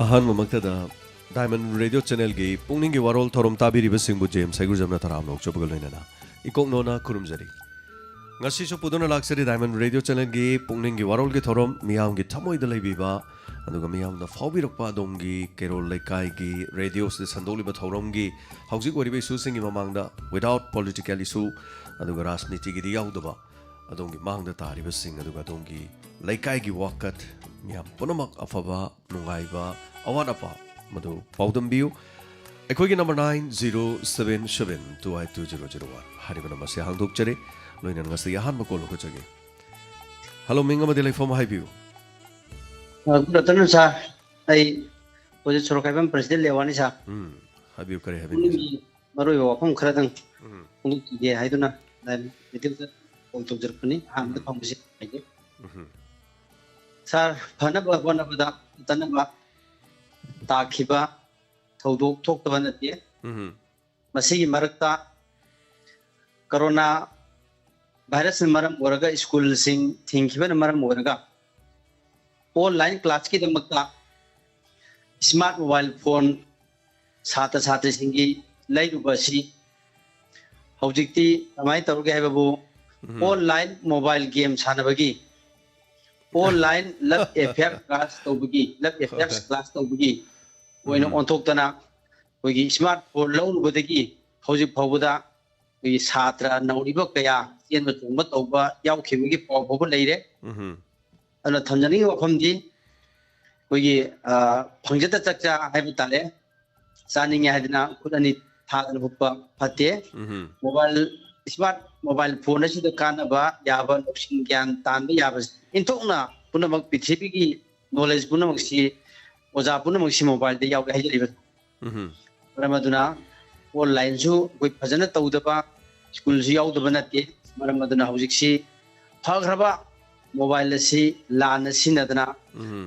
अहनमक्तदा diamond radio channel की पुंगनिंग वारोल theorem ताबिरिब सिंगबु GeM सैगुरजमना थराम नोक चोबगल लेना इकोंगनोना खुरुमजरी ngasi puduna laksari diamond radio channel gi pungning gi warol gi thorom miyam gi thamoi da leibiba aduga miyam da fawbirakpa dongi kerol lekai gi radio se sandoli ba thorom gi hauji goribe su singi mamang da without political issue aduga rajniti gi yaudaba adongi mang da tari ba sing aduga dongi lekai gi wakat miyam punamak afaba nungaiba awanapa madu paudam biu ꯑꯩꯈꯣꯏꯒꯤ number 9077282001 ꯍꯥꯏꯔꯤꯕ number ꯑꯁꯤ ꯍꯥꯡꯗꯣꯛꯆꯔꯤ ꯂꯣꯏꯅꯅ ꯉꯁꯤ ꯑꯍꯥꯟꯕ call ꯂꯧꯈꯠꯆꯒꯦ hello ꯃꯤꯡ ꯑꯃꯗꯤ ꯂꯩꯐꯝ ꯍꯥꯏꯕꯤꯌꯨ Good afternoon, sir. I was Sorokaiban President Lewani, sir. ꯍꯥꯏꯕꯤꯌꯨ ꯀꯔꯤ ꯍꯥꯏꯕꯤꯅꯤꯡꯉꯤ Maru Wapam Kradang. I do not. Then it is also Germany. I'm the composition. Sir, Panaba, one of the Tanaba Takiba, Todo talked about it. Masi Marakta Corona virus and Maram Waraga school sing think even Maram Waraga. Online class ki damakta smart mobile phone sata sata singi lairubasi hojikti amai tawge hababu online mobile game sanabagi online lab FF class tawbagi lab FF class tawbagi oina ontoktana oigi smartphone launubadagi hojik phawbuda oigi satra nauriba kaya yenba tungba tawba yaukhibugi pawbu leire अन थंजनी वफमदी कोई फंगजता चक्चा HYBE ताले सानिंग हाइदना खुदनी थादन बुप्पा फते mobile smart mobile phone असिद कानबा याबा नोक्सिन ज्ञान तानबा याबा इंथोकना पुनमक पृथ्वी की knowledge पुनमक सी ओजा पुनमक सी mobile दे याव हाइजरिबा मरमदुना online सु कोई फजना तौदबा school सु यावदबा नते मरमदुना हौजिकसी फग्रबा mobile से लान सिनदना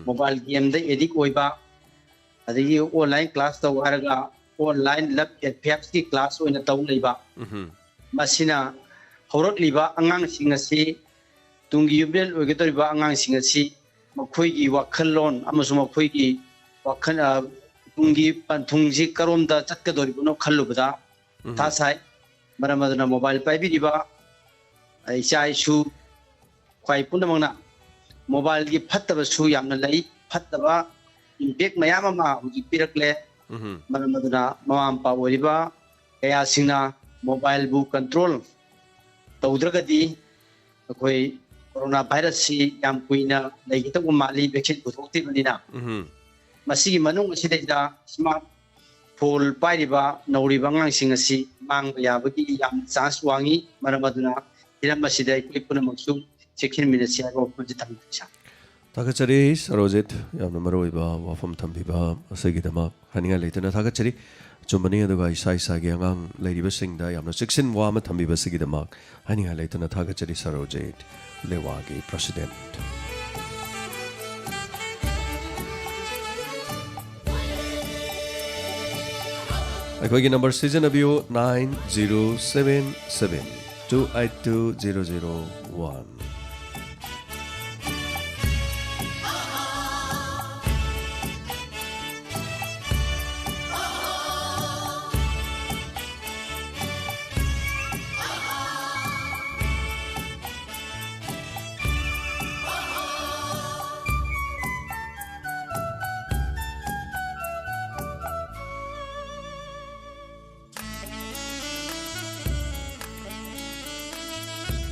मोबाइल गेम दे एडिक ओइबा अदगी ऑनलाइन क्लास तो हारगा ऑनलाइन लब एफएफ की क्लास ओइना तौ लेबा मसिना हौरक लिबा अंगांग सिंग असि तुंगी युबेल ओइगतरिबा अंगांग सिंग असि मखोइगी वखललोन अमसु मखोइगी वखन Tungi पंथुंगजी करोमदा चक्कदोरिबनो खल्लुबदा थासाय मरमदना mobile पाइबिरिबा इचाइसु Kwai Punamana mobile gi fattaba su yamna lai fattaba impact mayama ma huji pirakle maramaduna mamam pa woriba kaya singna mobile bu control tawdragadi akoi corona virus si yam kuina laigita bu mali vaccine puthokti banina masigi manung asida smart phone pairiba nauriba ngang singasi mang yabagi yam chance wangi maramaduna hiram asida ikoi punamaksu Sekian minit siapa pun jadi Thakachari Sarojit yang nomor iba wafam tambiba asegi dama haninga leitena thakachari cumbani aduga isa isa giangang lady basing da yang section wama tambiba segi dama haninga leitena thakachari Sarojit lewagi president. Aikogi number season abio 9077 282001.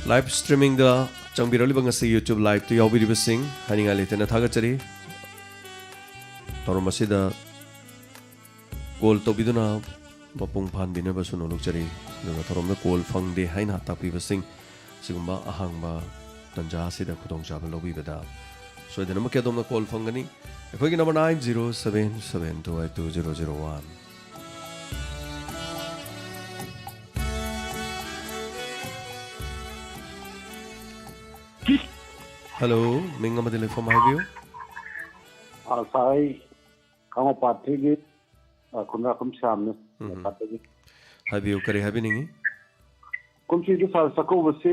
Live streaming da changbirali bangasi YouTube live to yaubiri basing haninga letena thagachari tormasida call to biduna mapung phan bina basu nolokchari daga toromna call phangde haina tapi basing sigumba ahangba tanja sida khudong chaba lobi bada so dena makya domna call phangani ekhoi number 9077282001. Hello, Minga Madele from Highview. Sai, kamu parti ni, kuna kum samne. Highview kari habi ningi. Kum sih tu sal sako besi.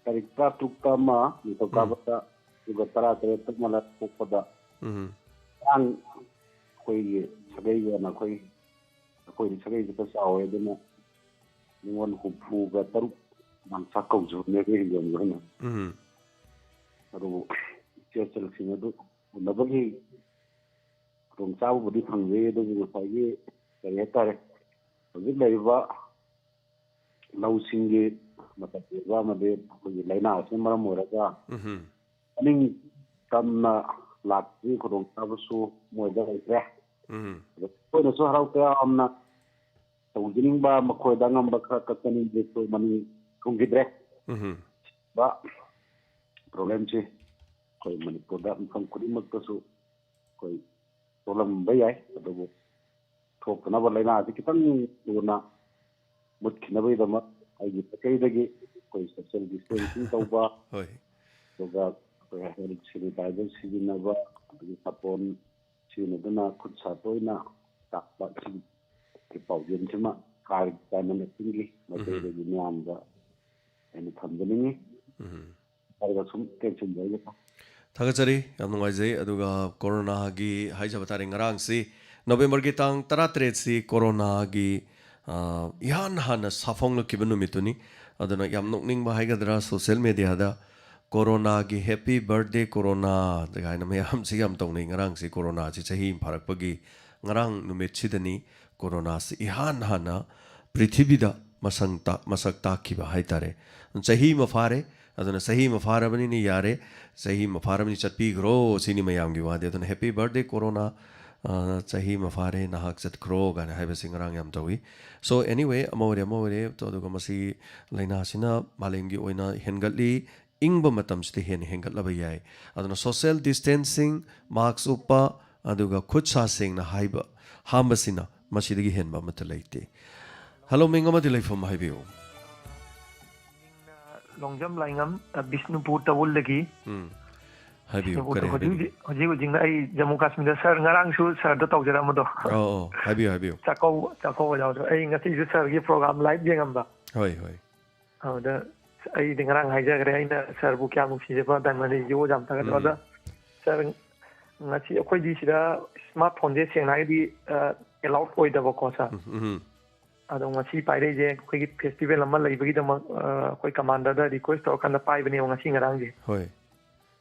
Karikta tukta ma, itu kabata juga tara tere tuk malat pada. ꯑꯩꯈꯣꯏꯒꯤ ꯁꯥꯒꯩꯒꯅ ꯑꯩꯈꯣꯏꯗꯤ ꯁꯥꯒꯩꯁꯤ ꯈꯔ ꯆꯥꯎꯋꯦ ꯑꯗꯨꯅ ꯅꯤꯉꯣꯜ 64 ꯃꯥꯟꯁꯥ ꯀꯧꯖꯕꯅꯦ ꯑꯩꯈꯣꯏ ꯍꯤꯡꯒꯣꯜꯒꯤ ꯑꯣꯏꯅ ꯑꯗꯨꯕꯨ ꯏꯆꯦꯜꯁꯤꯡ ꯑꯗꯨ ꯎꯅꯕꯒꯤ ꯈꯨꯗꯣꯡꯆꯥꯕꯕꯨꯗꯤ ꯐꯪꯖꯩ ꯑꯗꯨꯕꯨ ꯉꯁꯥꯏꯒꯤ ꯀꯔꯤ ꯍꯥꯏꯇꯥꯔꯦ ꯍꯧꯖꯤꯛ ꯂꯩꯔꯤꯕ ꯂꯧꯁꯤꯡꯒꯤ ꯃꯇꯝ ꯑꯣꯏꯕ ꯑꯃꯗꯤ ꯑꯩꯈꯣꯏꯒꯤ ꯂꯥꯏꯅꯥ ꯑꯁꯤꯅ ꯃꯔꯝ ꯑꯣꯏꯔꯒ ꯃꯅꯤꯡ ꯇꯝꯅ ꯂꯥꯛꯄꯒꯤ ꯈꯨꯗꯣꯡꯆꯥꯕꯁꯨ ꯃꯣꯏꯗ ꯂꯩꯇ꯭ꯔꯦ ꯑꯩꯈꯣꯏꯅꯁꯨ ꯍꯔꯥꯎ ꯇꯌꯥꯝꯅ ꯇꯧꯖꯅꯤꯡꯕ ꯃꯈꯣꯏꯗ ꯑꯉꯝꯕ ꯈꯔ ꯀꯠꯆꯅꯤꯡꯕꯁꯨ ꯃꯅꯤꯡ ꯊꯨꯡꯈꯤꯗ꯭ꯔꯦ ꯄ꯭ꯔꯣꯕ꯭ꯂꯦꯝꯁꯤ ꯑꯩꯈꯣꯏ ꯃꯅꯤꯄꯨꯔꯗ ꯃꯐꯝ ꯈꯨꯗꯤꯡꯃꯛꯇꯁꯨ ꯑꯩꯈꯣꯏ ꯊꯣꯛꯂꯝꯕ ꯌꯥꯏ ꯑꯗꯨꯕꯨ ꯊꯣꯛꯇꯅꯕ ꯂꯥꯏꯅꯥꯁꯤ ꯈꯤꯇꯪ ꯊꯨꯅ ꯃꯨꯠꯈꯤꯅꯕꯒꯤꯗꯃꯛ ꯑꯩꯒꯤ ꯃꯥꯏꯀꯩꯗꯒꯤ ꯑꯩꯈꯣꯏ ꯁꯣꯁꯤꯌꯦꯜ ꯗꯤꯁꯇꯦꯟꯁꯤꯡ ꯇꯧꯕ ꯑꯗꯨꯒ ꯑꯩꯈꯣꯏ ꯍꯦꯜꯊ ꯁꯦꯅꯤꯇꯥꯏꯖꯔ ꯁꯤꯖꯤꯟꯅꯕ ꯑꯗꯒꯤ ꯁꯥꯄꯣꯟ ꯁꯤꯖꯤꯟꯅꯗꯨꯅ ꯈꯨꯠ ꯁꯥ ꯇꯣꯏꯅ ꯇꯥꯛꯄ ꯁꯤꯒꯤ ꯄꯥꯎꯖꯦꯜꯁꯤꯃ ꯀꯥꯏꯃꯟꯅꯁꯤꯡꯒꯤ ꯃꯥꯏꯀꯩꯗꯒꯤ ꯃꯤꯌꯥꯝꯗ ꯑꯩꯅ ꯊꯝꯖꯅꯤꯡꯉꯤ ꯍꯥꯏꯔꯒ ꯁꯨꯝ ꯇꯦꯟꯁꯤꯟꯖꯔꯒꯦ ꯊꯥꯒꯠꯆꯔꯤ ꯌꯥꯝ ꯅꯨꯡꯉꯥꯏꯖꯩ ꯑꯗꯨꯒ ꯀꯣꯔꯣꯅꯥꯒꯤ ꯍꯥꯏꯖꯕ ꯇꯥꯔꯦ ꯉꯔꯥꯡꯁꯤ ꯅꯕꯦꯝꯕꯔꯒꯤ ꯇꯥꯡ 13ꯁꯤ ꯀꯣꯔꯣꯅꯥꯒꯤ ꯏꯍꯥꯟ ꯍꯥꯟꯅ ꯁꯥꯐꯣꯡꯂꯛꯈꯤꯕ ꯅꯨꯃꯤꯠꯇꯨꯅꯤ ꯑꯗꯨꯅ ꯌꯥꯝ ꯅꯣꯛꯅꯤꯡꯕ ꯍꯥꯏꯒꯗ꯭ꯔꯥ ꯁꯣꯁꯤꯌꯦꯜ ꯃꯦꯗꯤꯌꯥꯗ ꯀꯣꯔꯣꯅꯥꯒꯤ ꯍꯦꯄꯤ ꯕꯔꯊꯗꯦ ꯀꯣꯔꯣꯅꯥ ꯀꯥꯏꯅ ꯃꯌꯥꯝꯁꯤ ꯌꯥꯝ ꯇꯧꯅꯩ ꯉꯔꯥꯡꯁꯤ ꯀꯣꯔꯣꯅꯥꯁꯤ ꯆꯍꯤ ꯑꯃ ꯐꯥꯔꯛꯄꯒꯤ ꯉꯔꯥꯡ ꯅꯨꯃꯤꯠꯁꯤꯗꯅꯤ ꯀꯣꯔꯣꯅꯥꯁꯤ ꯏꯍꯥꯟ ꯍꯥꯟꯅ ꯄ꯭ꯔꯤꯊꯤꯕꯤꯗ ꯃꯁꯛ ꯇꯥꯛꯈꯤꯕ ꯍꯥꯏꯇꯥꯔꯦ ꯆꯍꯤ ꯑꯃ ꯐꯥꯔꯦ ꯑꯗꯨꯅ ꯆꯍꯤ ꯑꯃ ꯐꯥꯔꯕꯅꯤꯅ ꯌꯥꯔꯦ ꯆꯍꯤ ꯑꯃ ꯐꯥꯔꯕꯅꯤ ꯆꯠꯄꯤꯈ꯭ꯔꯣ ꯁꯤꯅꯤ ꯃꯌꯥꯝꯒꯤ ꯋꯥꯗꯤ ꯑꯗꯨꯅ ꯍꯦꯄꯤ ꯕꯔꯊꯗꯦ ꯀꯣꯔꯣꯅꯥ ꯆꯍꯤ ꯑꯃ ꯐꯥꯔꯦ ꯅꯍꯥꯛ ꯆꯠꯈ꯭ꯔꯣ ꯀꯥꯏꯅ ꯍꯥꯏꯕꯁꯤ ꯉꯔꯥꯡ ꯌꯥꯝ ꯇꯧꯏ ꯁꯣ ꯑꯦꯅꯤꯋꯦ ꯑꯃ ꯑꯣꯏꯔꯦ ꯑꯗꯨꯒ ꯃꯁꯤ ꯂꯥꯏꯅꯥꯁꯤꯅ ꯃꯥꯂꯦꯝꯒꯤ ꯑꯣꯏꯅ ꯍꯦꯟꯒꯠꯂꯤ ꯏꯪꯕ ꯃꯇꯝꯁꯤꯗ ꯍꯦꯟꯅ ꯍꯦꯟꯒꯠꯂꯕ ꯌꯥꯏ ꯑꯗꯨꯅ ꯁꯣꯁꯤꯌꯦꯜ ꯗꯤꯁꯇꯦꯟꯁꯤꯡ ꯃꯥꯛꯁ ꯎꯞꯄ ꯑꯗꯨꯒ ꯈꯨꯠ ꯁꯥ ꯁꯦꯡꯅ ꯍꯥꯝꯕꯁꯤꯅ ꯃꯁꯤꯗꯒꯤ ꯍꯦꯟꯕ ꯑꯃꯠꯇ ꯂꯩꯇꯦ ꯍꯜꯂꯣ ꯃꯤꯡ ꯑꯃꯗꯤ ꯂꯩꯐꯝ ꯍꯥꯏꯕꯤꯌꯨ ꯂꯣꯡꯖꯝ ꯂꯥꯏꯉꯝ ꯕꯤꯁꯅꯨꯄꯨꯔ ꯇꯋꯨꯜꯗꯒꯤ ꯍꯥꯏꯕꯤꯌꯨ ꯀꯔꯤ ꯍꯥꯏꯕꯤꯅꯤꯡꯉꯤ ꯍꯧꯖꯤꯛꯅ ꯑꯩ ꯖꯃꯨ ꯀꯥꯁꯃꯤꯔꯗ ꯁꯥꯔ ꯉꯔꯥꯡꯁꯨ ꯁꯥꯔꯗ ꯇꯧꯖꯔꯝꯕꯗꯣ ꯍꯥꯏꯕꯤꯌꯨ ꯆꯥꯛꯀꯧꯕ ꯌꯥꯎꯗ꯭ꯔꯣ ꯑꯩ ꯉꯁꯤꯁꯨ ꯁꯥꯔꯒꯤ ꯄ꯭ꯔꯣꯒ꯭ꯔꯥꯝ ꯂꯥꯏꯚ ꯌꯦꯡꯉꯝꯕ ꯍꯣꯏ ꯑꯗꯨꯗ ꯑꯩꯗꯤ ꯉꯔꯥꯡ ꯍꯥꯏꯖꯈ꯭ꯔꯦ ꯑꯩꯅ ꯁꯥꯔꯕꯨ ꯀꯌꯥꯝ ꯅꯨꯡꯁꯤꯖꯕ ꯗꯥꯏꯃꯟ ꯔꯦꯗꯤꯑꯣ ꯌꯥꯝ ꯊꯥꯒꯠꯂꯣ ꯑꯗ ꯁꯥꯔ ꯉꯁꯤ ꯑꯩꯈꯣꯏꯗꯤ ꯁꯤꯗ ꯁ꯭ꯃꯥꯔꯠ ꯐꯣꯟꯁꯦ ꯁꯦꯡꯅ ꯍꯥꯏꯔꯒꯗꯤ ꯑꯦꯂꯥꯎꯠ ꯑꯣꯏꯗꯕꯀꯣ ꯁꯥꯔ ꯑꯗꯣ ꯉꯁꯤ ꯄꯥꯏꯔꯛꯏꯁꯦ ꯑꯩꯈꯣꯏꯒꯤ ꯐꯦꯁꯇꯤꯚꯦꯜ ꯑꯃ ꯂꯩꯕꯒꯤꯗꯃꯛ ꯑꯩꯈꯣꯏ ꯀꯃꯥꯟꯗꯔꯗ ꯔꯤꯀ꯭ꯋꯦꯁ ꯇꯧꯔꯀꯥꯟꯗ ꯄꯥꯏꯕꯅꯦꯕ ꯉꯁꯤ ꯉꯔꯥꯡꯁꯦ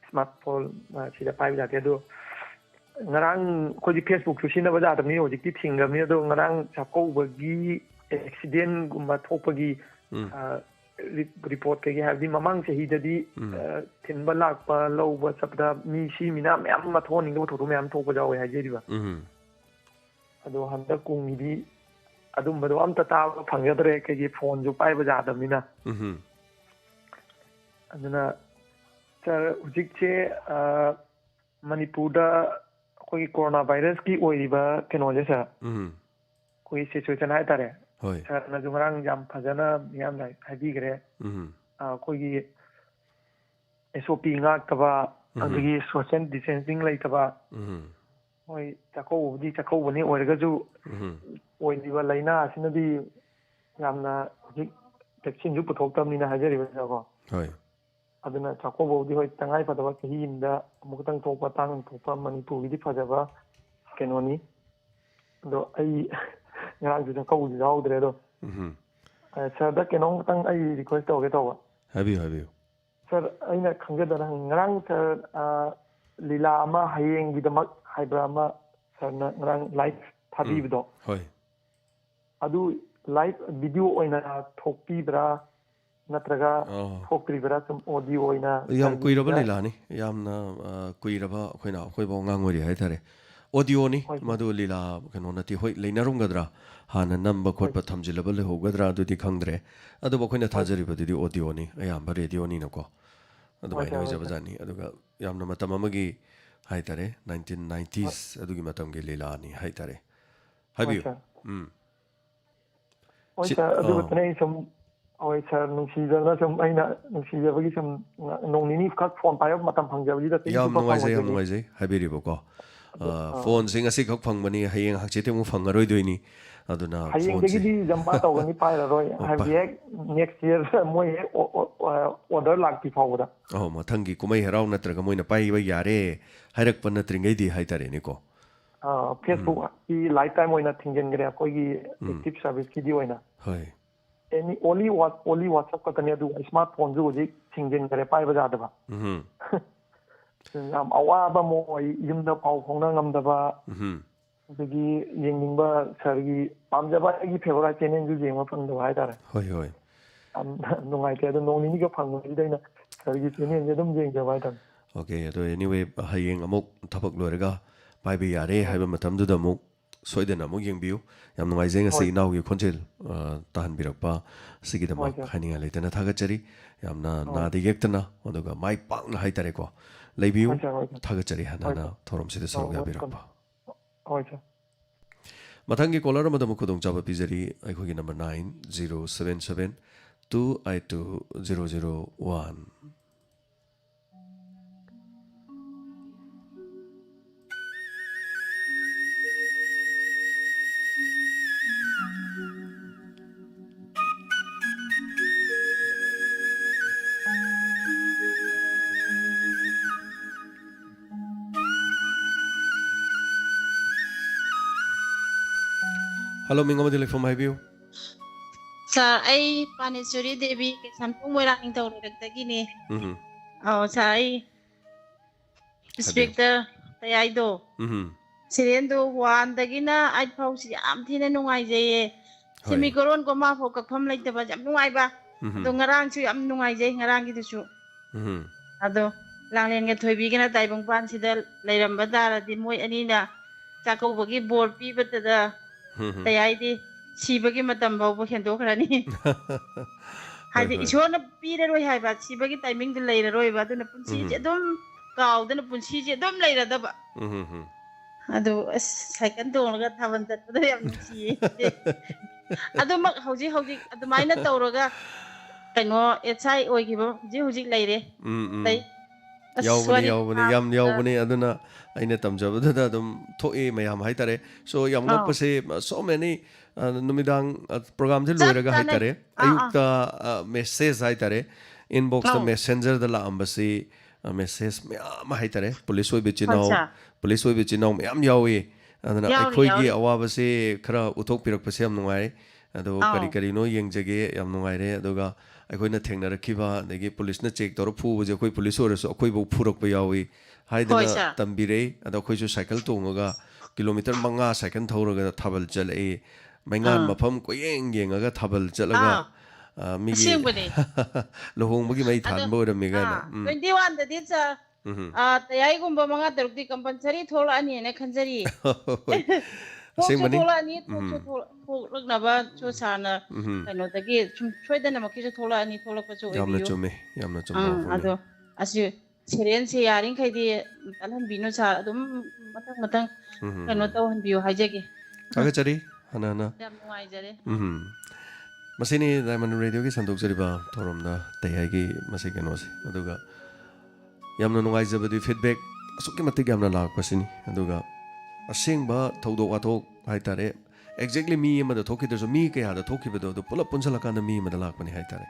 ꯁ꯭ꯃꯥꯔꯠ ꯐꯣꯟ ꯁꯤꯗ ꯄꯥꯏꯕ ꯌꯥꯗꯦ ꯑꯗꯣ ꯉꯔꯥꯡ ꯑꯩꯈꯣꯏꯗꯤ ꯐꯦꯁꯕꯨꯛꯁꯨ ꯁꯤꯖꯤꯟꯅꯕ ꯌꯥꯗꯕꯅꯤ ꯍꯧꯖꯤꯛꯇꯤ ꯊꯤꯡꯈ꯭ꯔꯕꯅꯤ ꯑꯗꯣ ꯉꯔꯥꯡ ꯆꯥꯛꯀꯧꯕꯒꯤ ꯑꯦꯛꯁꯤꯗꯦꯟꯒꯨꯝꯕ ꯊꯣꯛꯄꯒꯤ ꯔꯤꯄꯣꯔꯠ ꯀꯩꯀꯩ ꯍꯥꯏꯕꯗꯤ ꯃꯃꯥꯡ ꯆꯍꯤꯗꯗꯤ ꯊꯤꯟꯕ ꯂꯥꯛꯄ ꯂꯧꯕ ꯆꯠꯄꯗ ꯃꯤꯅ ꯃꯌꯥꯝ ꯑꯃ ꯊꯣꯛꯍꯟꯅꯤꯡꯗꯕ ꯊꯧꯗꯣꯛ ꯃꯌꯥꯝ ꯊꯣꯛꯄ ꯌꯥꯎꯋꯦ ꯍꯥꯏꯖꯔꯤꯕ ꯑꯗꯣ ꯍꯟꯗꯛ ꯀꯨꯝꯒꯤꯗꯤ ꯑꯗꯨꯝꯕꯗꯣ ꯑꯝꯇ ꯇꯥꯕ ꯐꯪꯒꯗ꯭ꯔꯦ ꯀꯩꯒꯤ ꯐꯣꯟꯁꯨ ꯄꯥꯏꯕ ꯌꯥꯗꯕꯅꯤꯅ ꯑꯗꯨꯅ ꯁꯥꯔ ꯍꯧꯖꯤꯛꯁꯦ ꯃꯅꯤꯄꯨꯔꯗ ꯑꯩꯈꯣꯏꯒꯤ ꯀꯣꯔꯣꯅꯥ ꯚꯥꯏꯔꯁꯀꯤ ꯑꯣꯏꯔꯤꯕ ꯀꯩꯅꯣꯁꯦ ꯁꯥꯔ ꯑꯩꯈꯣꯏꯒꯤ ꯁꯤꯆꯨꯋꯦꯁꯟ ꯍꯥꯏꯇꯥꯔꯦ ꯁꯥꯔꯅꯁꯨ ꯉꯔꯥꯡ ꯌꯥꯝ ꯐꯖꯅ ꯃꯤꯌꯥꯝꯅ ꯍꯥꯏꯕꯤꯈ꯭ꯔꯦ ꯑꯩꯈꯣꯏꯒꯤ SOP ꯉꯥꯛꯇꯕ ꯑꯗꯒꯤ ꯁꯣꯁꯤꯌꯦꯜ ꯗꯤꯁꯇꯦꯟꯁꯤꯡ ꯂꯩꯇꯕ ꯍꯣꯏ ꯆꯥꯛꯀꯧꯕꯕꯨꯗꯤ ꯆꯥꯛꯀꯧꯕꯅꯤ ꯑꯣꯏꯔꯒꯁꯨ ꯑꯣꯏꯔꯤꯕ ꯂꯥꯏꯅꯥ ꯑꯁꯤꯅꯗꯤ ꯌꯥꯝꯅ ꯍꯧꯖꯤꯛ ꯚꯦꯛꯁꯤꯟꯁꯨ ꯄꯨꯊꯣꯛꯇꯕꯅꯤꯅ ꯍꯥꯏꯖꯔꯤꯕꯅꯤꯅꯀꯣ ꯑꯗꯨꯅ ꯆꯥꯛꯀꯧꯕꯕꯨꯗꯤ ꯍꯣꯏ ꯇꯉꯥꯏꯐꯗꯕ ꯆꯍꯤ ꯑꯃꯗ ꯑꯃꯨꯛꯇꯪ ꯊꯣꯛꯄ ꯇꯥꯡꯅ ꯊꯣꯛꯄ ꯃꯅꯤꯄꯨꯔꯒꯤꯗꯤ ꯐꯖꯕ ꯀꯩꯅꯣꯅꯤ ꯑꯗꯣ ꯑꯩ ꯉꯔꯥꯡꯁꯨ ꯆꯥꯛꯀꯧꯕꯁꯨ ꯌꯥꯎꯗ꯭ꯔꯦ ꯑꯗꯣ ꯁꯥꯔꯗ ꯀꯩꯅꯣꯝꯇꯪ ꯑꯩ ꯔꯤꯀ꯭ꯋꯦꯁ ꯇꯧꯒꯦ ꯇꯧꯕ ꯍꯥꯏꯕꯤꯌꯨ ꯁꯥꯔ ꯑꯩꯅ ꯈꯪꯖꯗꯅ ꯉꯔꯥꯡ ꯁꯥꯔ ꯂꯤꯂꯥ ꯑꯃ ꯍꯌꯦꯡꯒꯤꯗꯃꯛ ꯍꯥꯏꯕ ꯑꯃ ꯁꯥꯔꯅ ꯉꯔꯥꯡ ꯂꯥꯏꯚ ꯊꯥꯕꯤꯕꯗꯣ ꯑꯗꯨ ꯂꯥꯏꯚ ꯚꯤꯗꯤꯑꯣ ꯑꯣꯏꯅ ꯊꯣꯛꯄꯤꯕ꯭ꯔꯥ ꯅꯠꯇ꯭ꯔꯒ ꯊꯣꯛꯇ꯭ꯔꯤꯕ꯭ꯔꯥ ꯁꯨꯝ ꯑꯣꯗꯤꯑꯣ ꯑꯣꯏꯅ ꯌꯥꯝ ꯀꯨꯏꯔꯕ ꯂꯤꯂꯥꯅꯤ ꯌꯥꯝꯅ ꯀꯨꯏꯔꯕ ꯑꯩꯈꯣꯏꯐꯥꯎ ꯑꯉꯥꯡ ꯑꯣꯏꯔꯤ ꯍꯥꯏꯇꯥꯔꯦ ꯑꯣꯗꯤꯑꯣꯅꯤ ꯃꯗꯨ ꯂꯤꯂꯥ ꯀꯩꯅꯣ ꯅꯠꯇꯦ ꯍꯣꯏ ꯂꯩꯅꯔꯝꯒꯗ꯭ꯔꯥ ꯍꯥꯟꯅ ꯅꯝꯕ ꯈꯣꯠꯄ ꯊꯝꯖꯤꯜꯂꯕ ꯂꯩꯍꯧꯒꯗ꯭ꯔꯥ ꯑꯗꯨꯗꯤ ꯈꯪꯗ꯭ꯔꯦ ꯑꯗꯨꯕꯨ ꯑꯩꯈꯣꯏꯅ ꯊꯥꯖꯔꯤꯕꯗꯨꯗꯤ ꯑꯣꯗꯤꯑꯣꯅꯤ ꯑꯌꯥꯝꯕ ꯔꯦꯗꯤꯑꯣꯅꯤꯅꯀꯣ ꯑꯗꯨꯃꯥꯏꯅ ꯑꯣꯏꯖꯕꯖꯥꯠꯅꯤ ꯑꯗꯨꯒ ꯌꯥꯝꯅ ꯃꯇꯝ ꯑꯃꯒꯤ ꯍꯥꯏꯇꯥꯔꯦ 1990s ꯑꯗꯨꯒꯤ ꯃꯇꯝꯒꯤ ꯂꯤꯂꯥꯅꯤ ꯍꯥꯏꯇꯥꯔꯦ ꯍꯥꯏꯕꯤꯌꯨ ꯍꯣꯏ ꯁꯥꯔ ꯑꯗꯨꯒꯇꯅꯦ ꯑꯩ ꯁꯨꯝ ꯍꯣꯏ ꯁꯥꯔ ꯅꯨꯡꯁꯤꯖꯅ ꯁꯨꯝ ꯑꯩꯅ ꯅꯨꯡꯁꯤꯖꯕꯒꯤ ꯁꯨꯝ ꯅꯣꯡ ꯅꯤꯅꯤ ꯈꯛ ꯐꯣꯟ ꯄꯥꯏꯕ ꯃꯇꯝ ꯐꯪꯖꯕꯁꯤꯗ ꯌꯥꯝ ꯅꯨꯡꯉꯥꯏꯖꯩ ꯍꯥꯏꯕꯤꯔꯤꯕꯀꯣ ꯐꯣꯟꯁꯦ ꯉꯁꯤ ꯈꯛ ꯐꯪꯕꯅꯤ ꯍꯌꯦꯡ ꯍꯪꯆꯤꯠꯇꯤ ꯑꯃꯨꯛ ꯐꯪꯉꯔꯣꯏꯗꯣꯏꯅꯤ ꯑꯗꯨꯅ ꯍꯌꯦꯡꯗꯒꯤꯗꯤ ꯖꯝꯄꯥ ꯇꯧꯒꯅꯤ ꯄꯥꯏꯔꯔꯣꯏ ꯍꯥꯏꯕꯗꯤ ꯍꯦꯛ ꯅꯦꯛꯁ ꯏꯌꯔ ꯃꯣꯏ ꯍꯦꯛ ꯑꯣꯔꯗꯔ ꯂꯥꯛꯇ꯭ꯔꯤ ꯐꯥꯎꯕꯗ ꯃꯊꯪꯒꯤ ꯀꯨꯝꯍꯩ ꯍꯔꯥꯎ ꯅꯠꯇ꯭ꯔꯒ ꯃꯣꯏꯅ ꯄꯥꯏꯕ ꯌꯥꯔꯦ ꯍꯥꯏꯔꯛꯄ ꯅꯠꯇ꯭ꯔꯤꯉꯩꯗꯤ ꯍꯥꯏꯇꯥꯔꯦꯅꯦꯀꯣ ꯐꯦꯁꯕꯨꯛꯀꯤ ꯂꯥꯏꯐ ꯇꯥꯏꯝ ꯑꯣꯏꯅ ꯊꯤꯡꯖꯤꯟꯈ꯭ꯔꯦ ꯑꯩꯈꯣꯏꯒꯤ ꯑꯦꯛꯇꯤꯚ ꯁꯥꯔꯚꯤꯁꯀꯤꯗꯤ ꯑꯣꯏꯅ ꯍꯣꯏ ꯑꯣꯟꯂꯤ ꯋꯥꯠꯁꯑꯞ ꯈꯛꯇꯅꯤ ꯑꯗꯨꯒ ꯁ꯭ꯃꯥꯔꯠ ꯐꯣꯟꯁꯨ ꯍꯧꯖꯤꯛ ꯊꯤꯡꯖꯤꯟꯈ꯭ꯔꯦ ꯄꯥꯏꯕ ꯌꯥꯗꯕ ꯌꯥꯝ ꯑꯋꯥꯕ ꯑꯃ ꯑꯣꯏ ꯌꯨꯝꯗ ꯄꯥꯎ ꯐꯥꯎꯅ ꯉꯝꯗꯕ ꯑꯗꯒꯤ ꯌꯦꯡꯅꯤꯡꯕ ꯁꯥꯔꯒꯤ ꯄꯥꯝꯖꯕ ꯑꯩꯒꯤ ꯐꯦꯚꯣꯔꯥꯏꯠ ꯆꯦꯅꯦꯜꯁꯨ ꯌꯦꯡꯕ ꯐꯪꯗꯕ ꯍꯥꯏꯇꯥꯔꯦ ꯍꯣꯏ ꯍꯣꯏ ꯌꯥꯝ ꯅꯨꯡꯉꯥꯏꯇꯦ ꯑꯗꯣ ꯅꯣꯡ ꯅꯤನಿꯒ ꯐꯪꯕꯁꯤꯗ ꯑꯩꯅ ꯁꯥꯔꯒꯤ ꯆꯦꯅꯦꯜꯁꯦ ꯑꯗꯨꯝ ꯌꯦꯡꯖꯕ ꯍꯥꯏꯇꯥꯔꯦ ꯑꯣꯀꯦ ꯑꯗꯣ ꯑꯦꯅꯤꯋꯦ ꯍꯌꯦꯡ ꯑꯃꯨꯛ ꯊꯕꯛ ꯂꯣꯏꯔꯒ ꯄꯥꯏꯕ ꯌꯥꯔꯦ ꯍꯥꯏꯕ ꯃꯇꯝꯗꯨꯗ ꯑꯃꯨꯛ ꯁꯣꯏꯗꯅ ꯑꯃꯨꯛ ꯌꯦꯡꯕꯤꯌꯨ ꯌꯥꯝ ꯅꯨꯡꯉꯥꯏꯖꯩ ꯉꯁꯤ ꯏꯅꯥꯎꯒꯤ ꯈꯣꯟꯖꯦꯜ ꯇꯥꯍꯟꯕꯤꯔꯛꯄ ꯑꯁꯤꯒꯤꯗꯃꯛ ꯍꯥꯏꯅꯤꯡꯉꯥꯏ ꯂꯩꯇꯅ ꯊꯥꯒꯠꯆꯔꯤ ꯌꯥꯝꯅ ꯅꯥꯗ ꯌꯦꯛꯇꯅ ꯑꯗꯨꯒ ꯃꯥꯏ ꯄꯥꯛꯅ ꯍꯥꯏꯇꯥꯔꯦꯀꯣ ꯂꯩꯕꯤꯌꯨ ꯊꯥꯒꯠꯆꯔꯤ ꯍꯥꯟꯅ ꯊꯧꯔꯝꯁꯤꯗ ꯁꯔꯨꯛ ꯌꯥꯕꯤꯔꯛꯄ ꯃꯊꯪꯒꯤ ꯀꯣꯂꯔ ꯑꯃꯗ ꯑꯃꯨꯛ ꯈꯨꯗꯣꯡꯆꯥꯕ ꯄꯤꯖꯔꯤ ꯑꯩꯈꯣꯏꯒꯤ ꯅꯝꯕꯔ 9077282001 ꯍꯜꯂꯣ ꯃꯤꯡ ꯑꯃꯗꯤ ꯂꯩꯐꯝ ꯍꯥꯏꯕꯤꯌꯨ ꯁꯥꯔ ꯑꯩ ꯄꯥꯅꯦꯁꯣꯔꯤ ꯗꯦꯕꯤ ꯀꯩꯁꯥꯝꯊꯣꯡ ꯃꯣꯏꯔꯥꯡ ꯅꯤꯡꯊꯧ ꯂꯩꯔꯛꯇꯒꯤꯅꯦ ꯁꯥꯔ ꯑꯩ ꯏꯟꯁꯄꯦꯛꯇꯔ ꯇꯌꯥꯏꯗꯣ ꯁꯤꯔꯦꯟꯗꯣ 1ꯗꯒꯤꯅ 8 ꯐꯥꯎꯁꯤ ꯌꯥꯝ ꯊꯤꯅ ꯅꯨꯡꯉꯥꯏꯖꯩꯌꯦ ꯁꯦꯃꯤꯀꯣꯂꯣꯟ ꯀꯣꯃꯥ ꯐꯥꯎ ꯀꯛꯐꯝ ꯂꯩꯇꯕ ꯌꯥꯝ ꯅꯨꯡꯉꯥꯏꯕ ꯑꯗꯣ ꯉꯔꯥꯡꯁꯨ ꯌꯥꯝ ꯅꯨꯡꯉꯥꯏꯖꯩ ꯉꯔꯥꯡꯒꯤꯗꯨꯁꯨ ꯑꯗꯣ ꯂꯥꯡꯂꯦꯟꯒ ꯊꯣꯏꯕꯤꯒꯅ ꯇꯥꯏꯕꯪꯄꯥꯟꯁꯤꯗ ꯂꯩꯔꯝꯕ ꯇꯥꯔꯗꯤ ꯃꯣꯏ ꯑꯅꯤꯅ ꯆꯥꯛꯀꯧꯕꯒꯤ ꯕꯣꯔ ꯄꯤꯕꯗꯨꯗ ꯇꯌꯥꯏꯗꯤ ꯁꯤꯕꯒꯤ ꯃꯇꯝ ꯐꯥꯎꯕ ꯍꯦꯟꯗꯣꯛꯈ꯭ꯔꯅꯤ ꯍꯥꯏꯗꯤ ꯏꯁꯣꯔꯅ ꯄꯤꯔꯔꯣꯏ ꯍꯥꯏꯕ ꯁꯤꯕꯒꯤ ꯇꯥꯏꯃꯤꯡꯗꯨ ꯂꯩꯔꯔꯣꯏꯕ ꯑꯗꯨꯅ ꯄꯨꯟꯁꯤꯁꯦ ꯑꯗꯨꯝ ꯀꯥꯎꯗꯅ ꯄꯨꯟꯁꯤꯁꯦ ꯑꯗꯨꯝ ꯂꯩꯔꯗꯕ ꯑꯗꯨ ꯑꯁ ꯁꯥꯏꯀꯜ ꯇꯣꯡꯉꯒ ꯊꯥꯕꯜ ꯆꯠꯄꯗ ꯌꯥꯝ ꯅꯨꯡꯁꯤꯌꯦ ꯑꯗꯨꯃꯛ ꯍꯧꯖꯤꯛ ꯑꯗꯨꯃꯥꯏꯅ ꯇꯧꯔꯒ ꯀꯩꯅꯣ ꯑꯦꯁꯥꯏ ꯑꯣꯏꯈꯤꯕ ꯍꯧꯖꯤꯛ ꯂꯩꯔꯦ ꯂꯩ ꯌꯥꯎꯕꯅꯤ ꯌꯥꯝ ꯌꯥꯎꯕꯅꯤ ꯑꯗꯨꯅ ꯑꯩꯅ ꯇꯝꯖꯕꯗꯨꯗ ꯑꯗꯨꯝ ꯊꯣꯛꯏ ꯃꯌꯥꯝ ꯍꯥꯏꯇꯥꯔꯦ ꯁꯣ ꯌꯥꯝ ꯉꯛꯄꯁꯦ ꯁꯣ ꯃꯦꯅꯤ ꯅꯨꯃꯤꯗꯥꯡ ꯄ꯭रोग्राꯝꯁꯦ ꯂꯣꯏꯔꯒ ꯍꯥꯏꯇꯥꯔꯦ ꯑꯌꯨꯛꯇ ꯃꯦꯁꯦꯖ ꯍꯥꯏꯇꯥꯔꯦ ꯏꯟꯕꯣꯛꯁꯇ ꯃꯦꯁꯦꯟꯖꯔꯗ ꯂꯥꯛꯑꯝꯕꯁꯤ ꯃꯦꯁꯦꯖ ꯃꯌꯥꯝ ꯍꯥꯏꯇꯥꯔꯦ ꯄꯨꯂꯤꯁ ꯑꯣꯏꯕ ꯏꯆꯤꯜ ꯏꯅꯥꯎ ꯃꯌꯥꯝ ꯌꯥꯎꯏ ꯑꯗꯨꯅ ꯑꯩꯈꯣꯏꯒꯤ ꯑꯋꯥꯕꯁꯦ ꯈꯔ ꯎꯠꯊꯣꯛꯄꯤꯔꯛꯄꯁꯦ ꯌꯥꯝ ꯅꯨꯡꯉꯥꯏ ꯑꯗꯣ ꯀꯔꯤꯅꯣ ꯌꯦꯡꯖꯒꯦ ꯌꯥꯝ ꯅꯨꯡꯉꯥꯏꯔꯦ ꯑꯗꯨꯒ ꯑꯩꯈꯣꯏꯅ ꯊꯦꯡꯅꯔꯛꯈꯤꯕ ꯑꯗꯒꯤ ꯄꯨꯂꯤꯁꯅ ꯆꯦꯛ ꯇꯧꯔ ꯐꯨꯕꯁꯦ ꯑꯩꯈꯣꯏ ꯄꯨꯂꯤꯁ ꯑꯣꯏꯔꯁꯨ ꯑꯩꯈꯣꯏꯕꯨ ꯐꯨꯔꯛꯄ ꯌꯥꯎꯏ ꯍꯥꯏꯗꯅ ꯇꯝꯕꯤꯔꯛꯏ ꯑꯗꯣ ꯑꯩꯈꯣꯏꯁꯨ ꯁꯥꯏꯀꯜ ꯇꯣꯡꯉꯒ ꯀꯤꯂꯣꯃꯤꯇꯔ 5 ꯁꯥꯏꯀꯜ ꯊꯧꯔꯒ ꯊꯥꯕꯜ ꯆꯠꯂꯛꯏ ꯃꯩꯉꯥꯟ ꯃꯐꯝ ꯀꯣꯌꯦꯡ ꯌꯦꯡꯉꯒ ꯊꯥꯕꯜ ꯆꯠꯂꯒ ꯃꯤꯒꯤ ꯂꯨꯍꯣꯡꯕꯒꯤ ꯃꯩ ꯊꯥꯟꯕ ꯑꯣꯏꯔꯝꯃꯤ ꯀꯥꯏꯅ 21ꯗꯗꯤ ꯇꯌꯥꯏꯒꯨꯝꯕ 5-6ꯗꯤ ꯀꯝꯄꯜꯁꯔꯤ ꯊꯣꯛꯂꯛꯑꯅꯤꯅ ꯈꯟꯖꯔꯤ ꯊꯣꯛꯁꯨ ꯊꯣꯛꯂꯛꯑꯅꯤ ꯊꯣꯛꯁꯨ ꯊꯣꯛꯂꯛꯅꯕꯁꯨ ꯁꯥꯔꯅ ꯀꯩꯅꯣꯗꯒꯤ ꯁꯨꯝ ꯁꯣꯏꯗꯅꯃꯛꯀꯤꯁꯨ ꯊꯣꯛꯂꯛꯑꯅꯤ ꯊꯣꯛꯂꯛꯄꯁꯨ ꯑꯣꯏꯕꯤꯌꯨ ꯌꯥꯝꯅ ꯆꯨꯝꯕ ꯑꯗꯣ ꯑꯁꯤ ꯁꯦꯔꯦꯟꯁꯦ ꯌꯥꯔꯤꯈꯩꯗꯤ ꯇꯜꯍꯟꯕꯤꯅꯨ ꯁꯥꯔ ꯑꯗꯨꯝ ꯃꯊꯪ ꯀꯩꯅꯣ ꯇꯧꯍꯟꯕꯤꯌꯨ ꯍꯥꯏꯖꯒꯦ ꯊꯥꯒꯠꯆꯔꯤ ꯍꯥꯟꯅ ꯌꯥꯝ ꯅꯨꯡꯉꯥꯏꯖꯔꯦ ꯃꯁꯤꯅꯤ ꯗꯥꯏꯃꯟ ꯔꯦꯗꯤꯑꯣꯒꯤ ꯁꯟꯗꯣꯛꯆꯔꯤꯕ ꯊꯧꯔꯝꯗ ꯇꯌꯥꯏꯒꯤ ꯃꯁꯤ ꯀꯩꯅꯣꯁꯦ ꯑꯗꯨꯒ ꯌꯥꯝꯅ ꯅꯨꯡꯉꯥꯏꯖꯕꯗꯤ ꯐꯤꯗꯕꯦꯛ ꯑꯁꯨꯛꯀꯤ ꯃꯇꯤꯛ ꯌꯥꯝꯅ ꯂꯥꯛꯄꯁꯤꯅꯤ ꯑꯗꯨꯒ ꯑꯁꯦꯡꯕ ꯊꯧꯗꯣꯛ ꯋꯥꯊꯣꯛ ꯍꯥꯏꯇꯥꯔꯦ ꯑꯦꯛꯖꯦꯛꯂꯤ ꯃꯤ ꯑꯃꯗ ꯊꯣꯛꯈꯤꯗ꯭ꯔꯁꯨ ꯃꯤ ꯀꯌꯥꯗ ꯊꯣꯛꯈꯤꯕꯗꯣ ꯑꯗꯨ ꯄꯨꯂꯞ ꯄꯨꯟꯁꯤꯜꯂꯀꯥꯟꯗ ꯃꯤ ꯑꯃꯗ ꯂꯥꯛꯄꯅꯤ ꯍꯥꯏꯇꯥꯔꯦ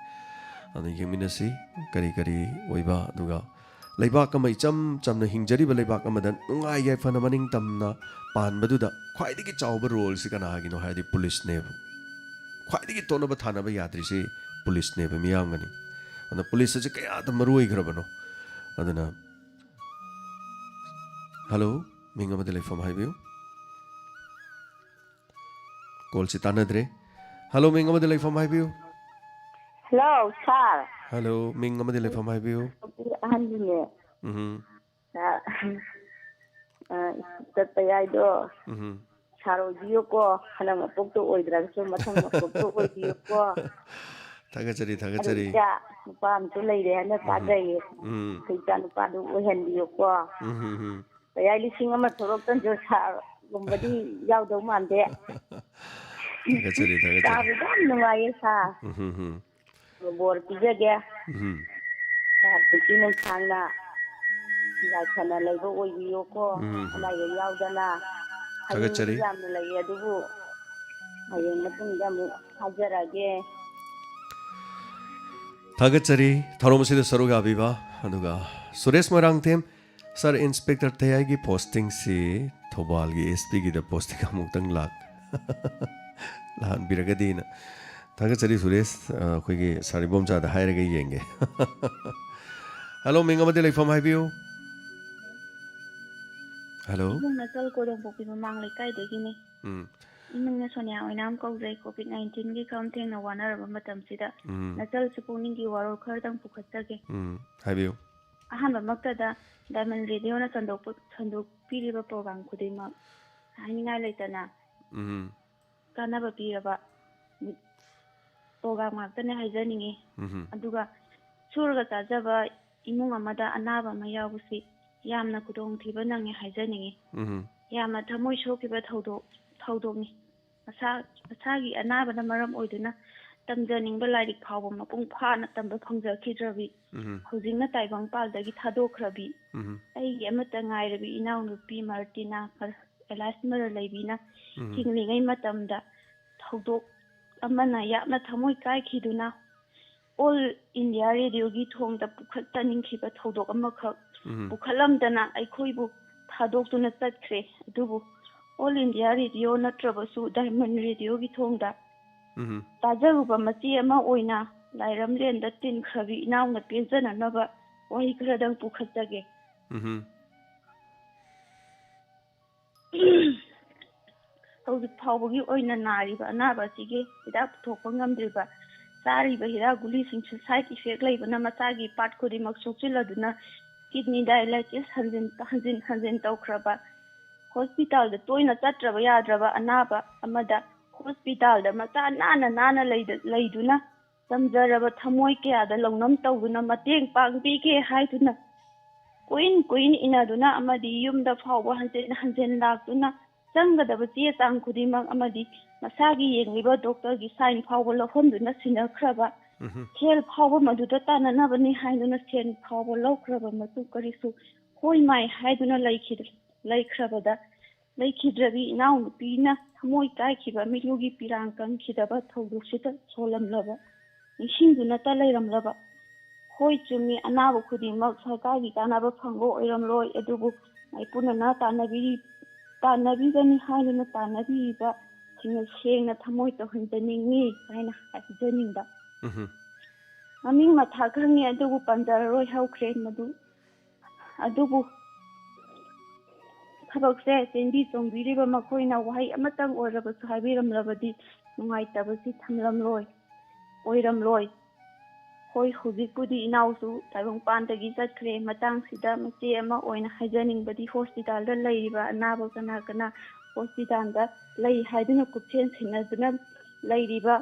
ꯑꯗꯨꯅ ꯌꯦꯡꯃꯤꯟꯅꯁꯤ ꯀꯔꯤ ꯑꯣꯏꯕ ꯑꯗꯨꯒ ꯂꯩꯕꯥꯛ ꯑꯃ ꯏꯆꯝ ꯆꯝꯅ ꯍꯤꯡꯖꯔꯤꯕ ꯂꯩꯕꯥꯛ ꯑꯃꯗ ꯅꯨꯡꯉꯥꯏ ꯌꯥꯏꯐꯅ ꯃꯅꯤꯡ ꯇꯝꯅ ꯄꯥꯟꯕꯗꯨꯗ ꯈ꯭ꯋꯥꯏꯗꯒꯤ ꯆꯥꯎꯕ ꯔꯣꯜꯁꯤ ꯀꯅꯥꯒꯤꯅꯣ ꯍꯥꯏꯔꯗꯤ ꯄꯨꯂꯤꯁꯅꯦꯕ ꯈ꯭ꯋꯥꯏꯗꯒꯤ ꯇꯣꯠꯅꯕ ꯊꯥꯅꯕ ꯌꯥꯗ꯭ꯔꯤꯁꯤ ꯄꯨꯂꯤꯁꯅꯦꯕ ꯃꯤꯌꯥꯝꯒꯅꯤ ꯑꯗꯨꯅ ꯄꯨꯂꯤꯁ ꯑꯁꯤ ꯀꯌꯥꯗ ꯃꯔꯨ ꯑꯣꯏꯈ꯭ꯔꯕꯅꯣ ꯑꯗꯨꯅ ꯍꯜꯂꯣ ꯃꯤꯡ ꯑꯃꯗ ꯂꯩꯐꯝ ꯍꯥꯏꯕꯤꯌꯨ ꯀꯣꯜꯁꯤ ꯇꯥꯟꯅꯗ꯭ꯔꯦ ꯍꯜꯂꯣ ꯃꯤꯡ ꯑꯃꯗ ꯂꯩꯐꯝ ꯍꯥꯏꯕꯤꯌꯨ ꯍꯜꯂꯣ ꯁꯥꯔ ꯍꯜꯂꯣ ꯃꯤꯡ ꯑꯃꯗ ꯂꯩꯐꯝ ꯍꯥꯏꯕꯤꯌꯨ ꯑꯍꯟꯗꯨꯅꯦ ꯆꯠꯄ ꯌꯥꯏꯗꯣ ꯁꯥꯔ ꯑꯣꯏꯕꯤꯌꯨꯀꯣ ꯍꯟꯗꯛ ꯃꯄꯣꯛꯇꯣ ꯑꯣꯏꯗ꯭ꯔꯒꯁꯨ ꯃꯊꯪ ꯃꯄꯣꯛꯇꯣ ꯑꯣꯏꯕꯤꯌꯨꯀꯣ ꯊꯥꯒꯠꯆꯔꯤ ꯏꯆꯥ ꯅꯨꯄꯥ ꯑꯃꯁꯨ ꯂꯩꯔꯦ ꯍꯥꯏꯅ ꯇꯥꯖꯩꯌꯦ ꯑꯩꯈꯣꯏ ꯏꯆꯥ ꯅꯨꯄꯥꯗꯨ ꯑꯣꯏꯍꯟꯕꯤꯌꯨꯀꯣ ꯇꯌꯥꯏ 1,000 ꯊꯣꯛꯂꯛꯇꯅꯁꯨ ꯁꯥꯔꯒꯨꯝꯕꯗꯤ ꯌꯥꯎꯗꯧ ꯃꯥꯟꯗꯦ ꯇꯥꯕꯗ ꯌꯥꯝ ꯅꯨꯡꯉꯥꯏꯌꯦ ꯁꯥꯔ ꯕꯣꯔ ꯄꯤꯖꯒꯦ ꯁꯥꯔ ꯄꯨꯟꯁꯤ ꯅꯨꯡꯁꯥꯡꯅ ꯌꯥꯏꯐꯅ ꯂꯩꯕ ꯑꯣꯏꯕꯤꯌꯨꯀꯣ ꯑꯅꯥ ꯑꯌꯦꯛ ꯌꯥꯎꯗꯅ ꯍꯌꯦꯡꯗꯤ ꯌꯥꯝꯅ ꯂꯩꯌꯦ ꯑꯗꯨꯕꯨ ꯍꯌꯦꯡ ꯃꯇꯨꯡꯗ ꯑꯃꯨꯛ ꯍꯥꯏꯖꯔꯛꯑꯒꯦ ꯊꯥꯒꯠꯆꯔꯤ ꯊꯧꯔꯝ ꯑꯁꯤꯗ ꯁꯔꯨꯛ ꯌꯥꯕꯤꯕ ꯑꯗꯨꯒ ꯁꯨꯔꯦꯁ ꯃꯣꯏꯔꯥꯡꯊꯦꯝ ꯁꯥꯔ ꯏꯟꯁꯄꯦꯛꯇꯔ ꯇꯌꯥꯏꯒꯤ ꯄꯣꯁꯇꯤꯡꯁꯤ थौबाल की एसपी की पोस्टिंग अमुक्तंग लाख लहान बिरगदीना थागचरी सुरेश अखोइगी सारिबोम चादा हायरगे येंगे हेलो मिंग अमदे लेफम हाइबियो हेलो इमुंग नचल कोदों पोपी ममांग लेकाइदगिनी इमुंग ने सोनिया ओइनाम कौजै कोविड-19 की काउंटिंग न वानरब मतमसिदा नचल सुपुनिंग की वारो खरदंग पुखत्तगे हाइबियो अहम मक्तदा डायमंड रेडियो न संदोक पीरिबा प्रोग्राम खुदिमा हाइनिंगाय लेतना कानाबा पीरबा प्रोग्राम माक्तने हाइजनिंगे अदुगा सुरगा चाजबा इमुंग अमदा अनाबा मा यावसी यामना कुदोंग थिबा नंगे हाइजनिंगे यामना थमोय सोकिबा थौदोंनि मसागी अनाबना मरम ओइदुना तमजनिंग लाइरिक फावबा मपुंग फाना तंबा फंगजखिद्रबी हौजिंगना ताइबंग पालदगी थादोखरबी अैगी अमता ngaइरबी इनाउ नुपी मार्टिना एलास्मर लेबीना हिंगलिंगै मतमदा थौदोक अमना यामना थमोय काइखिदुना ऑल इंडिया रेडियो की थोंगदा पुखत्तनिंखिबा थौदोक अमखक पुखलमदना अैखोइबु थादोक्तुना चटख्रे अदुबु ऑल इंडिया रेडियो नत्रबसु डायमंड रेडियो की थोंगदा ताजरुबा मची अमा ओइना लाइरमलेंदा तिनखरबी इनाउना पेंजननबा वही खरदंग पुखत्तगे हौजिक फावबगी ओइना नारिबा अनाबा सिगे हिदा पुथोकपा ngamdriba चारिबा हिदा गुली सिंगसु साइड इफेक्ट लेबना मचागी पार्ट खुदिमक सोचिलदुना किडनी डायलिसिस हंजिन तौखरबा हॉस्पिटल द तोइना चट्रबा याद्रबा अनाबा अमदा हॉस्पिटल द मचा नाना लेदुना तमजरबा थमोय कयादा लौनम तौदुना मतेंग पांगबीगे हाइदुना कोइन इनादुना अमदी युमदा फावबा हंजिन लाक्तुना चंगदबा चे चांग खुदिमक अमदी मसागी येंगिबा डॉक्टर की साइन फावबा लौहमदुना सिनखरबा सेल फावबा मदुदा ताननबनी हाइदुना सेल फावबा लौखरबा मतु करिसु होय माय हाइदुना लैखरबदा लैखिद्रबी इनाउ नुपीना थमोय काइखिबा मिलुगी पिरांग कंखिदबा थौदुसिता सोलमलबा निसिंदुना ता लैरमलबा होय चुमी अनाबा खुदिमक सरकारगी कानाबा फंगो ओइरमलोय अदुबु माइपुनना तानबीगनी हाइदुना तानबीबा सेंगना थमोय तोहंजनिंगी हाइना हाइजनिंदा ममिंग मथा खंगी अदुबु पंजररोय हौख्रे मदु अदुबु थबकसे चेंबी चोंबीरिबा मखोइना वहाई अमतंग ओइरबसु हाइबिरमलबदी नुंगाइतबसि थमलमलोय ओइरमलोय होय हुजिकुदी इनाउसु ताइबंग पानदगी चटख्रे मतांगसिदा मचे अमा ओइना हाइजनिंगबदी हॉस्पिटल दा लैरिबा अनाबा कना हॉस्पिटल दा लೈ हाइदुना कुपसेन सिनदुना लैरिबा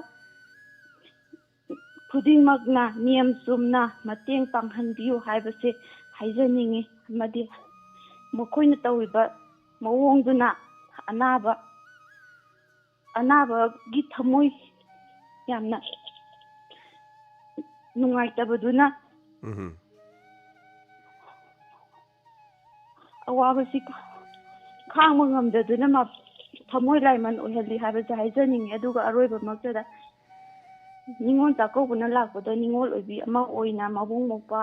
खुदिमकना नियम चुमना मतेंग पांगहनबियु हाइबसे हाइजनिंगे अमदी मखोइना तौइबा मवोंदुना अनाबगी थमोय यामना नुंगाइतबदुना अवाबसी खांग ngamdaduna थमोय लाइमन ओहली हाबसे हाइजनिंगे अदुगा अरोइबा मक्तदा निंगोल चाकौबना लाकपदा निंगोल ओइबी अमा ओइना मबुंग मोपा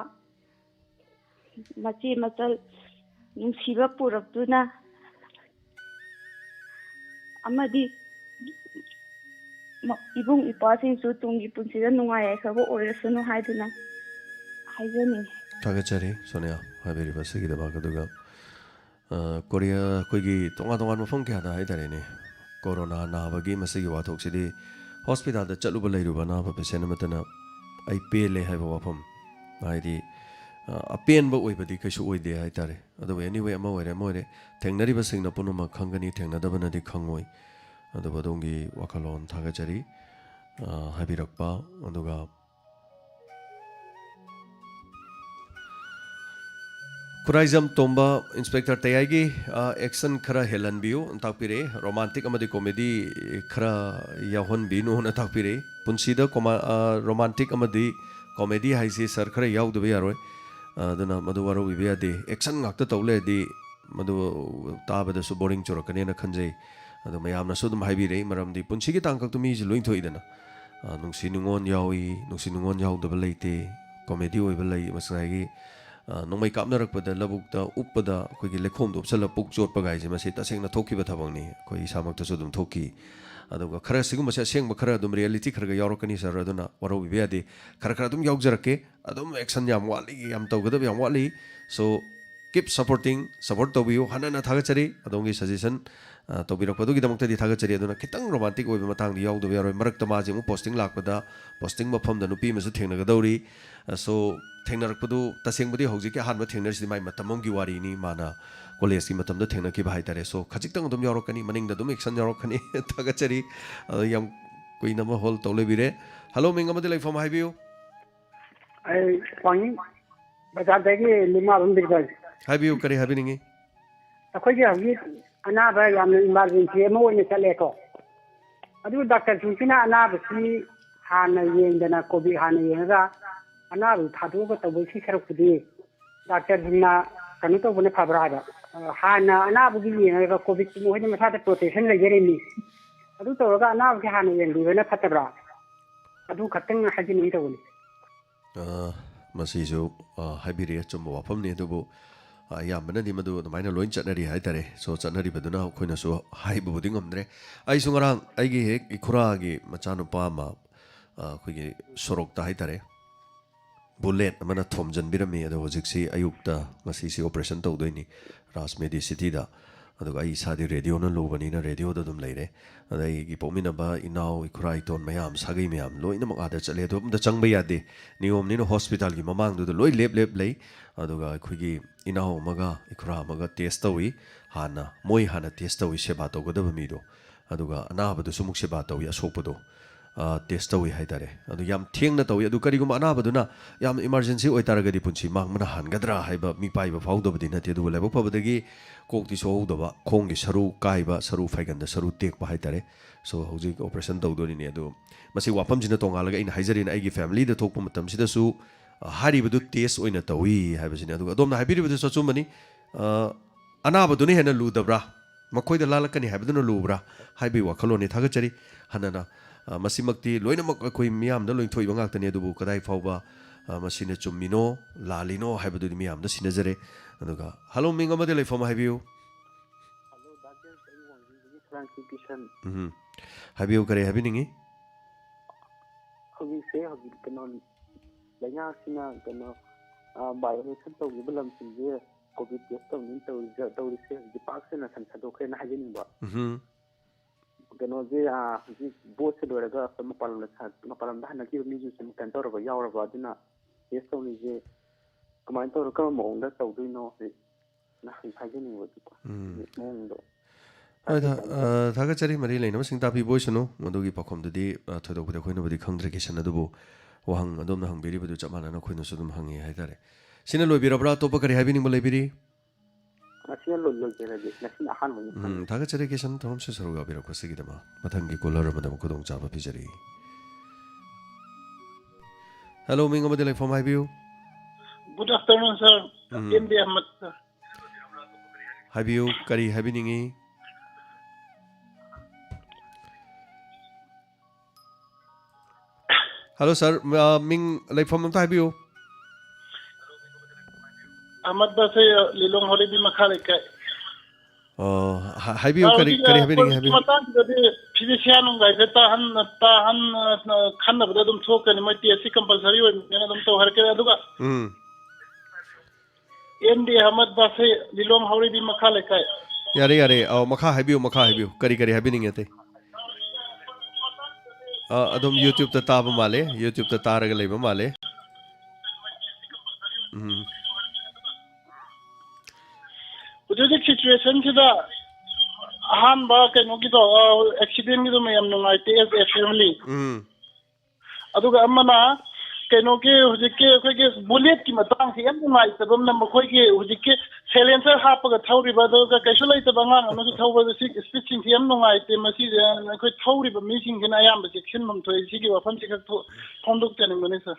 मचे मचल नुंसिबा पुरक्तुना अमदी इबुंग इपासिंगसु तुंगी पुंसिदा नुंगाय खबो ओइरसनु हाइदुना हाइजनिंगे थागचरी सोनिया हाबिरिबा सिगिदबा कदुगा कोरिया कोई तोंगा मफम क्या हाइतारेने कोरोना नाबगी मसगी वाथोक्सिदी हॉस्पिटल दा चलुबा लैरुबा नाबा पेशेंट मतना आई पेले हाइबा वाफम हाइदी अपेनबा ओइबदी कैसु ओइदे हाइतारे अदो एनीवे अमा ओइरे थेंगनरिबा सिंगना पुनुमा खंगनी थेंगनदबनदि खंगोइ अदो बदोंगी वाखलोन थागचरी हाबिरक्पा अदुगा खुराइजम तोंबा इंस्पेक्टर तयागी एक्शन खरा हेलनबियो ताकपिरे रोमांटिक अमदी कॉमेडी खरा याहोनबिनो न ताकपिरे पुंसीदा रोमांटिक अमदी कॉमेडी हाइसे सर खरा याउदबे यारोय अदना मदुवारो विबयादे एक्शन ngakta तौलेदि मदु ताबदसु बोरिंग चोरकनेना खंजै अदो मयामना सुदम हाइबिरे मरमदि पुंसीगी तांकक्तु मीजि लोइन थोइदना नुंसी नुंगोन याउई नुंसी नुंगोन याउदबा लेते कॉमेडी ओइबा लई मसाइगी nongmai kapnarakpada labukta uppada khoi lekhom do upsala puk chotpa gaise masi tasengna thoki ba thabangni khoi samakta su dum thoki aduga khara sigum masa seng ba khara dum reality khara ga yorokani sar aduna waro biade khara khara dum yawjarake adum action yam wali yam tawgada yam wali so keep supporting support to biu hanana thagachari adongi suggestion to birakpadu gi damakta di thagachari aduna kitang romantic oiba matang di yawdo yaro marakta ma jimu posting lakpada posting mafam da nupi masu thengna ga dawri so thengnarakpadu tasengbudi hojiki hanba thengnar mai matamam gi wari ni mana college ki matam da thengna ki bai tare so khajiktang dum yorokani maning da dum action yorokani thagachari yam koina ma hol tole bire hello mingamadi life from highview ai kwang bazar dagi lima rum dirgal highview kari habiningi akhoi gi anaba yam emergency mo ni chale ko adu doctor chuna anaba si hana yengdana covid hana yenga anaba thadu ko tabu si kharak pudi doctor jinna kanu to bune phabra da hana anaba gi yenga covid mo ni matha protection le gere ni adu to ga anaba gi hana yendi bene phatabra adu khatang hajin ni to bune masi jo haibiri chumba wafam ne dubu yamana di madu maina loin chatnari haitare so chatnari baduna khoina so haibu buding amdre ai sungarang ai gi hek ikhura gi machanu pa ma khoigi sorok ta haitare bullet amana thomjan birami ado hojiksi ayukta masi si operation tawdoini rasmedi city da aduga ai sadi radio na lobani na radio da dum leire adai gi pomina ba inau ikhura iton mayam sagai mayam loina mak ada chale do da changba yade niom ni no hospital gi mamang du loi lep lep lei aduga khoigi inau maga ikhura maga test tawi hana moi hana test tawi seba to goda bami do aduga anaba du sumuk seba tawi asokpodo test tawi haitare adu yam thengna tawi adu kari guma anaba duna yam emergency oi taragadi punchi mang mana hangadra haiba mi pai ba faudo badi na te du lebo pabadagi kokti so hodoba khongi saru kaiba saru faiganda saru tek ba haitare so hoji operation tawdoni ne adu masi wapam jina tongalaga in haijarin aigi family da thokpa matam sida su hari badu test oina tawi haibasini adu adomna haibiri badu so chumani anaba duni hena ludabra makoi da lalakani haibaduna lubra haibi wakaloni thagachari hanana masimakti loinamak akoi miyam da loin thoi bangak tani adu kadai fauba masine chummino lalino haibadu miyam da sinajare aduga hello minga made lai fama habiu hello doctor clarification habiu kare habiningi hobi se hobi kanon lanya sina kano biometric to gibalam sinje covid test to nin to se di paksena san sado khena hajin ba kano je ji both se doraga mapalam da na ki mi ju sen kan to ro yaw ro adina test to ni je kamain to ro ka mo da to du no na hajin ni wo mo do thagachari mari leina sing ta pi boisano modugi pakhom dudi thodok bude khoina budi khangdre ke sana dubu wahang adom na hangbiri budu chamana na khoina sudum hangi haidare sina loibirabra topa kari habini mo leibiri nasiya lol jera de nasin ahan mo thagachari ke san thom se saruga bira ko sigi dama mathangi kolar madam ko dong chaba pijari hello mingo model from highview good afternoon sir India Ahmad sir highview kari habiningi hello sir ming like from highview Ahmad Base Lilong Holiday Makhale kai highview kari habiningi highview mata de physician ngai ta han khanna bada dum thokani mai TSC compulsory oi mena dum to harke aduga India Ahmad Base Lilong Holiday Makhale kai yare makha highview kari habiningi ate adom YouTube ta taba male YouTube ta taraga leiba male Ujung situation kita ahan ba keno gitu accident gitu mayam nungai as a family aduga amana keno ke hujike khoge bullet ki matang si am nungai sabam na khoge hujike silencer hapaga thauri ba doga kaisu lai tabanga no thauba si speaking si am nungai te masi khoi thauri ba meeting kina ayam ba section mam thoi si ki wafam si ka thonduk tani mane sir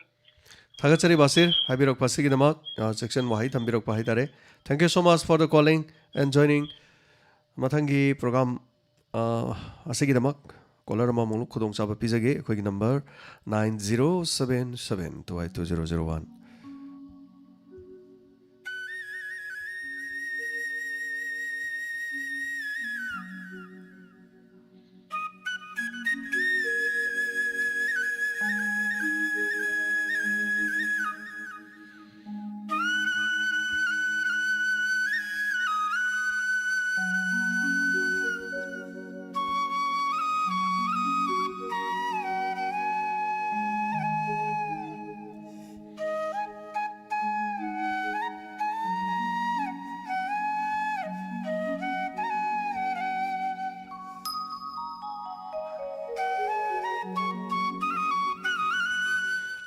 thagachari basir habirok pasigi namak section wahai thambirok pai tare thank you so much for the calling and joining mathangi program asigi namak caller ma mulu khudong chaba pijage khoi number 9077282001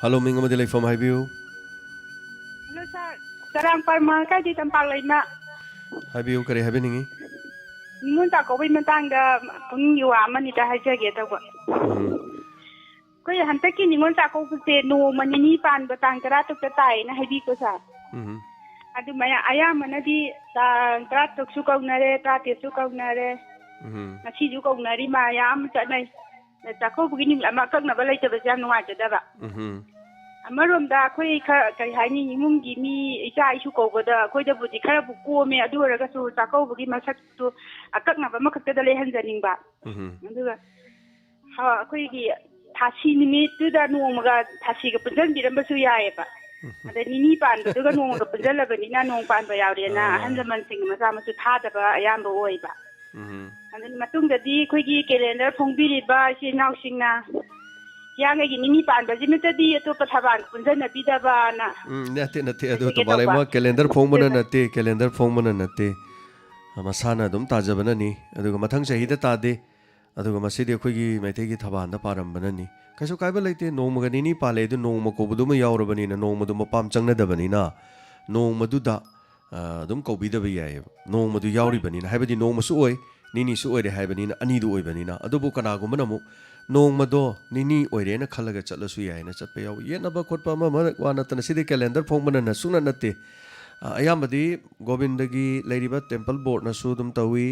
Hello, Ming Amadilay from Highview. Hello, sir. Sarang Parma, kay Tampang Leyna. Highview, kare happening? Ningon ta ko bai matang da pung yu amani da hajage ta ko. Ko ya hanta ki ningon ta ko se no manini pan batang kara to ta tai na habi ko sa. Adu maya aya mana di ta kara to su ko na re ta te su ko na re. Na chi ju ko na ri ma ya am ta nai. Ta ko bu ni ama kak na ba lai ta ba jam no wa ta da ba. Amarom da khoi kai hani nimung gi mi isa isu ko go da khoi da buji khara bu ko me adu ra ga su ta ko bu gi masak tu akak na ba makak da le han janing ba adu ga ha khoi gi thasi ni mi tu da no ma ga thasi ga punjan bi ram ba su ya e ba ada ni ni pan du ga no ga punjan la ba ni na no pan ba yaw re na han zaman sing ma sa ma su tha da ba ayam ba oi ba andan matung da di khoi gi calendar phong bi ri ba si naw sing na yang lagi ni pan baji mete di itu perthabang punjan nabi dah bana. Nate adu to balai ma calendar phone mana nate masana dum taja bana ni adu ga mathang chahi da ta de adu ga masidi khoi gi maithai gi thaban da param bana ni kaisu kaiba leite nong ma ni pale du nong ma ko bu dum yaw bani na nong ma dum pam chang na da bani na nong ma du da dum ko bi da bi ya nong ma du yaw ri bani na haibadi nong ma su oi ni su oi de haibani na ani du oi bani na adu bu kana gu mana mu nong mado nini oire na khalaga chatlasu yai na chatpe yaw ye na ba khotpa ma wana tan sidi calendar phong bana na suna nate ayamadi gobindagi leiriba temple board na su dum tawi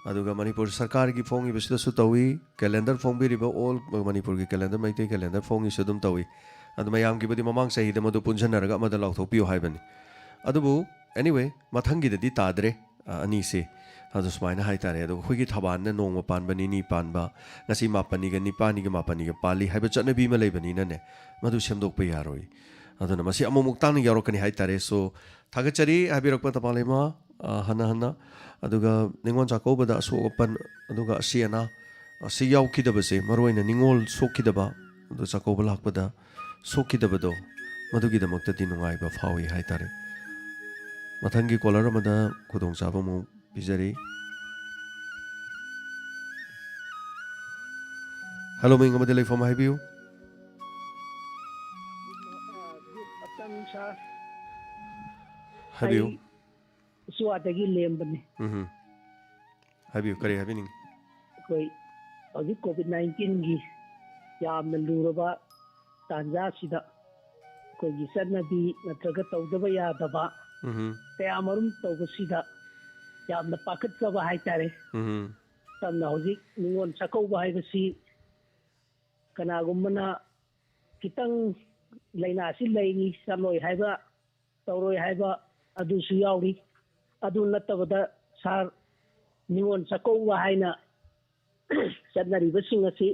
aduga manipur sarkar gi phong ibisda su tawi calendar phong bi riba all manipur gi calendar mai te calendar phong i su dum tawi adu mayam gi badi mamang sahi da madu punjan na raga madal lauk thopi hai bani adubu anyway mathangi da di tadre ani se adu smaina hai tare adu khoi gi thaban na nong ma pan bani ni pan ba ngasi ma pani ga ni pani ga ma pani ga pali hai ba chatna bi ma lei bani na ne madu semdok pe yaroi adu na masi amuk tang ni yarokani hai tare so thagachari habirak pa tapale ma hana aduga ningon chako bada so open aduga asiana asi yaw ki da base maroina ningol so ki da ba adu chako balak bada so ki da bado madu gi da makta di nungai ba phawi hai tare mathangi caller amada khudong chaba mu bijari. Hello, Ming Amadilay from Highview. Good afternoon, sir. Highview. Suwatagi lembani. Highview, kare happening. Koi agi COVID-19 gi yamna luraba tanja sida koi gi sanadi natraga tawdaba yadaba kaya marum tawga sida yamna pakat saba hai tare tamna hojik ningon sakau hai basi kana gumana kitang laina si laini samoi hai ba tawroi hai ba adu su yauri adu natabada sar ningon sakau hai na sanari basing asi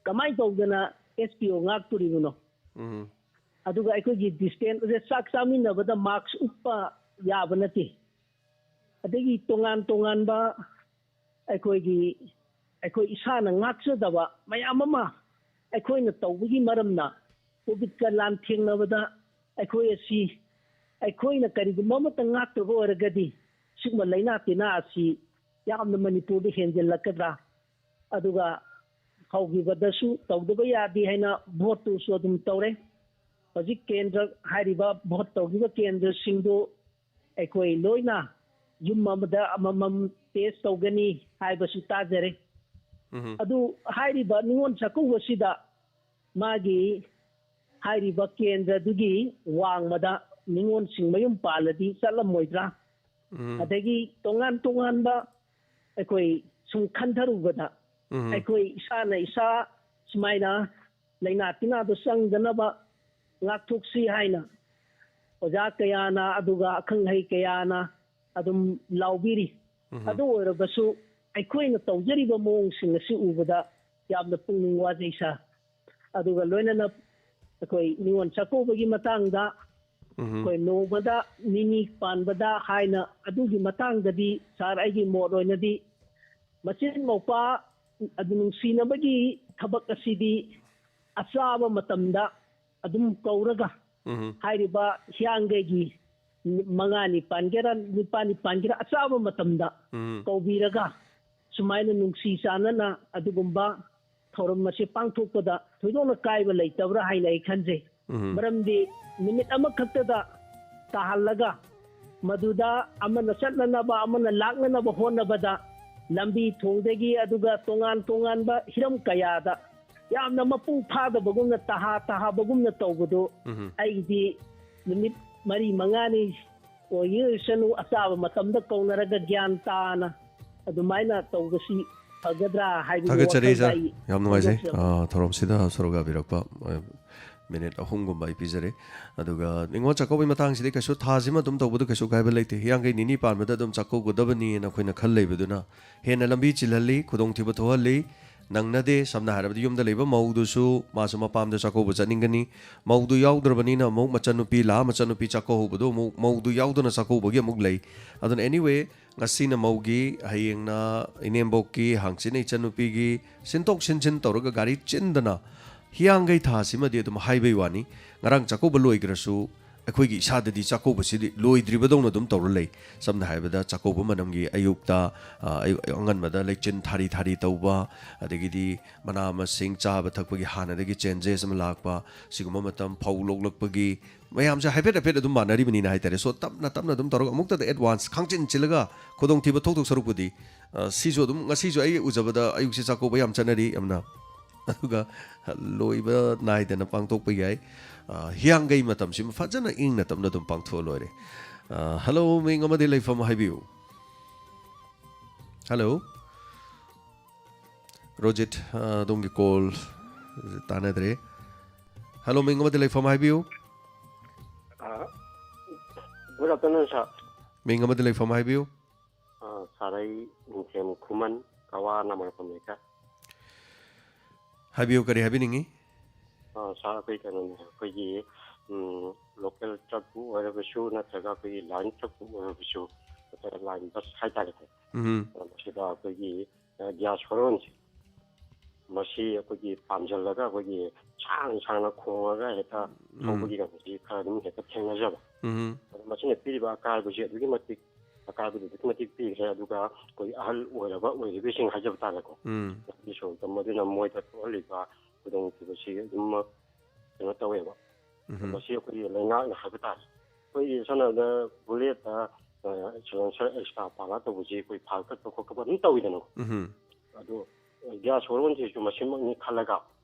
kamai tawdana SPO ngak turibno aduga aikogi distance sak samina bada marks uppa yabanati adagi tongan ba aikoi isana ngaksadaba mayam ama aikoina tawbigi maramna covid ka lan thengnabada aikoi asi aikoina kariguma mata ngaktoba oragadi sigma laina tina asi yamna manipur de henjelakadra aduga hawgibadasu tawdaba yadi haina vote tu so dum tawre hojik kendra hariba vote tawgiba kendra singdo aikoi loina yum amada amam test tawgani haibasu tajare adu hariba ningon sakuwa sida magi hariba kendra dugi wangmada ningon singmayum paladi salamoidra adagi tongan ba aikoi sum khantarubada aikoi isa smaina laina tina do sangdanaba ngakthoksi haina oja kayana aduga akhanghai kayana adum laubiri adu orabasu aikoina tawjariba mong singasi ubada yamna pungning wajaisa aduga loinana akoi ningon sakobagi matangda koi nobada nini panbada haina adugi matangdadi sar aigi moroinadi machin mopa adunung sinabagi thabak asidi asaba matamda adum kauraga hairiba hiangegi mangani pangera nipani pangera asaba matamda kaubiraga sumaina nungsi sanana adugumba ꯊꯧꯔꯝ ꯑꯁꯤ ꯄꯥꯡꯊꯣꯛꯄꯗ ꯊꯣꯏꯗꯣꯛꯅ ꯀꯥꯏꯕ ꯂꯩꯇꯕ꯭ꯔꯥ ꯍꯥꯏꯅ ꯑꯩ ꯈꯟꯖꯩ ꯃꯔꯝꯗꯤ ꯅꯨꯃꯤꯠ ꯑꯃꯈꯛꯇꯗ ꯇꯥꯍꯜꯂꯒ ꯃꯗꯨꯗ ꯑꯃꯅ ꯆꯠꯅꯅꯕ ꯑꯃꯅ ꯂꯥꯛꯅꯅꯕ ꯍꯣꯠꯅꯕꯗ ꯂꯝꯕꯤ ꯊꯣꯡꯗꯒꯤ ꯑꯗꯨꯒ ꯇꯣꯉꯥꯟ ꯇꯣꯉꯥꯟꯕ ꯍꯤꯔꯝ ꯀꯌꯥꯗ ꯌꯥꯝꯅ ꯃꯄꯨꯡ ꯐꯥꯗꯕꯒꯨꯝꯅ ꯇꯥꯍꯥꯕꯒꯨꯝꯅ ꯇꯧꯕꯗꯨ ꯑꯩꯒꯤꯗꯤ ꯅꯨꯃꯤꯠ 4-5ꯅꯤ ꯑꯣꯏꯁꯅꯨ ꯑꯆꯥꯕ ꯃꯇꯝꯗ ꯀꯧꯅꯔꯒ ꯒ꯭ꯌꯥꯟ ꯇꯥꯅ ꯑꯗꯨꯃꯥꯏꯅ ꯇꯧꯕꯁꯤ ꯐꯒꯗ꯭ꯔꯥ ꯍꯥꯏꯕꯒꯤ ꯋꯥꯈꯜꯗ ꯑꯩ ꯌꯥꯝ ꯅꯨꯡꯉꯥꯏꯖꯩ ꯊꯧꯔꯝꯁꯤꯗ ꯁꯔꯨꯛ ꯌꯥꯕꯤꯔꯛꯄ ꯃꯤꯅꯤꯠ 3ꯒꯨꯝꯕ ꯑꯩ ꯄꯤꯖꯔꯦ ꯑꯗꯨꯒ ꯅꯤꯡꯉꯣꯜ ꯆꯥꯛꯀꯧꯕꯒꯤ ꯃꯇꯥꯡꯁꯤꯗꯤ ꯀꯩꯁꯨ ꯊꯥꯁꯤꯃ ꯑꯗꯨꯝ ꯇꯧꯕꯗ ꯀꯩꯁꯨ ꯀꯥꯏꯕ ꯂꯩꯇꯦ ꯍꯤꯌꯥꯡꯒꯩ ꯅꯤꯅꯤ ꯄꯥꯟꯕꯗ ꯑꯗꯨꯝ ꯆꯥꯛꯀꯧꯒꯗꯕꯅꯤꯅ ꯑꯩꯈꯣꯏꯅ ꯈꯜ ꯂꯩꯕꯗꯨꯅ ꯍꯦꯟꯅ ꯂꯝꯕꯤ ꯆꯤꯜꯍꯜꯂꯤ ꯈꯨꯗꯣꯡꯊꯤꯕ ꯊꯣꯛꯍꯜꯂꯤ ꯅꯪꯅꯗꯦ ꯁꯝꯅ ꯍꯥꯏꯔꯕꯗ ꯌꯨꯝꯗ ꯂꯩꯕ ꯃꯧꯗꯨꯁꯨ ꯃꯥꯁꯨ ꯃꯄꯥꯝꯗ ꯆꯥꯛꯀꯧꯕ ꯆꯠꯅꯤꯡꯒꯅꯤ ꯃꯧꯗꯨ ꯌꯥꯎꯗ꯭ꯔꯕꯅꯤꯅ ꯑꯃꯨꯛ ꯃꯆꯟꯅꯨꯄꯤ ꯃꯆꯟꯅꯨꯄꯤ ꯆꯥꯛꯀꯧꯍꯧꯕꯗꯣ ꯑꯃꯨꯛ ꯃꯧꯗꯨ ꯌꯥꯎꯗꯅ ꯆꯥꯛꯀꯧꯕꯒꯤ ꯑꯃꯨꯛ ꯂꯩ ꯑꯗꯨꯅ ꯑꯦꯅꯤꯋꯦ ꯉꯁꯤꯅ ꯃꯧꯒꯤ ꯍꯌꯦꯡꯅ ꯏꯅꯦꯝꯕꯣꯛꯀꯤ ꯍꯥꯡꯆꯤꯠꯅ ꯏꯆꯟꯅꯨꯄꯤꯒꯤ ꯁꯤꯟꯇꯣꯛ ꯁꯤꯟꯖꯤꯟ ꯇꯧꯔꯒ ꯒꯥꯔꯤ ꯆꯤꯟꯗꯅ ꯍꯤꯌꯥꯡꯒꯩ ꯊꯥꯁꯤꯃꯗꯤ ꯑꯗꯨꯝ ꯍꯥꯏꯕꯩ ꯋꯥꯅꯤ ꯉꯔꯥꯡ ꯆꯥꯛꯀꯧꯕ ꯂꯣꯏꯈ꯭ꯔꯁꯨ ꯑꯩꯈꯣꯏꯒꯤ ꯏꯁꯥꯗꯗꯤ ꯆꯥꯛꯀꯧꯕꯁꯤꯗꯤ ꯂꯣꯏꯗ꯭ꯔꯤꯕꯗꯧꯅ ꯑꯗꯨꯝ ꯇꯧꯔ ꯂꯩ ꯁꯝꯅ ꯍꯥꯏꯔꯕꯗ ꯆꯥꯛꯀꯧꯕ ꯃꯅꯝꯒꯤ ꯑꯌꯨꯛꯇ ꯑꯉꯟꯕꯗ ꯂꯩꯆꯤꯟ ꯊꯥꯔꯤ ꯇꯧꯕ ꯑꯗꯒꯤꯗꯤ ꯃꯅꯥ ꯃꯁꯤꯡ ꯆꯥꯕ ꯊꯛꯄꯒꯤ ꯍꯥꯟꯅꯗꯒꯤ ꯆꯦꯟꯖꯦꯁ ꯑꯃ ꯂꯥꯛꯄ ꯁꯤꯒꯨꯝꯕ ꯃꯇꯝ ꯐꯧ ꯂꯣꯛꯂꯛꯄꯒꯤ ꯃꯌꯥꯝꯁꯦ ꯍꯥꯏꯐꯦꯠ ꯑꯗꯨꯝ ꯃꯥꯟꯅꯔꯤꯕꯅꯤꯅ ꯍꯥꯏꯇꯥꯔꯦ ꯁꯣ ꯇꯞꯅ ꯑꯗꯨꯝ ꯇꯧꯔꯒ ꯑꯃꯨꯛꯇꯗ ꯑꯦꯗꯚꯥꯟꯁ ꯈꯥꯡꯆꯤꯟ ꯆꯤꯜꯂꯒ ꯈꯨꯗꯣꯡꯊꯤꯕ ꯊꯣꯛꯇꯣꯛ ꯁꯔꯨꯛꯄꯨꯗꯤ ꯁꯤꯁꯨ ꯑꯗꯨꯝ ꯉꯁꯤꯁꯨ ꯑꯩ ꯎꯖꯕꯗ ꯑꯌꯨꯛꯁꯦ ꯆꯥꯛꯀꯧꯕ ꯌꯥꯝ ꯆꯠꯅꯔꯤ ꯌꯥꯝꯅ ꯑꯗꯨꯒ ꯂꯣꯏꯕ ꯅꯥꯏꯗꯅ ꯄꯥꯡꯊꯣꯛꯄ ꯌꯥꯏ ꯍꯤꯌꯥꯡꯒꯩ ꯃꯇꯝꯁꯤꯃ ꯐꯖꯅ ꯏꯪꯅ ꯇꯞꯅ ꯑꯗꯨꯝ ꯄꯥꯡꯊꯣꯛꯑ ꯂꯣꯏꯔꯦ ꯍꯜꯂꯣ ꯃꯤꯡ ꯑꯃꯗꯤ ꯂꯩꯐꯝ ꯍꯥꯏꯕꯤꯌꯨ ꯍꯜꯂꯣ ꯔꯣꯖꯤꯠ ꯑꯗꯣꯝꯒꯤ ꯀꯣꯜ ꯇꯥꯟꯅꯗ꯭ꯔꯦ ꯍꯜꯂꯣ ꯃꯤꯡ ꯑꯃꯗꯤ ꯂꯩꯐꯝ ꯍꯥꯏꯕꯤꯌꯨ Good afternoon, sir. ꯃꯤꯡ ꯑꯃꯗꯤ ꯂꯩꯐꯝ ꯍꯥꯏꯕꯤꯌꯨ Sarai Nkem Kuman Kawa Namar Pameka. ꯍꯥꯏꯕꯤꯌꯨ ꯀꯔꯤ ꯍꯥꯏꯕꯤꯅꯤꯡꯉꯤ Sir, I can local truck wherever nataga line truck wherever line bus high target. Sida gas horons. Masi Panjalaga, Chang Koga, Heta, Tobugi, Kadim, Heta Tangaja. Machine Piriba car, which is diplomatic, a car with diplomatic piece, Duga, Al, whatever, with the wishing Hajab Talago. So the Modena Moita Oliva, who don't see them not away. Masi Lena and Habitat. We son of the bullet, extra Palato, which we parked to Cocabanito, we don't know. Gas horons is to machine Kalaga.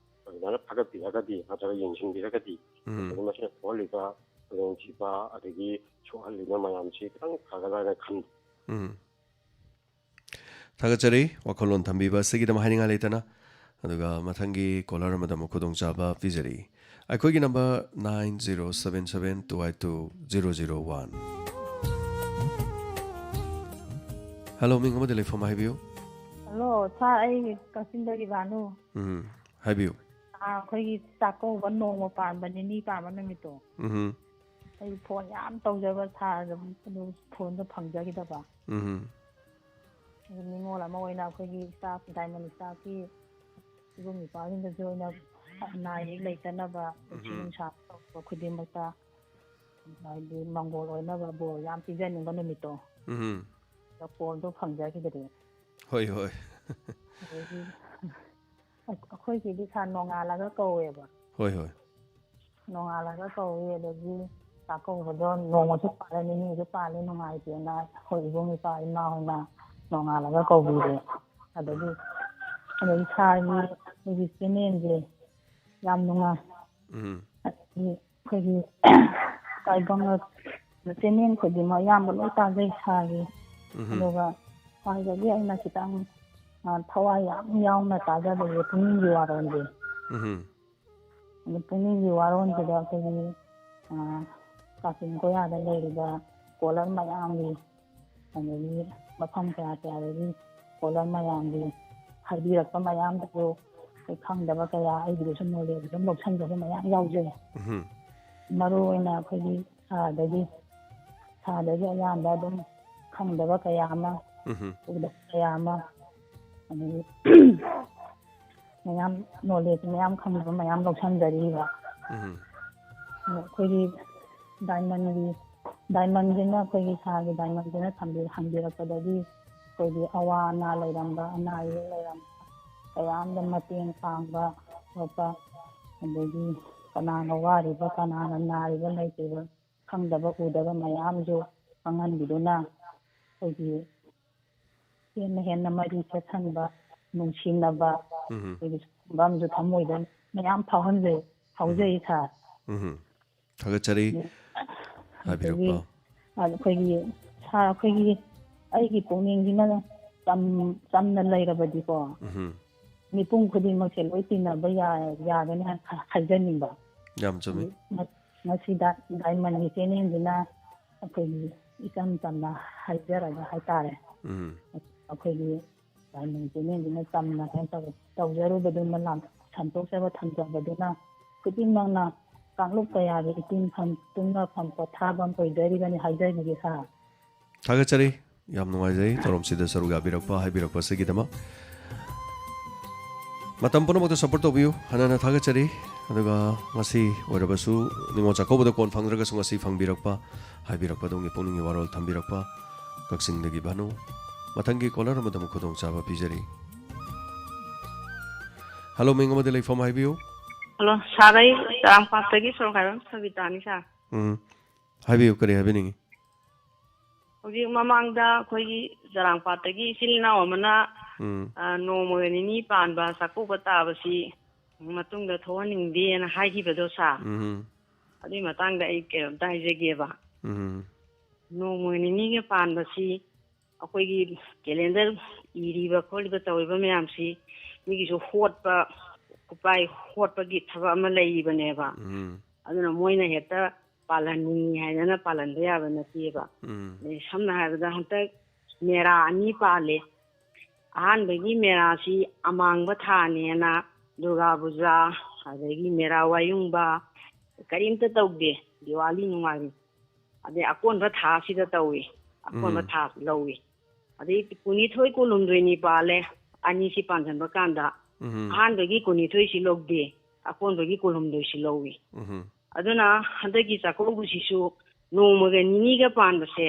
Pagati, Agadi, Atari, Biragati, the machine of Oliva. Chipa adagi chuhalina mayam chi tang khagala khan thagachari wakolon thambiba sigidam haninga leitana aduga mathangi kolar madam khudong chaba pizari aikogi number 9077282001 hello ming amade lefom haibiu hello sa ai kasindagi banu haibiu akhoi chakko banno mo pan banini pa manamito I phone yam tawjaba tha phone da phangjagidaba ningola ma oina khoi staff diamond staff ki gumi parin da joina na yek leitanaba chin sa ko khudimata ai mangol oina ba bo yam pijaning banamito da phone do phangjagidare hoi akhoi ki di khan nongalaga kaweba hoi nongalaga kawe adagi Takodo no to Palani, the Palin, I do not hold only by now and now, no Malaga Kobe. At the week, and then time with the name, Yamuna, pretty. I don't the singing could be my yam, but not as they have over. I the way in a sitan, Tawaya, young Nataga, the putting you are on the. The putting you are on the Kasim Goya, the lady, Polar Mayambi, and the Mapam Kaya, Polar Mayambi, Hadira from Mayam to go, they come the Bakaya, I do some more, the Mokshan of Mayam Yauze. Maru in a pretty the Yam, Badum, come the Bakayama, the Kayama, and Mayam, no late Mayam comes from Mayam Mokshan the River. Pretty. Diamond dinner, Peggy Sagi, diamond dinner, Hambi, Hambi, Padavi, Peggy Awana, Layamba, and I, ꯀꯌꯥꯝꯗ ꯃꯇꯦꯡ ꯄꯥꯡꯕ ꯈꯣꯠꯄ ꯑꯗꯒꯤ ꯀꯅꯥꯅ ꯋꯥꯔꯤꯕ ꯀꯅꯥꯅ ꯅꯥꯔꯤꯕ ꯂꯩꯇ꯭ꯔꯤꯕ ꯈꯪꯗꯕ ꯎꯗꯕ ꯃꯌꯥꯝꯁꯨ ꯈꯪꯍꯟꯕꯤꯗꯨꯅ ꯑꯩꯈꯣꯏꯒꯤ ꯍꯦꯟꯅ ꯃꯔꯤ ꯆꯠꯍꯟꯕ ꯅꯨꯡꯁꯤꯅꯕ ꯑꯩꯈꯣꯏꯒꯤ ꯁꯨꯝꯕ ꯑꯃꯁꯨ ꯊꯃꯣꯏꯗ ꯃꯌꯥꯝ ꯐꯥꯎꯖꯩ ꯁꯥꯔ ꯊꯥꯒꯠꯆꯔꯤ ꯍꯥꯏꯕꯤꯔꯛꯄ ꯑꯩꯈꯣꯏꯒꯤ ꯁꯥꯔ ꯑꯩꯈꯣꯏꯒꯤ ꯑꯩꯒꯤ ꯄꯨꯛꯅꯤꯡꯁꯤꯅ ꯆꯝꯅ ꯂꯩꯔꯕꯗꯤꯀꯣ ꯃꯤꯄꯨꯝ ꯈꯨꯗꯤꯡꯃꯛꯁꯦ ꯂꯣꯏ ꯇꯤꯟꯅꯕ ꯌꯥꯒꯅꯤ ꯍꯥꯏꯖꯅꯤꯡꯕ ꯌꯥꯝ ꯆꯨꯝꯃꯤ ꯃꯁꯤꯗ ꯗꯥꯏꯃꯟꯒꯤ ꯆꯦꯅꯦꯜꯁꯤꯅ ꯑꯩꯈꯣꯏꯒꯤ ꯏꯆꯝ ꯆꯝꯅ ꯍꯥꯏꯖꯔꯒ ꯍꯥꯏꯇꯥꯔꯦ ꯑꯩꯈꯣꯏꯒꯤ ꯗꯥꯏꯃꯟ ꯆꯦꯅꯦꯜꯁꯤꯅ ꯆꯝꯅ ꯀꯩꯅꯣ ꯇꯧꯖꯔꯨꯕꯗꯨꯅ ꯁꯟꯇꯣꯛꯆꯕ ꯊꯝꯖꯕꯗꯨꯅ ꯈꯨꯗꯤꯡꯃꯛꯅ ꯀꯥꯡꯂꯨꯞ ꯀꯌꯥꯒꯤ ꯏꯇꯤꯟꯐꯝ ꯇꯨꯝꯅꯐꯝ ꯄꯣꯊꯥꯐꯝ ꯑꯣꯏꯖꯔꯤꯕꯅꯤ ꯍꯥꯏꯖꯔꯤꯒꯦ ꯁꯥꯔ ꯊꯥꯒꯠꯆꯔꯤ ꯌꯥꯝ ꯅꯨꯡꯉꯥꯏꯖꯩ ꯊꯧꯔꯝꯁꯤꯗ ꯁꯔꯨꯛ ꯌꯥꯕꯤꯔꯛꯄ ꯍꯥꯏꯕꯤꯔꯛꯄꯁꯤꯒꯤꯗꯃꯛ ꯃꯇꯝ ꯄꯨꯝꯅꯃꯛꯇ ꯁꯄꯣꯔꯠ ꯇꯧꯕꯤꯌꯨ ꯍꯟꯅ ꯊꯥꯒꯠꯆꯔꯤ ꯑꯗꯨꯒ ꯉꯁꯤ ꯑꯣꯏꯔꯕꯁꯨ ꯅꯤꯉꯣꯜ ꯆꯥꯛꯀꯧꯕꯗ ꯀꯣꯟ ꯐꯪꯗ꯭ꯔꯒꯁꯨ ꯉꯁꯤ ꯐꯪꯕꯤꯔꯛꯄ ꯍꯥꯏꯕꯤꯔꯛꯄ ꯑꯗꯣꯝꯒꯤ ꯄꯨꯛꯅꯤꯡꯒꯤ ꯋꯥꯔꯣꯜ ꯊꯝꯕꯤꯔꯛꯄ ꯀꯛꯆꯤꯡꯗꯒꯤ ꯚꯥꯅꯨ ꯃꯊꯪꯒꯤ ꯀꯣꯂꯔ ꯑꯃꯗ ꯑꯃꯨꯛ ꯈꯨꯗꯣꯡꯆꯥꯕ ꯄꯤꯖꯔꯤ ꯍꯜꯂꯣ ꯃꯤꯡ ꯑꯃꯗꯤ ꯂꯩꯐꯝ ꯍꯥꯏꯕꯤꯌꯨ ꯍꯜꯂꯣ ꯁꯥꯔ ꯑꯩ ꯆꯔꯥꯡꯄꯥꯠꯇꯒꯤ ꯁꯣꯔꯣꯛꯈꯥꯏꯕꯝ ꯁꯕꯤꯇꯥꯅꯤ ꯁꯥꯔ ꯍꯥꯏꯕꯤꯌꯨ ꯀꯔꯤ ꯍꯥꯏꯕꯤꯅꯤꯡꯉꯤ ꯍꯧꯖꯤꯛ ꯃꯃꯥꯡꯗ ꯑꯩꯈꯣꯏꯒꯤ ꯆꯔꯥꯡꯄꯥꯠꯇꯒꯤ ꯏꯆꯤꯜ ꯏꯅꯥꯎ ꯑꯃꯅ ꯅꯣꯡꯃꯒ ꯅꯤꯅꯤ ꯄꯥꯟꯕ ꯆꯥꯛꯀꯧꯕ ꯇꯥꯕꯁꯤ ꯃꯇꯨꯡꯗ ꯊꯣꯛꯍꯟꯅꯤꯡꯗꯦꯅ ꯍꯥꯏꯈꯤꯕꯗꯣ ꯁꯥꯔ ꯑꯗꯨꯒꯤ ꯃꯇꯥꯡꯗ ꯑꯩ ꯀꯩꯅꯣꯝꯇ ꯍꯥꯏꯖꯒꯦꯕ ꯅꯣꯡꯃ ꯅꯤꯅꯤꯒ ꯄꯥꯟꯕꯁꯤ ꯑꯩꯈꯣꯏꯒꯤ ꯀꯦꯂꯦꯟꯗꯔ ꯏꯔꯤꯕ ꯈꯣꯠꯂꯤꯕ ꯇꯧꯔꯤꯕ ꯃꯌꯥꯝꯁꯤ ꯃꯤꯒꯤꯁꯨ ꯍꯣꯠꯄ ꯈꯨꯄꯥꯏ ꯍꯣꯠꯄꯒꯤ ꯊꯕꯛ ꯑꯃ ꯂꯩꯔꯤꯕꯅꯦꯕ ꯑꯗꯨꯅ ꯃꯣꯏꯅ ꯍꯦꯛꯇ ꯄꯥꯜꯍꯟꯅꯤꯡꯉꯤ ꯍꯥꯏꯗꯅ ꯄꯥꯜꯍꯟꯕ ꯌꯥꯕ ꯅꯠꯇꯦꯕ ꯁꯝꯅ ꯍꯥꯏꯔꯕꯗ ꯍꯟꯗꯛ ꯃꯦꯔꯥ 2 ꯄꯥꯜꯂꯦ ꯑꯍꯥꯟꯕꯒꯤ ꯃꯦꯔꯥꯁꯤ ꯑꯃꯥꯡꯕ ꯊꯥꯅꯦꯅ ꯗꯨꯔꯒꯥ ꯄꯨꯖꯥ ꯑꯗꯒꯤ ꯃꯦꯔꯥ ꯋꯥꯌꯨꯡꯕ ꯀꯔꯤꯝꯇ ꯇꯧꯗꯦ ꯗꯤꯋꯥꯂꯤ ꯅꯨꯡꯉꯥꯏꯔꯤ ꯑꯗꯩ ꯑꯀꯣꯟꯕ ꯊꯥꯁꯤꯗ ꯇꯧꯏ ꯑꯀꯣꯟꯕ ꯊꯥ ꯂꯧꯏ ꯑꯗꯩ 12 16 ꯄꯥꯜꯂꯦ ꯑꯅꯤꯁꯤ ꯄꯥꯟꯁꯤꯟꯕ ꯀꯥꯟꯗ ꯑꯍꯥꯟꯕꯒꯤ 12ꯁꯤ ꯂꯧꯗꯦ ꯑꯀꯣꯟꯕꯒꯤ 16ꯁꯤ ꯂꯧꯏ ꯑꯗꯨꯅ ꯍꯟꯗꯛꯀꯤ ꯆꯥꯛꯀꯧꯕꯁꯤꯁꯨ ꯅꯣꯡꯃꯒ ꯅꯤꯅꯤꯒ ꯄꯥꯟꯕꯁꯦ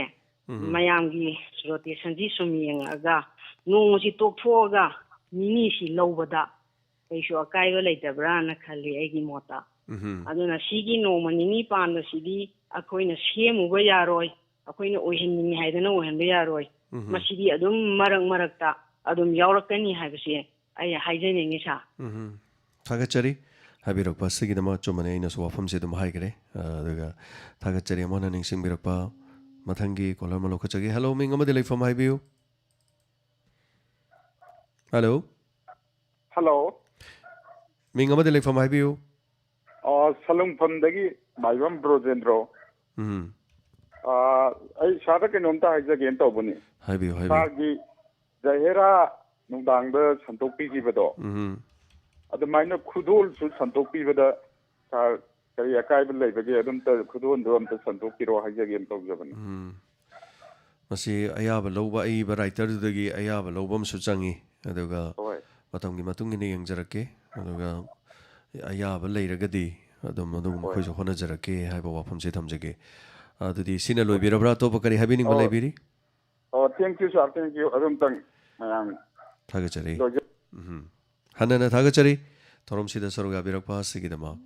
ꯃꯌꯥꯝꯒꯤ ꯔꯣꯇꯦꯁꯟꯁꯤ ꯁꯨꯝ ꯌꯦꯡꯉꯛꯑꯒ ꯅꯣꯡꯃꯁꯤ ꯇꯣꯛꯊꯣꯛꯑꯒ ꯅꯤꯅꯤꯁꯤ ꯂꯧꯕꯗ ꯀꯩꯁꯨ ꯑꯀꯥꯏꯕ ꯂꯩꯇꯕ꯭ꯔꯥꯅ ꯈꯜꯂꯤ ꯑꯩꯒꯤ ꯃꯣꯠꯇ ꯑꯗꯨꯅ ꯁꯤꯒꯤ ꯅꯣꯡꯃ ꯅꯤꯅꯤ ꯄꯥꯟꯕꯁꯤꯗꯤ ꯑꯩꯈꯣꯏꯅ ꯁꯦꯝꯃꯨꯕ ꯌꯥꯔꯣꯏ ꯑꯩꯈꯣꯏꯅ ꯑꯣꯏꯍꯟꯅꯤꯡꯉꯤ ꯍꯥꯏꯗꯅ ꯑꯣꯏꯍꯟꯕ ꯌꯥꯔꯣꯏ ꯃꯁꯤꯗꯤ ꯑꯗꯨꯝ ꯃꯔꯛꯇ ꯑꯗꯨꯝ ꯌꯥꯎꯔꯛꯀꯅꯤ ꯍꯥꯏꯕꯁꯦ ꯑꯩ ꯍꯥꯏꯖꯅꯤꯡꯉꯤ ꯁꯥꯔ ꯊꯥꯒꯠꯆꯔꯤ ꯍꯥꯏꯕꯤꯔꯛꯄ ꯑꯁꯤꯒꯤꯗꯃꯛ ꯆꯨꯝꯕꯅꯤ ꯑꯩꯅꯁꯨ ꯋꯥꯐꯝꯁꯤ ꯑꯗꯨꯝ ꯍꯥꯏꯈ꯭ꯔꯦ ꯑꯗꯨꯒ ꯊꯥꯒꯠꯆꯔꯤ ꯑꯃꯨꯛ ꯅꯤꯡꯁꯤꯡꯕꯤꯔꯛꯄ ꯃꯊꯪꯒꯤ ꯀꯣꯂꯔ ꯑꯃ ꯂꯧꯈꯠꯆꯒꯦ ꯍꯜꯂꯣ ꯃꯤꯡ ꯑꯃꯗꯤ ꯂꯩꯐꯝ ꯍꯥꯏꯕꯤꯌꯨ ꯍꯜꯂꯣ ꯃꯤꯡ ꯑꯃꯗꯤ ꯂꯩꯐꯝ ꯍꯥꯏꯕꯤꯌꯨ ꯁꯂꯨꯡꯐꯝꯗꯒꯤ ꯃꯥꯏꯕꯝ ꯕ꯭ꯔꯣꯖꯦꯟꯗ꯭ꯔꯣ ꯑꯩ ꯁꯥꯔꯗ ꯀꯩꯅꯣꯝꯇ ꯍꯥꯏꯖꯒꯦꯅ ꯇꯧꯕꯅꯤ ꯍꯥꯏꯕꯤꯌꯨ ꯁꯥꯔꯒꯤ ꯖꯍꯦꯔꯥ ꯅꯨꯡꯗꯥꯡꯗ ꯁꯟꯇꯣꯛꯄꯤꯈꯤꯕꯗꯣ ꯑꯗꯨꯃꯥꯏꯅ ꯈꯨꯗꯣꯜꯁꯨ ꯁꯟꯇꯣꯛꯄꯤꯕꯗ ꯁꯥꯔ ꯀꯔꯤ ꯑꯀꯥꯏꯕ ꯂꯩꯕꯒꯦ ꯑꯗꯨꯝꯇ ꯈꯨꯗꯣꯜꯗꯣ ꯑꯝꯇ ꯁꯟꯇꯣꯛꯄꯤꯔꯣ ꯍꯥꯏꯖꯒꯦꯅ ꯇꯧꯖꯕꯅꯤ ꯃꯁꯤ ꯑꯌꯥꯕ ꯂꯧꯕ ꯑꯏꯕ ꯔꯥꯏꯇꯔꯗꯨꯗꯒꯤ ꯑꯌꯥꯕ ꯂꯧꯕ ꯑꯃꯁꯨ ꯆꯪꯉꯤ ꯑꯗꯨꯒ ꯃꯇꯝꯒꯤ ꯃꯇꯨꯡ ꯏꯟꯅ ꯌꯦꯡꯖꯔꯛꯀꯦ ꯑꯗꯨꯒ ꯑꯌꯥꯕ ꯂꯩꯔꯒꯗꯤ ꯑꯗꯨꯝꯕ ꯑꯩꯈꯣꯏꯁꯨ ꯍꯣꯠꯅꯖꯔꯛꯀꯦ ꯍꯥꯏꯕ ꯋꯥꯐꯝꯁꯦ ꯊꯝꯖꯒꯦ ꯑꯗꯨꯗꯤ ꯁꯤꯅ ꯂꯣꯏꯕꯤꯔꯕ꯭ꯔꯥ ꯑꯇꯣꯞꯄ ꯀꯔꯤ ꯍꯥꯏꯕꯤꯅꯤꯡꯕ ꯂꯩꯕꯤꯔꯤ ꯊꯦꯡꯛꯌꯨ ꯁꯥꯔ ꯊꯦꯡꯛꯌꯨ ꯑꯗꯨꯝꯇꯪ ꯃꯌꯥꯝ ꯊꯥꯒꯠꯆꯔꯤ ꯍꯟꯅ ꯊꯥꯒꯠꯆꯔꯤ ꯊꯧꯔꯝꯁꯤꯗ ꯁꯔꯨꯛ ꯌꯥꯕꯤꯔꯛꯄ ꯑꯁꯤꯒꯤꯗꯃꯛ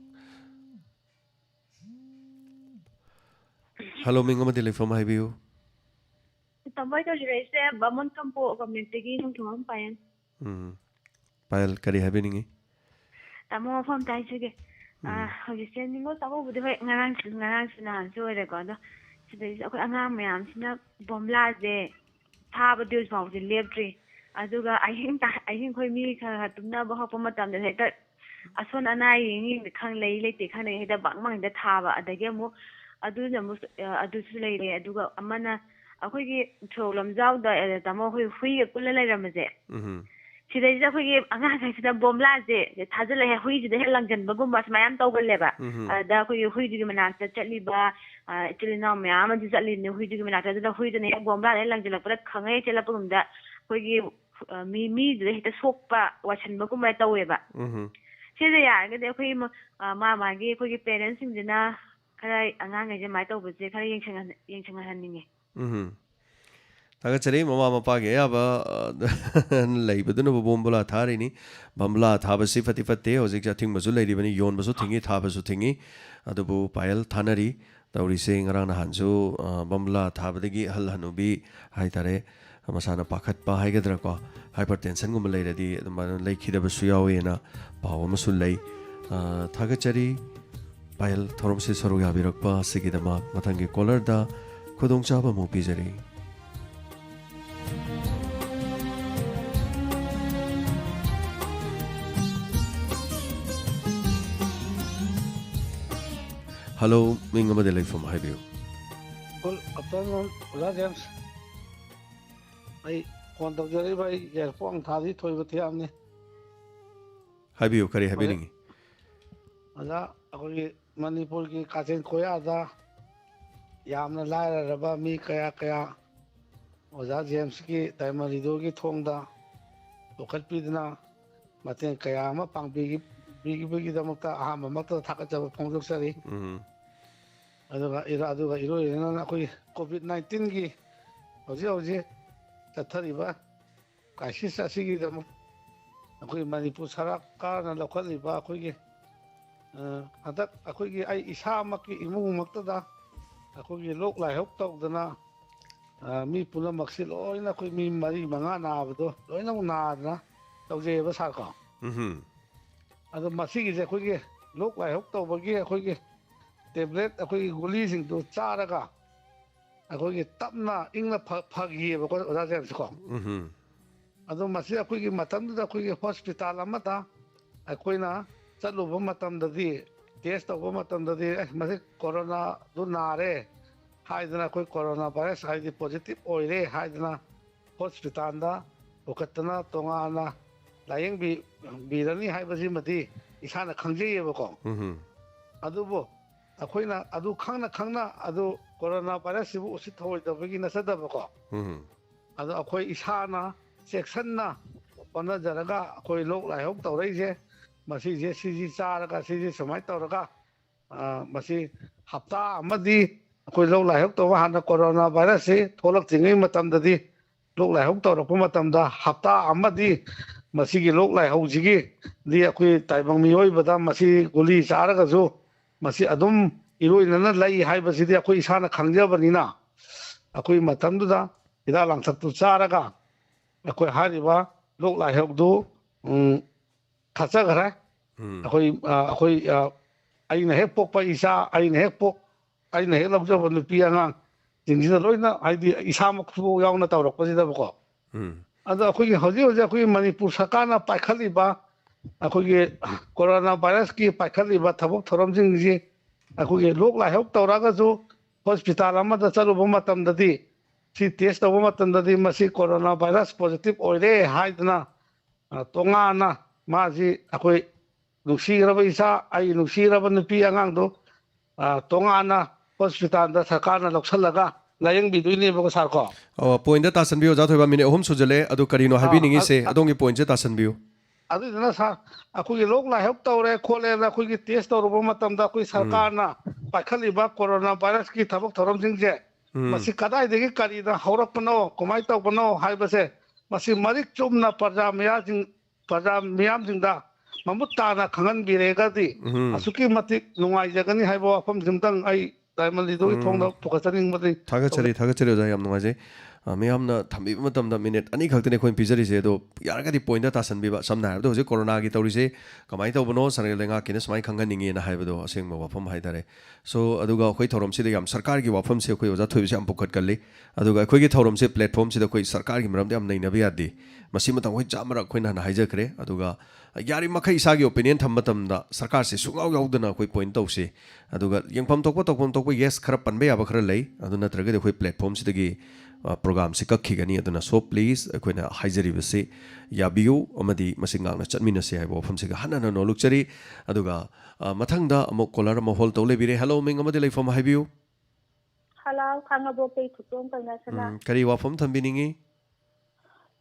ꯍꯜꯂꯣ ꯃꯤꯡ ꯑꯃꯗꯤ ꯂꯩꯐꯝ ꯍꯥꯏꯕꯤꯌꯨ ꯇꯝꯕꯣꯏ ꯇꯧꯖꯔꯛꯏꯁꯦ ꯕꯥꯃꯣꯟ ꯀꯝꯄꯣ ꯀꯝꯃ꯭ꯌꯨꯅꯤꯇꯤꯒꯤ ꯅꯣꯡꯊꯣꯝꯕꯝ ꯄꯥꯌꯦꯜ ꯄꯥꯌꯜ ꯀꯔꯤ ꯍꯥꯏꯕꯤꯅꯤꯡꯉꯤ ꯇꯥꯃꯣ ꯋꯥꯐꯝ ꯍꯥꯏꯖꯒꯦ ꯍꯧꯖꯤꯛꯁꯦ ꯅꯤꯡꯉꯣꯜ ꯆꯥꯛꯀꯧꯕꯗꯤ ꯍꯣꯏ ꯉꯔꯥꯡꯁꯨ ꯅꯍꯥꯟꯁꯨ ꯑꯣꯏꯔꯦꯀꯣ ꯑꯗꯣ ꯁꯤꯗꯩꯁꯤꯗ ꯑꯩꯈꯣꯏ ꯑꯉꯥꯡ ꯃꯌꯥꯝꯁꯤꯅ ꯕꯣꯝꯕ꯭ꯂꯥꯁꯦ ꯊꯥꯕꯗꯤ ꯍꯧꯖꯤꯛ ꯐꯥꯎꯕꯁꯦ ꯂꯦꯞꯇ꯭ꯔꯤ ꯑꯗꯨꯒ ꯑꯍꯤꯡ ꯑꯩꯈꯣꯏ ꯃꯤ ꯈꯔ ꯇꯨꯝꯅꯕ ꯍꯧꯔꯛꯄ ꯃꯇꯝꯗ ꯍꯦꯛꯇ ꯑꯁꯣꯟ ꯑꯅꯥ ꯌꯦꯡꯗ ꯂꯩ ꯂꯩꯇꯦ ꯈꯪꯗꯦ ꯍꯦꯛꯇ ꯕꯪ ꯍꯦꯛꯇ ꯊꯥꯕ ꯑꯗꯒꯤ ꯑꯃꯨꯛ ꯑꯗꯨꯁꯨ ꯂꯩꯔꯦ ꯑꯗꯨꯒ ꯑꯃꯅ ꯑꯩꯈꯣꯏꯒꯤ ꯁꯣꯔꯣꯛ ꯂꯝꯖꯥꯎꯗ ꯇꯥꯃꯣ ꯑꯩꯈꯣꯏ ꯍꯨꯏꯒ ꯀꯨꯜꯂ ꯂꯩꯔꯝꯕꯁꯦ ꯁꯤꯗꯩꯁꯤꯗ ꯑꯩꯈꯣꯏꯒ ꯑꯉꯥꯡꯈꯩꯁꯤꯗ ꯕꯣꯝꯕ꯭ꯂꯥꯁꯦ ꯊꯥꯖꯤꯜꯂꯛꯑꯦ ꯍꯨꯏꯁꯤꯗ ꯍꯦꯛ ꯂꯪꯁꯤꯟꯕꯒꯨꯝꯕ ꯁꯨꯃꯥꯏꯅ ꯇꯧꯒꯜꯂꯦꯕ ꯑꯗ ꯑꯩꯈꯣꯏꯒꯤ ꯍꯨꯏꯗꯨꯒꯤ ꯃꯅꯥꯛꯇ ꯆꯠꯂꯤꯕ ꯏꯆꯤꯜ ꯏꯅꯥꯎ ꯃꯌꯥꯝ ꯑꯃꯁꯨ ꯆꯠꯂꯤꯅꯤ ꯍꯨꯏꯗꯨꯒꯤ ꯃꯅꯥꯛꯇ ꯑꯗꯨꯅ ꯍꯨꯏꯗꯨꯅ ꯍꯦꯛ ꯕꯣꯝꯕ꯭ꯂꯥꯗ ꯍꯦꯛ ꯂꯪꯁꯤꯜꯂꯛꯄꯗ ꯈꯪꯉ ꯍꯦꯛ ꯆꯦꯜꯂꯛꯄꯒꯨꯝꯗ ꯑꯩꯈꯣꯏꯒꯤ ꯃꯤꯗꯨꯗ ꯍꯦꯛꯇ ꯁꯣꯛꯄ ꯋꯥꯏꯁꯟꯕꯒꯨꯝꯕ ꯇꯧꯋꯦꯕ ꯁꯤꯁꯦ ꯌꯥꯔꯒꯗꯤ ꯑꯩꯈꯣꯏ ꯃꯥꯒꯤ ꯑꯩꯈꯣꯏꯒꯤ ꯄꯦꯔꯦꯟꯁꯁꯤꯡꯁꯤꯅ ꯈꯔ ꯑꯉꯥꯡꯈꯩꯁꯦ ꯑꯗꯨꯃꯥꯏꯅ ꯇꯧꯕꯁꯦ ꯈꯔ ꯌꯦꯡꯁꯤꯟꯍꯟꯅꯤꯡꯉꯦ थागतचरी ममा मपागे अब लेबदुन बोम्बला थारिनी बमला थाबसी फति फते हजिक जाथिंग बसु लेरिबनी योन बसु थिंगी थाबसु थिंगी अदुबु पायल थानरी तौरीसे ngara nahanju बमला थाबदगी हल हनुबी हाइतारे मसाना पाखतपा हाइगद्रा को हाइपरटेंशन गुम लेरदी लेखिदबसु यावेना पाव अमसु लै थागतचरी पायल थोरमसे सरो याबिरकपा सिगिदमा मथंगे कॉलरदा खुदोंचाबा मु पिजरी हेलो मिंग अमदे लेफम हाइबियो Good afternoon, Ola James. I want to get by your phone Tadi to with him. हाइबियो करे हाइबिनिंग Ola, Manipur ki Katin Koyada Yamna Lara Raba Mi Kaya Kaya Ola James ki Taimarido ki Tonda Local Pidna Matin Kayama Pang Bigi Bigi Damata Hama Mata Takata Pongosari. अदुगा इरोना अखोई कोविड-19 की हजे चथरीबा crisis असिगिदम अखोई मणिपुर सरकारना लौखलिबा अखोई हदक अखोई आई इसामकी इमुमक्तदा अखोई लोक लाइहौक तौदना मी पुनमक्सि लोइना अखोई मी मरी मंगा नाबदो लोइना नादना तौजेबा सारको अदो मसिगिजे अखोई लोक लाइहौक तौबगी अखोई टेबलेट अखोई गुलीसिंग तो चारगा अखोई तपना इंगना फगिएबको ओजा जेम्सको अदो मसी अखोई मतमदा अखोई हॉस्पिटल अमदा अखोइना चलुबो मतमददी टेस्ट तौबो मतमददी मसी कोरोना दु नारे हाइदना अखोई कोरोना वायरस हाइदि पॉजिटिव ओइरे हाइदना हॉस्पिटलदा ओकतना तोंगाना लायंग बीरनी हाइबसी मदी इसाना खंजेयेबको अदुबो अखोइना अदु खंगना अदु कोरोना वायरस सिबु उसित होइदबगी नसदबको अदु अखोइ इसाना सेक्शनना पनजरगा अखोइ लोक लाइहौक तौरैजे मसी जे सीजी चारगा सीजी समाय तौरगा मसी हप्ता अमदी अखोइ लोक लाइहौक तौवा हाना कोरोना वायरस से थोलक तिंगै मतमददी लोक लाइहौक तौरकु मतमदा हप्ता अमदी मसीगी लोक लाइहौजिगी दि अखोइ ताइबंग मियोइबदा मसी गुली चारगाजु मसी अदुम इरोइनना लई हाइबसिदि अखोइ इसाना खंजबनिना अखोइ मतमदुदा हिदा लांथक्तु चारगा अखोइ हारिबा लोक लाइहौकदु खचगरे अखोइ अइना हेक पोकपा इसा अइना हेक लौजब नुपि अंगांग जिंजिदा लोइना हाइदि इसामक्सु यावना तौरकपसिदबको अदो अखोइ हौजि अखोइ मणिपुर सरकारना पाइखलिबा अखोइ कोरोना वायरस की पाइखलिबा थबक थोरमजिंगजी अखोइ लोक लाइहौक तौरगाजु हॉस्पिटल अमदा चलुबो मतमददी सी टेस्ट तौबो मतमददी मसी कोरोना वायरस पॉजिटिव ओइरे हाइदना तोंगाना माजी अखोइ नुसीरबा इसा आई नुसीरबा नुपि अंगांगदो तोंगाना हॉस्पिटल सरकारना लौसलगा लायंग बिदुइनेबको सारको पॉइंट तासनबियो जाथोबा मिनिट अहुम सुजले अदु करिनो हाबिनिंगी से अदोंगी पॉइंट तासनबियो अदुना सा अखोइ लोक लाइहौक तौरे खोले अखोइ टेस्ट तौरबो मतमदा अखोइ सरकारना पाइखलिबा कोरोना वायरस की थबक थोरमजिंगजे मसी कदाइदगी करीना हौरकपनो कमाय तौबनो हाइबसे मसी मरिक चुमना प्रजा मियामजिंगदा ममुत ताना खंगनबिरेगदी असुकी मतिक नुंगाइजगनी हाइबो अफम जिमदंग आई ताइमलिदो थोंदा फोकसनिंगमदि थागतचरी ओजा याम नुंगाइजे मैम थम्बीब मिनट अनी खतने अखोन पीजरीसे अदो यारगदी पॉइंट तासनबीबा समना हाइबदो होजे कोरोना की तौरीसे कमाई तौबनो सरकार लेंगा किने समाई खंगनिंगेना हाइबदो असेंग वाफम हाइदारे सो अदुगा अखोइ थौरमसिदे याम सरकार की वाफम से अखोइ ओजा थोइबसे याम पुखतकल्ली अदुगा अखोइ की थौरम से प्लेटफॉर्म से अखोइ सरकार की मरमदे याम नैनबे यादे मसी मतम अखोइ चामरा अखोइना हाइजखरे अदुगा यारी मखै इसागी ओपिनियन थम्मतमदा सरकार से सुगाव याउदना अखोइ पॉइंट तौसे अदुगा यंगफम तोकपो येस खरा पनबे याबा खरा लै अदु नत्रगदे अखोइ प्लेटफॉर्म सिदगी प्रोग्राम से कखीगनी अदुना सो प्लीज अखोइना हाइजरिबसे याबियो अमदी मसिंगांगना चटमिनसे हाइबो वफम से हनना नोलुकचरी अदुगा मथंगदा अमो कॉलर अमो होल तौलेबिरे हेलो मिंग अमदी लेफम हाइबियो हेलो खांगबो पे खुतोम कना सना करी वफम थंबिनिंगी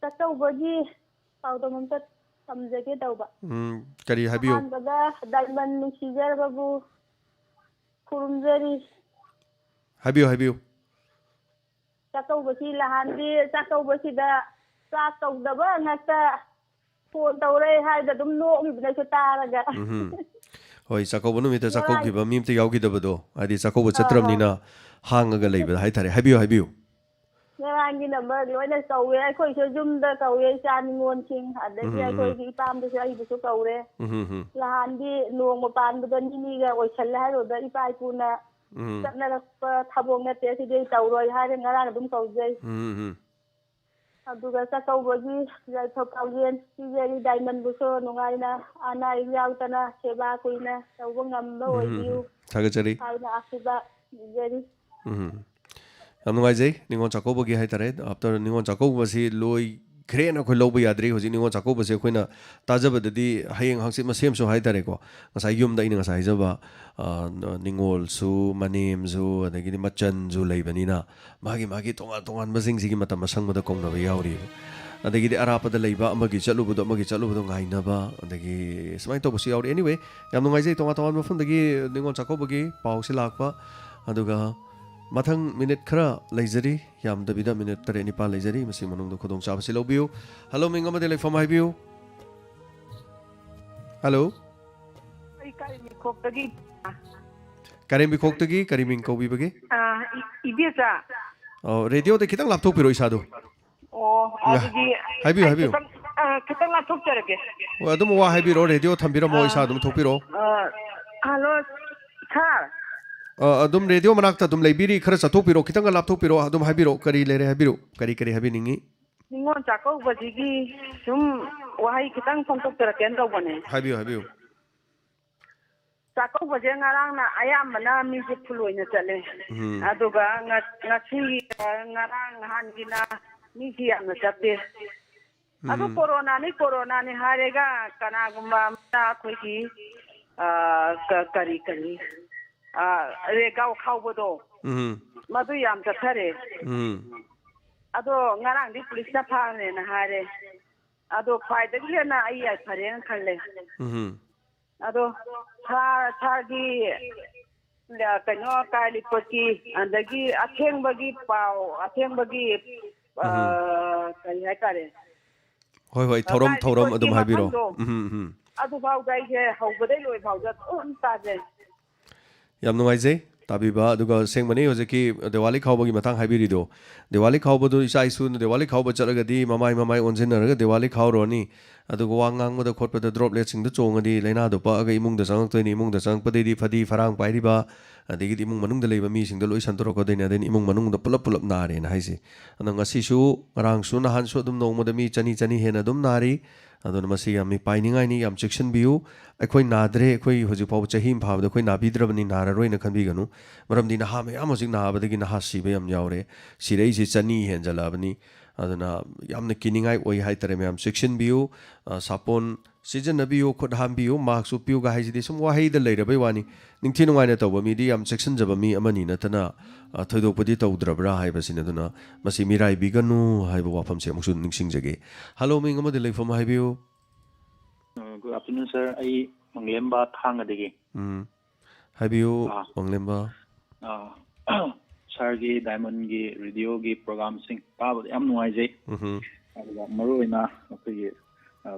ततौबगी पाउदमम समझगे तौबा करी हाइबियो बगा दाइमन नुसिजरबाबु खुरुमजरी हाइबियो हाइबियो ꯆꯥꯛꯀꯧꯕꯁꯤ ꯅꯍꯥꯟꯗꯤ ꯆꯥꯛꯀꯧꯕꯁꯤꯗ ꯆꯥꯛ ꯀꯧꯗꯕ ꯉꯥꯛꯇ ꯐꯣꯟ ꯇꯧꯔꯦ ꯍꯥꯏꯗ ꯑꯗꯨꯝ ꯅꯣꯛꯂꯤꯕꯅꯁꯨ ꯇꯥꯔꯒ ꯍꯣꯏ ꯆꯥꯛꯀꯧꯕ ꯅꯨꯃꯤꯠꯇ ꯆꯥꯛꯀꯧꯈꯤꯕ ꯃꯤ ꯑꯝꯇ ꯌꯥꯎꯈꯤꯗꯕꯗꯣ ꯍꯥꯏꯗꯤ ꯆꯥꯛꯀꯧꯕ ꯆꯠꯇ꯭ꯔꯕꯅꯤꯅ ꯍꯥꯡꯉꯒ ꯂꯩꯕꯗ ꯍꯥꯏꯇꯥꯔꯦ ꯍꯥꯏꯕꯤꯌꯨ ꯉꯔꯥꯡꯒꯤ ꯅꯝꯕꯔ ꯂꯣꯏꯅ ꯀꯧꯋꯦ ꯑꯩꯈꯣꯏꯁꯨ ꯌꯨꯝꯗ ꯀꯧꯋꯦ ꯏꯆꯥ ꯅꯤꯉꯣꯜꯁꯤꯡ ꯑꯗꯒꯤ ꯑꯩꯈꯣꯏꯒꯤ ꯏꯄꯥꯝꯗꯁꯨ ꯑꯩꯕꯨꯁꯨ ꯀꯧꯔꯦ ꯅꯍꯥꯟꯗꯤ ꯅꯣꯡꯃ ꯄꯥꯟꯕꯗ ꯅꯤꯅꯤꯒ ꯑꯣꯏꯁꯜꯂꯦ ꯍꯥꯏꯔꯨꯕꯗ ꯏꯄꯥ ꯏꯄꯨꯅ ꯆꯠꯅꯔꯛꯄ ꯊꯕꯛ ꯅꯠꯇꯦ ꯁꯤꯗꯤ ꯇꯧꯔꯣꯏ ꯍꯥꯏꯔꯦ ꯉꯔꯥꯡ ꯑꯗꯨꯝ ꯀꯧꯖꯩ ꯑꯗꯨꯒ ꯆꯥꯛꯀꯧꯕꯒꯤ ꯌꯥꯏꯐ ꯄꯥꯎꯖꯦꯜ ꯄꯤꯖꯔꯤ ꯗꯥꯏꯃꯟꯕꯨꯁꯨ ꯅꯨꯡꯉꯥꯏꯅ ꯑꯅꯥ ꯑꯌꯦꯛ ꯌꯥꯎꯗꯅ ꯁꯦꯕꯥ ꯀꯨꯏꯅ ꯇꯧꯕ ꯉꯝꯕ ꯑꯣꯏꯕꯤꯌꯨ ꯊꯥꯒꯠꯆꯔꯤ ꯍꯥꯏꯅ ꯑꯥꯁꯤꯔꯕꯥꯗ ꯅꯤꯖꯔꯤ ꯌꯥꯝ ꯅꯨꯡꯉꯥꯏꯖꯩ ꯅꯤꯉꯣꯜ ꯆꯥꯛꯀꯧꯕꯒꯤ ꯍꯥꯏꯇꯥꯔꯦ ꯑꯥꯐꯇꯔ ꯅꯤꯉꯣꯜ ꯆꯥꯛꯀꯧꯕꯁꯤ ꯂꯣꯏꯈ꯭ꯔꯦꯅ ꯑꯩꯈꯣꯏ ꯂꯧꯕ ꯌꯥꯗ꯭ꯔꯤ ꯍꯧꯖꯤꯛ ꯅꯤꯉꯣꯜ ꯆꯥꯛꯀꯧꯕꯁꯦ ꯑꯩꯈꯣꯏꯅ ꯇꯥꯖꯕꯗꯗꯤ ꯍꯌꯦꯡ ꯍꯪꯆꯤꯠ ꯃꯁꯦꯝꯁꯨ ꯍꯥꯏꯇꯥꯔꯦꯀꯣ ꯉꯁꯥꯏ ꯌꯨꯝꯗ ꯑꯩꯅ ꯉꯁꯥꯏ ꯍꯥꯏꯖꯕ ꯅꯤꯉꯣꯜꯁꯨ ꯃꯅꯦꯝꯁꯨ ꯑꯗꯒꯤꯗꯤ ꯃꯆꯟꯁꯨ ꯂꯩꯕꯅꯤꯅ ꯃꯥꯒꯤ ꯇꯣꯉꯥꯟ ꯇꯣꯉꯥꯟꯕꯁꯤꯡꯁꯤꯒꯤ ꯃꯇꯝ ꯑꯁꯪꯕꯗ ꯀꯧꯅꯕ ꯌꯥꯎꯔꯤꯕ ꯑꯗꯒꯤꯗꯤ ꯑꯔꯥꯞꯄꯗ ꯂꯩꯕ ꯑꯃꯒꯤ ꯆꯠꯂꯨꯕꯗꯣ ꯉꯥꯏꯅꯕ ꯑꯗꯒꯤ ꯁꯨꯃꯥꯏꯅ ꯇꯧꯕꯁꯨ ꯌꯥꯎꯔꯤ ꯑꯦꯅꯤꯋꯦ ꯌꯥꯝ ꯅꯨꯡꯉꯥꯏꯖꯩ ꯇꯣꯉꯥꯟ ꯇꯣꯉꯥꯟꯕ ꯃꯐꯝꯗꯒꯤ ꯅꯤꯉꯣꯜ ꯆꯥꯛꯀꯧꯕꯒꯤ ꯄꯥꯎꯁꯤ ꯂꯥꯛꯄ ꯑꯗꯨꯒ ꯃꯊꯪ ꯃꯤꯅꯤꯠ ꯈꯔ ꯂꯩꯖꯔꯤ ꯌꯥꯝꯗꯕꯤꯗ ꯃꯤꯅꯤꯠ 9 ꯂꯩꯖꯔꯤ ꯃꯁꯤ ꯃꯅꯨꯡꯗ ꯈꯨꯗꯣꯡꯆꯥꯕꯁꯤ ꯂꯧꯕꯤꯌꯨ ꯍꯜꯂꯣ ꯃꯤꯡ ꯑꯃꯗꯤ ꯂꯩꯐꯝ ꯍꯥꯏꯕꯤꯌꯨ ꯍꯜꯂꯣ ꯑꯩ ꯀꯥꯏꯃꯤꯈꯣꯛꯇꯒꯤ ꯀꯥꯔꯦꯝꯕꯤꯈꯣꯛꯇꯒꯤ ꯀꯔꯤ ꯃꯤꯡ ꯀꯧꯕꯤꯕꯒꯦ ꯏꯕꯦꯆꯥ ꯔꯦꯗꯤꯑꯣꯗ ꯈꯤꯇꯪ ꯂꯥꯞꯊꯣꯛꯄꯤꯔꯣ ꯏꯁꯥꯗꯣ ꯑꯣ ꯑꯗꯨꯗꯤ ꯍꯥꯏꯕꯤꯌꯨ ꯈꯤꯇꯪ ꯂꯥꯞꯊꯣꯛꯆꯔꯒꯦ ꯍꯣꯏ ꯑꯗꯨꯝ ꯋꯥ ꯍꯥꯏꯕꯤꯔꯣ ꯔꯦꯗꯤꯑꯣ ꯊꯝꯕꯤꯔꯝꯃꯣ ꯏꯁꯥ ꯑꯗꯨꯝ ꯊꯣꯛꯄꯤꯔꯣ ꯍꯜꯂꯣ ꯁꯥꯔ ꯑꯗꯨꯝ ꯔꯦꯗꯤꯑꯣ ꯃꯅꯥꯛꯇ ꯑꯗꯨꯝ ꯂꯩꯕꯤꯔꯤ ꯈꯔ ꯆꯠꯊꯣꯛꯄꯤꯔꯣ ꯈꯤꯇꯪꯒ ꯂꯥꯞꯊꯣꯛꯄꯤꯔꯣ ꯑꯗꯨꯝ ꯍꯥꯏꯕꯤꯔꯣ ꯀꯔꯤ ꯂꯩꯔꯦ ꯍꯥꯏꯕꯤꯔꯣ ꯀꯔꯤ ꯍꯥꯏꯕꯤꯅꯤꯡꯉꯤ ꯅꯤꯉꯣꯜ ꯆꯥꯛꯀꯧꯕꯁꯤꯒꯤ ꯁꯨꯝ ꯋꯥꯍꯩ ꯈꯤꯇꯪ ꯐꯣꯡꯗꯣꯛꯆꯔꯛꯀꯦꯅ ꯇꯧꯕꯅꯦ ꯍꯥꯏꯕꯤꯌꯨ ꯆꯥꯛꯀꯧꯕꯁꯦ ꯉꯔꯥꯡꯅ ꯑꯌꯥꯝꯕꯅ ꯃꯤꯁꯦ ꯐꯨꯜ ꯑꯣꯏꯅ ꯆꯠꯂꯦ ꯑꯗꯨꯒ ꯉꯁꯤ ꯉꯔꯥꯡ ꯅꯍꯥꯟꯒꯤꯅ ꯃꯤꯁꯤ ꯌꯥꯝꯅ ꯆꯠꯇꯦ ꯑꯗꯨ ꯀꯣꯔꯣꯅꯥꯅꯤ ꯍꯥꯏꯔꯒ ꯀꯅꯥꯒꯨꯝꯕ ꯑꯃꯅ ꯑꯩꯈꯣꯏꯒꯤ ꯀꯔꯤ ꯔꯦꯒꯥꯎ ꯈꯥꯎꯕꯗꯣ ꯃꯗꯨ ꯌꯥꯝ ꯆꯠꯊꯔꯦ ꯑꯗꯣ ꯉꯔꯥꯡꯗꯤ ꯄꯨꯂꯤꯁꯅ ꯐꯥꯔꯦꯅ ꯍꯥꯏꯔꯦ ꯑꯗꯣ ꯈ꯭ꯋꯥꯏꯗꯒꯤ ꯍꯦꯟꯅ ꯑꯩ ꯌꯥꯏꯐꯔꯦꯅ ꯈꯜꯂꯦ ꯑꯗꯣ ꯁꯥꯔꯒꯤ ꯀꯩꯅꯣ ꯀꯥꯏꯂꯤꯄꯣꯠꯀꯤ ꯑꯗꯒꯤ ꯑꯊꯦꯡꯕꯒꯤ ꯄꯥꯎ ꯑꯊꯦꯡꯕꯒꯤ ꯀꯔꯤ ꯍꯥꯏꯇꯥꯔꯦ ꯍꯣꯏ ꯊꯧꯔꯝ ꯑꯗꯨꯝ ꯍꯥꯏꯕꯤꯔꯣ ꯑꯗꯨꯐꯥꯎꯗ ꯑꯩꯁꯦ ꯍꯧꯕꯗꯩ ꯂꯣꯏ ꯐꯥꯎꯗ ꯑꯗꯨꯝ ꯇꯥꯖꯩ ꯌꯥꯝ ꯅꯨꯡꯉꯥꯏꯖꯩ ꯇꯥꯕꯤꯕ ꯑꯗꯨꯒ ꯑꯁꯦꯡꯕꯅꯤ ꯍꯧꯖꯤꯛꯀꯤ ꯗꯤꯋꯥꯂꯤ ꯈꯥꯎꯕꯒꯤ ꯃꯇꯥꯡ ꯍꯥꯏꯕꯤꯔꯤꯗꯣ ꯗꯤꯋꯥꯂꯤ ꯈꯥꯎꯕꯗꯨ ꯏꯆꯥ ꯏꯁꯨꯅ ꯗꯤꯋꯥꯂꯤ ꯈꯥꯎꯕ ꯆꯠꯂꯒꯗꯤ ꯃꯃꯥꯏ ꯑꯣꯟꯁꯤꯟꯅꯔꯒ ꯗꯤꯋꯥꯂꯤ ꯈꯥꯎꯔꯨꯔꯅꯤ ꯑꯗꯨꯒ ꯋꯥ ꯉꯥꯡꯕꯗ ꯈꯣꯠꯄꯗ ꯗ꯭ꯔꯣꯞꯂꯦꯠꯁꯤꯡꯗ ꯆꯣꯡꯉꯗꯤ ꯂꯥꯏꯅꯥꯗꯣ ꯄꯛꯑꯒ ꯏꯃꯨꯡꯗ ꯆꯪꯉꯛꯇꯣꯏꯅꯤ ꯏꯃꯨꯡꯗ ꯆꯪꯉꯛꯄꯗꯩꯗꯤ ꯐꯗꯤ ꯐꯔꯥꯡ ꯄꯥꯏꯔꯤꯕ ꯑꯗꯒꯤꯗꯤ ꯏꯃꯨꯡ ꯃꯅꯨꯡꯗ ꯂꯩꯕ ꯃꯤꯁꯤꯡꯗ ꯂꯣꯏ ꯁꯟꯗꯣꯔꯛꯀꯗꯣꯏꯅꯤ ꯑꯗꯩ ꯏꯃꯨꯡ ꯃꯅꯨꯡꯗ ꯄꯨꯂꯞ ꯅꯥꯔꯦꯅ ꯍꯥꯏꯁꯦ ꯑꯗꯣ ꯉꯁꯤꯁꯨ ꯉꯔꯥꯡꯁꯨ ꯅꯍꯥꯟꯁꯨ ꯑꯗꯨꯝ ꯅꯣꯡꯃꯗ ꯃꯤ 200 ꯍꯦꯟꯅ ꯑꯗꯨꯝ ꯅꯥꯔꯤ ꯑꯗꯨꯅ ꯃꯁꯤ ꯌꯥꯝ ꯄꯥꯏꯅꯤꯡꯉꯥꯏꯅꯤ ꯌꯥꯝ ꯆꯦꯛꯁꯤꯟꯕꯤꯌꯨ ꯑꯩꯈꯣꯏ ꯅꯥꯗ꯭ꯔꯦ ꯑꯩꯈꯣꯏ ꯍꯧꯖꯤꯛ ꯐꯥꯎꯕ ꯆꯍꯤ ꯑꯃ ꯐꯥꯕꯗ ꯑꯩꯈꯣꯏ ꯅꯥꯕꯤꯗ꯭ꯔꯕꯅꯤ ꯅꯥꯔꯔꯣꯏꯅ ꯈꯟꯕꯤꯒꯅꯨ ꯃꯔꯝꯗꯤ ꯅꯍꯥ ꯃꯌꯥꯝ ꯍꯧꯖꯤक ꯅꯥꯕꯗꯒꯤ ꯅꯍꯥ ꯁꯤꯕ ꯌꯥꯝ ꯌꯥꯎꯔꯦ ꯁꯤꯔꯩꯁꯤ 200 ꯍꯦꯟꯖꯜꯂꯛꯑꯕꯅꯤ ꯑꯗꯨꯅ ꯌꯥꯝꯅ ꯀꯤꯅꯤꯡꯉꯥꯏ ꯑꯣꯏ ꯍꯥꯏꯇꯥꯔꯦ ꯃꯌꯥꯝ ꯆꯦꯛꯁꯤꯟꯕꯤꯌꯨ ꯁꯥꯄꯣꯟ ꯁꯤꯖꯤꯟꯅꯕꯤꯌꯨ ꯈꯨꯠ ꯍꯥꯝꯕꯤꯌꯨ ꯃꯥꯛꯁ ꯎꯞꯄꯤꯌꯨꯒ ꯍꯥꯏꯁꯤꯗꯤ ꯁꯨꯝ ꯋꯥꯍꯩꯗ ꯂꯩꯔꯕꯩ ꯋꯥꯅꯤ ꯅꯤꯡꯊꯤ ꯅꯨꯡꯉꯥꯏꯅ ꯇꯧꯕ ꯃꯤꯗꯤ ꯌꯥꯝ ꯆꯦꯛꯁꯤꯟꯖꯕ ꯃꯤ ꯑꯃꯅꯤ ꯅꯠꯇꯅ ꯊꯣꯏꯗꯣꯛꯄꯗꯤ ꯇꯧꯗ꯭ꯔꯕ꯭ꯔꯥ ꯍꯥꯏꯕꯁꯤꯅ ꯑꯗꯨꯅ ꯃꯁꯤ ꯃꯤꯔꯥꯏꯕꯤꯒꯅꯨ ꯍꯥꯏꯕ ꯋꯥꯐꯝꯁꯦ ꯑꯃꯨꯛꯁꯨ ꯅꯤꯡꯁꯤꯡꯖꯒꯦ ꯍꯜꯂꯣ ꯃꯤꯡ ꯑꯃꯗꯤ ꯂꯩꯐꯝ ꯍꯥꯏꯕꯤꯌꯨ Good afternoon, sir. I Manglemba Thangadagi. Habiyu Manglemba. Sir gi Diamond gi radio gi program sing tabad yam nuaijai. Aduga maruina akoi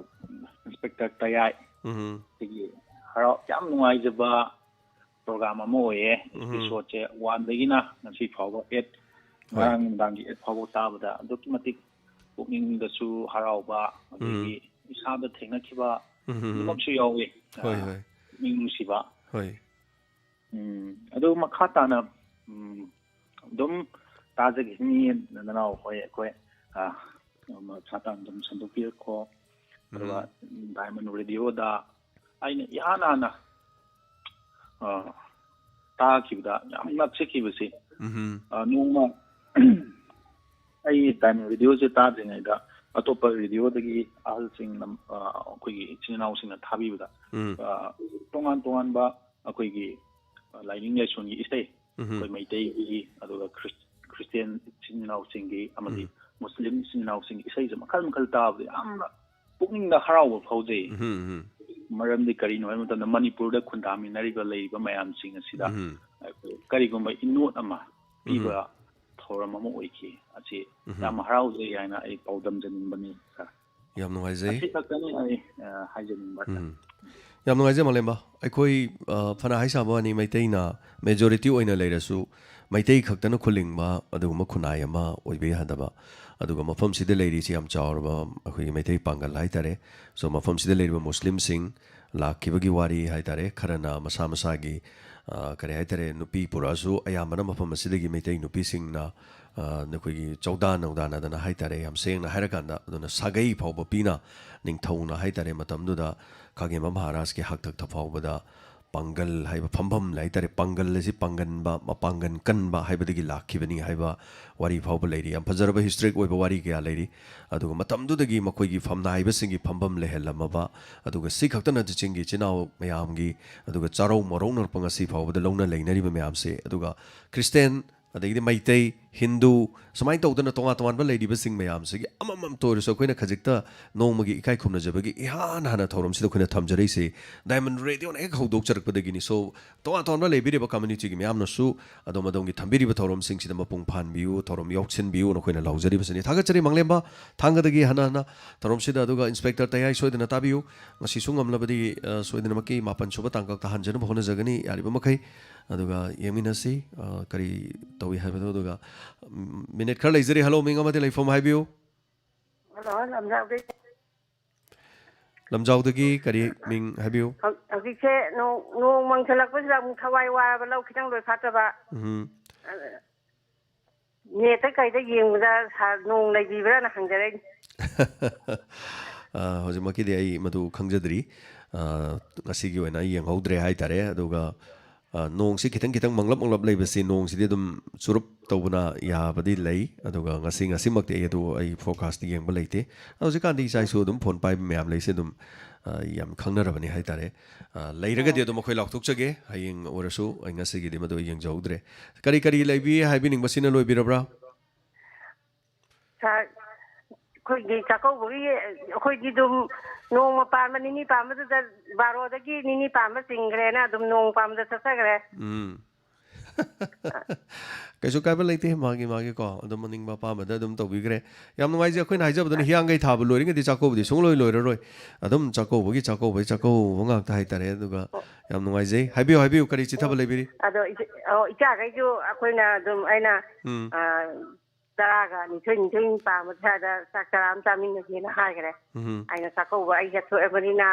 Inspector Tayai. Tigi haro yam nuaijaba program ama oye. Episode che 1 dagina ngasi phawa 8 ngang dangi 8 phawa tabada aduki matik pukning dasu harauba adigi isada thengnakiba ꯃꯁꯨ ꯌꯥꯎꯋꯤ ꯃꯤꯅꯨꯡꯁꯤꯕ ꯑꯗꯨ ꯃꯈꯥ ꯇꯥꯅ ꯑꯗꯨꯝ ꯇꯥꯖꯈꯤꯅꯤ ꯅꯅꯥꯎ ꯍꯣꯏ ꯑꯩꯈꯣꯏ ꯃꯈꯥ ꯇꯥꯅ ꯑꯗꯨꯝ ꯁꯟꯗꯣꯛꯄꯤꯔꯛꯈꯣ ꯑꯗꯨꯒ ꯗꯥꯏꯃꯟ ꯔꯦꯗꯤꯑꯣꯗ ꯑꯩꯅ ꯏꯍꯥꯟ ꯍꯥꯟꯅ ꯇꯥꯈꯤꯕꯗ ꯌꯥꯝ ꯉꯛꯆꯈꯤꯕꯁꯤ ꯅꯣꯡꯃ ꯑꯩ ꯗꯥꯏꯃꯟ ꯔꯦꯗꯤꯑꯣꯁꯦ ꯇꯥꯗ꯭ꯔꯤꯉꯩꯗ ꯑꯇꯣꯞꯄ ꯔꯦꯗꯤꯑꯣꯗꯒꯤ ꯑꯍꯜꯁꯤꯡꯅ ꯑꯩꯈꯣꯏꯒꯤ ꯏꯆꯤꯟ ꯏꯅꯥꯎꯁꯤꯡꯅ ꯊꯥꯕꯤꯕꯗ ꯇꯣꯉꯥꯟꯕ ꯑꯩꯈꯣꯏꯒꯤ ꯂꯥꯏꯅꯤꯡ ꯂꯥꯏꯁꯣꯟꯒꯤ ꯏꯁꯩ ꯑꯩꯈꯣꯏ ꯃꯩꯇꯩꯒꯤ ꯑꯗꯨꯒ ꯈ꯭ꯔꯤꯁꯇꯤꯌꯟ ꯏꯆꯤꯟ ꯏꯅꯥꯎꯁꯤꯡꯒꯤ ꯑꯃꯗꯤ ꯃꯨꯁꯂꯤꯝ ꯏꯆꯤꯟ ꯏꯅꯥꯎꯁꯤꯡꯒꯤ ꯏꯁꯩꯁꯦ ꯃꯈꯜ ꯇꯥꯕꯗ ꯌꯥꯝꯅ ꯄꯨꯛꯅꯤꯡꯗ ꯍꯔꯥꯎꯕ ꯐꯥꯎꯖꯩ ꯃꯔꯝꯗꯤ ꯀꯔꯤꯅꯣ ꯍꯥꯏꯕ ꯃꯇꯝꯗ ꯃꯅꯤꯄꯨꯔꯗ ꯈꯨꯟꯗꯥꯃꯤꯟꯅꯔꯤꯕ ꯂꯩꯔꯤꯕ ꯃꯌꯥꯝꯁꯤꯡ ꯑꯁꯤꯗ ꯀꯔꯤꯒꯨꯝꯕ ꯏꯅꯣꯠ ꯑꯃ ꯄꯤꯕ ꯊꯧꯔꯝ ꯑꯃ ꯑꯣꯏꯈꯤ ꯑꯁꯤ ꯌꯥꯝ ꯍꯔꯥꯎꯖꯩ ꯍꯥꯏꯅ ꯑꯩ ꯄꯥꯎꯗꯝꯖꯅꯤꯡꯕꯅꯤ ꯁꯥꯔ ꯌꯥꯝ ꯅꯨꯡꯉꯥꯏꯖꯩ ꯑꯁꯤ ꯈꯛꯇꯅꯤ ꯑꯩ ꯍꯥꯏꯖꯅꯤꯡꯕ ꯌꯥꯝ ꯅꯨꯡꯉꯥꯏꯖꯩ ꯃꯥꯂꯦꯝꯕ ꯑꯩꯈꯣꯏ ꯐꯅ ꯍꯥꯏ ꯁꯥꯕ ꯋꯥꯅꯤ ꯃꯩꯇꯩꯅ ꯃꯦꯖꯣꯔꯤꯇꯤ ꯑꯣꯏꯅ ꯂꯩꯔꯁꯨ ꯃꯩꯇꯩ ꯈꯛꯇꯅ ꯈꯨꯜꯂꯤꯡꯕ ꯑꯗꯨꯒꯨꯝꯕ ꯈꯨꯟꯅꯥꯏ ꯑꯃ ꯑꯣꯏꯕ ꯌꯥꯗꯕ ꯑꯗꯨꯒ ꯃꯐꯝꯁꯤꯗ ꯂꯩꯔꯤꯁꯤ ꯌꯥꯝ ꯆꯥꯎꯔꯕ ꯑꯩꯈꯣꯏꯒꯤ ꯃꯩꯇꯩ ꯄꯥꯡꯒꯜ ꯍꯥꯏꯇꯥꯔꯦ ꯁꯣ ꯃꯐꯝꯁꯤꯗ ꯂꯩꯔꯤꯕ ꯃꯨꯁꯂꯤꯝꯁꯤꯡ ꯂꯥꯛꯈꯤꯕꯒꯤ ꯋꯥꯔꯤ ꯍꯥꯏꯇꯥꯔꯦ ꯈꯔꯅ ꯃꯁꯥ ꯃꯁꯥꯒꯤ ꯀꯔꯤ ꯍꯥꯏꯇꯥꯔꯦ ꯅꯨꯄꯤ ꯄꯨꯔꯛꯑꯁꯨ ꯑꯌꯥꯝꯕꯅ ꯃꯐꯝ ꯑꯁꯤꯗꯒꯤ ꯃꯩꯇꯩ ꯅꯨꯄꯤꯁꯤꯡꯅ ꯑꯩꯈꯣꯏꯒꯤ ꯆꯧꯗꯥ ꯅꯧꯗꯥꯅꯗꯅ ꯍꯥꯏꯇꯥꯔꯦ ꯌꯥꯝ ꯁꯦꯡꯅ ꯍꯥꯏꯔꯀꯥꯟꯗ ꯑꯗꯨꯅ ꯁꯥꯒꯩ ꯐꯥꯎꯕ ꯄꯤꯅ ꯅꯤꯡꯊꯧꯅ ꯍꯥꯏꯇꯥꯔꯦ ꯃꯇꯝꯗꯨꯗ ꯈꯥꯒꯦꯝꯕ ꯃꯍꯥꯔꯥꯖꯀꯤ ꯍꯥꯛꯇꯛꯇ ꯐꯥꯎꯕꯗ ꯄꯥꯡꯒꯜ ꯍꯥꯏꯕ ꯐꯝꯐꯝ ꯍꯥꯏꯇꯥꯔꯦ ꯄꯥꯡꯒꯜ ꯑꯁꯤ ꯄꯥꯡꯒꯟꯕ ꯃꯄꯥꯡꯒꯟ ꯀꯟꯕ ꯍꯥꯏꯕꯗꯒꯤ ꯂꯥꯛꯈꯤꯕꯅꯤ ꯍꯥꯏꯕ ꯋꯥꯔꯤ ꯐꯥꯎꯕ ꯂꯩꯔꯤ ꯌꯥꯝ ꯐꯖꯔꯕ ꯍꯤꯁꯇ꯭ꯔꯤꯛ ꯑꯣꯏꯕ ꯋꯥꯔꯤ ꯀꯌꯥ ꯂꯩꯔꯤ ꯑꯗꯨꯒ ꯃꯇꯝꯗꯨꯗꯒꯤ ꯃꯈꯣꯏꯒꯤ ꯐꯝꯅꯥꯏꯕꯁꯤꯡꯒꯤ ꯐꯝꯐꯝ ꯂꯩꯍꯜꯂꯝꯃꯕ ꯑꯗꯨꯒ ꯁꯤ ꯈꯛꯇ ꯅꯠꯇꯦ ꯆꯤꯡꯒꯤ ꯏꯆꯤꯜ ꯏꯅꯥꯎ ꯃꯌꯥꯝꯒꯤ ꯑꯗꯨꯒ ꯆꯥꯔꯧ ꯃꯔꯧꯅꯔꯛꯄ ꯉꯁꯤ ꯐꯥꯎꯕꯗ ꯂꯧꯅ ꯂꯩꯅꯔꯤꯕ ꯃꯌꯥꯝꯁꯦ ꯑꯗꯨꯒ ꯈ꯭ꯔꯤꯁꯇꯦꯟ ꯑꯗꯒꯤꯗꯤ ꯃꯩꯇꯩ ꯍꯤꯟꯗꯨ ꯁꯨꯃꯥꯏꯅ ꯇꯧꯗꯅ ꯇꯣꯉꯥꯟ ꯇꯣꯉꯥꯟꯕ ꯂꯩꯔꯤꯕꯁꯤꯡ ꯃꯌꯥꯝꯁꯤꯒꯤ ꯑꯃꯃꯝꯇ ꯑꯣꯏꯔꯁꯨ ꯑꯩꯈꯣꯏꯅ ꯈꯖꯤꯛꯇ ꯅꯣꯡꯃꯒꯤ ꯏꯀꯥꯏ ꯈꯨꯝꯅꯖꯕꯒꯤ ꯏꯍꯥꯟ ꯍꯥꯟꯅ ꯊꯧꯔꯝꯁꯤꯗ ꯑꯩꯈꯣꯏꯅ ꯊꯝꯖꯔꯛꯏꯁꯦ ꯗꯥꯏꯃꯟ ꯔꯦꯗꯤꯑꯣꯅ ꯍꯦꯛ ꯍꯧꯗꯣꯛꯆꯔꯛꯄꯗꯒꯤꯅꯤ ꯁꯣ ꯇꯣꯉꯥꯟ ꯇꯣꯉꯥꯟꯕ ꯂꯩꯕꯤꯔꯤꯕ ꯀꯝꯃ꯭ꯌꯨꯅꯤꯇꯤꯒꯤ ꯃꯌꯥꯝꯅꯁꯨ ꯑꯗꯣꯝ ꯑꯗꯣꯝꯒꯤ ꯊꯝꯕꯤꯔꯤꯕ ꯊꯧꯔꯝꯁꯤꯡꯁꯤꯗ ꯃꯄꯨꯡ ꯐꯥꯍꯟꯕꯤꯌꯨ ꯊꯧꯔꯝ ꯌꯥꯎꯁꯤꯟꯕꯤꯌꯨꯅ ꯑꯩꯈꯣꯏꯅ ꯂꯥꯎꯖꯔꯤꯕꯁꯤꯅꯤ ꯊꯥꯒꯠꯆꯔꯤ ꯃꯪꯂꯦꯝꯕ ꯊꯥꯡꯒꯗꯒꯤ ꯍꯟꯅ ꯊꯧꯔꯝꯁꯤꯗ ꯑꯗꯨꯒ ꯏꯟꯁꯄꯦꯛꯇꯔ ꯇꯌꯥꯏ ꯁꯣꯏꯗꯅ ꯇꯥꯕꯤꯌꯨ ꯉꯁꯤꯁꯨ ꯉꯝꯂꯕꯗꯤ ꯁꯣꯏꯗꯅꯃꯛꯀꯤ 7 ꯁꯨꯕ ꯇꯥꯡꯀꯛꯇ ꯍꯟꯖꯅꯕ ꯍꯣꯠꯅꯖꯒꯅꯤ ꯌꯥꯔꯤꯕ ꯃꯈꯩ ꯑꯗꯨꯒ ꯌꯦꯡꯃꯤꯟꯅꯁꯤ ꯀꯔꯤ ꯇꯧꯏ ꯍꯥꯏꯕꯗꯣ ꯑꯗꯨꯒ ꯃꯤꯅꯤꯠ ꯈꯔ ꯂꯩꯖꯔꯤ ꯍꯜꯂꯣ ꯃꯤꯡ ꯑꯃꯗꯤ ꯂꯩꯐꯝ ꯍꯥꯏꯕꯤꯌू ꯂꯝꯖꯥꯎꯗꯒꯤ ꯀꯔꯤ ꯃꯤꯡ ꯍꯥꯏꯕꯤꯌू ꯍꯧꯖꯤꯛꯁꯦ ꯅꯣꯡ ꯃꯪꯁꯜꯂꯛꯄꯁꯤꯗ ꯑꯃꯨꯛ ꯊꯋꯥꯏ ꯋꯥꯔꯕ ꯂꯧ ꯈꯤꯇꯪ ꯂꯣꯏꯐꯥꯠꯇꯕ ꯅꯦꯠꯇ ꯀꯩꯗ ꯌꯦꯡꯕꯗ ꯅꯣꯡ ꯂꯩꯕꯤꯕ꯭ꯔꯥꯅ ꯍꯪꯖꯔꯛꯏ ꯍꯧꯖꯤꯛꯃꯛꯀꯤꯗꯤ ꯑꯩ ꯃꯗꯨ ꯈꯪꯖꯗ꯭ꯔꯤ ꯉꯁꯤꯒꯤ ꯑꯣꯏꯅ ꯑꯩ ꯌꯦꯡꯍꯧꯗ꯭ꯔꯦ ꯍꯥꯏꯇꯥꯔꯦ ꯑꯗꯨꯒ ꯅꯣꯡꯁꯤ ꯈꯤꯇꯪ ꯈꯤꯇꯪ ꯃꯪꯂꯞ ꯂꯩꯕꯁꯤ ꯅꯣꯡꯁꯤꯗꯤ ꯑꯗꯨꯝ ꯆꯨꯔꯨꯞ ꯇꯧꯕꯅ ꯌꯥꯕꯗꯤ ꯂꯩ ꯑꯗꯨꯒ ꯉꯁꯤꯃꯛꯇꯤ ꯑꯩ ꯐꯣꯔꯀꯥꯁꯇꯤ ꯌꯦꯡꯕ ꯂꯩꯇꯦ ꯍꯧꯖꯤꯛꯀꯥꯟꯗꯤ ꯏꯆꯥ ꯏꯁꯨ ꯑꯗꯨꯝ ꯐꯣꯟ ꯄꯥꯏꯕ ꯃꯌꯥꯝ ꯂꯩꯁꯦ ꯑꯗꯨꯝ ꯌꯥꯝ ꯈꯪꯅꯔꯕꯅꯤ ꯍꯥꯏꯇꯥꯔꯦ ꯂꯩꯔꯒꯗꯤ ꯑꯗꯨꯝ ꯑꯩꯈꯣꯏ ꯂꯥꯎꯊꯣꯛꯆꯒꯦ ꯍꯌꯦꯡ ꯑꯣꯏꯔꯁꯨ ꯑꯩ ꯉꯁꯤꯒꯤꯗꯤ ꯃꯗꯨ ꯌꯦꯡꯖꯍꯧꯗ꯭ꯔꯦ ꯀꯔꯤ ꯂꯩꯕꯤ ꯍꯥꯏꯕꯤꯅꯤꯡꯕꯁꯤꯅ ꯂꯣꯏꯕꯤꯔꯕ꯭ꯔꯥ ꯑꯩꯈꯣꯏꯒꯤ ꯆꯥꯛꯀꯧꯕꯒꯤ ꯑꯩꯈꯣꯏꯗꯤ ꯑꯗꯨꯝ ꯅꯣꯡꯃ ꯄꯥꯟꯕ ꯅꯤꯅꯤ ꯄꯥꯟꯕꯗꯨꯗ 12ꯗꯒꯤ ꯅꯤꯅꯤ ꯄꯥꯟꯕ ꯆꯤꯡꯈ꯭ꯔꯦꯅ ꯑꯗꯨꯝ ꯅꯣꯡ ꯄꯥꯟꯕꯗ ꯆꯠꯆꯈ꯭ꯔꯦ ꯀꯩꯁꯨ ꯀꯥꯏꯕ ꯂꯩꯇꯦ ꯃꯥꯒꯤꯀꯣ ꯑꯗꯨꯝ ꯑꯅꯤꯡꯕ ꯑꯄꯥꯝꯕꯗ ꯑꯗꯨꯝ ꯇꯧꯕꯤꯈ꯭ರೆ ꯌꯥꯝ ꯅꯨꯡꯉꯥꯏꯖꯩ ꯑꯩꯈꯣꯏꯅ ꯍꯥꯏꯖꯕꯗꯨꯅ ꯍꯤꯌꯥꯡꯒꯩ ꯊꯥꯕ ꯂꯣꯏꯔꯤꯉꯩꯗꯤ ꯆꯥꯛꯀꯧꯕꯗꯤ ꯁꯨꯡꯂꯣꯏ ꯂꯣꯏꯔꯔꯣꯏ ꯑꯗꯨꯝ ꯆꯥꯛꯀꯧꯕꯒꯤ ꯆꯥꯛꯀꯧꯕ ꯉꯥꯛꯇ ꯍꯥꯏꯇꯥꯔꯦ ꯑꯗꯨꯒ ꯌꯥꯝ ꯅꯨꯡꯉꯥꯏꯖꯩ ꯍꯥꯏꯕꯤꯌꯨ ꯀꯔꯤ ꯆꯤꯊꯕ ꯂꯩꯕꯤꯔꯤ ꯑꯗꯣ ꯏꯆꯥꯈꯩꯁꯨ ꯑꯩꯈꯣꯏꯅ ꯑꯗꯨꯝ ꯑꯩꯅ 12 ꯄꯥꯟꯕ ꯁ꯭ꯋꯥꯏꯗ ꯆꯥꯛ ꯆꯔꯥ ꯑꯃ ꯆꯥꯃꯤꯟꯅꯁꯦꯅ ꯍꯥꯏꯈ꯭ꯔꯦ ꯑꯩꯅ ꯆꯥꯛꯀꯧꯕ ꯑꯩ ꯆꯠꯊꯣꯛꯑꯕꯅꯤꯅ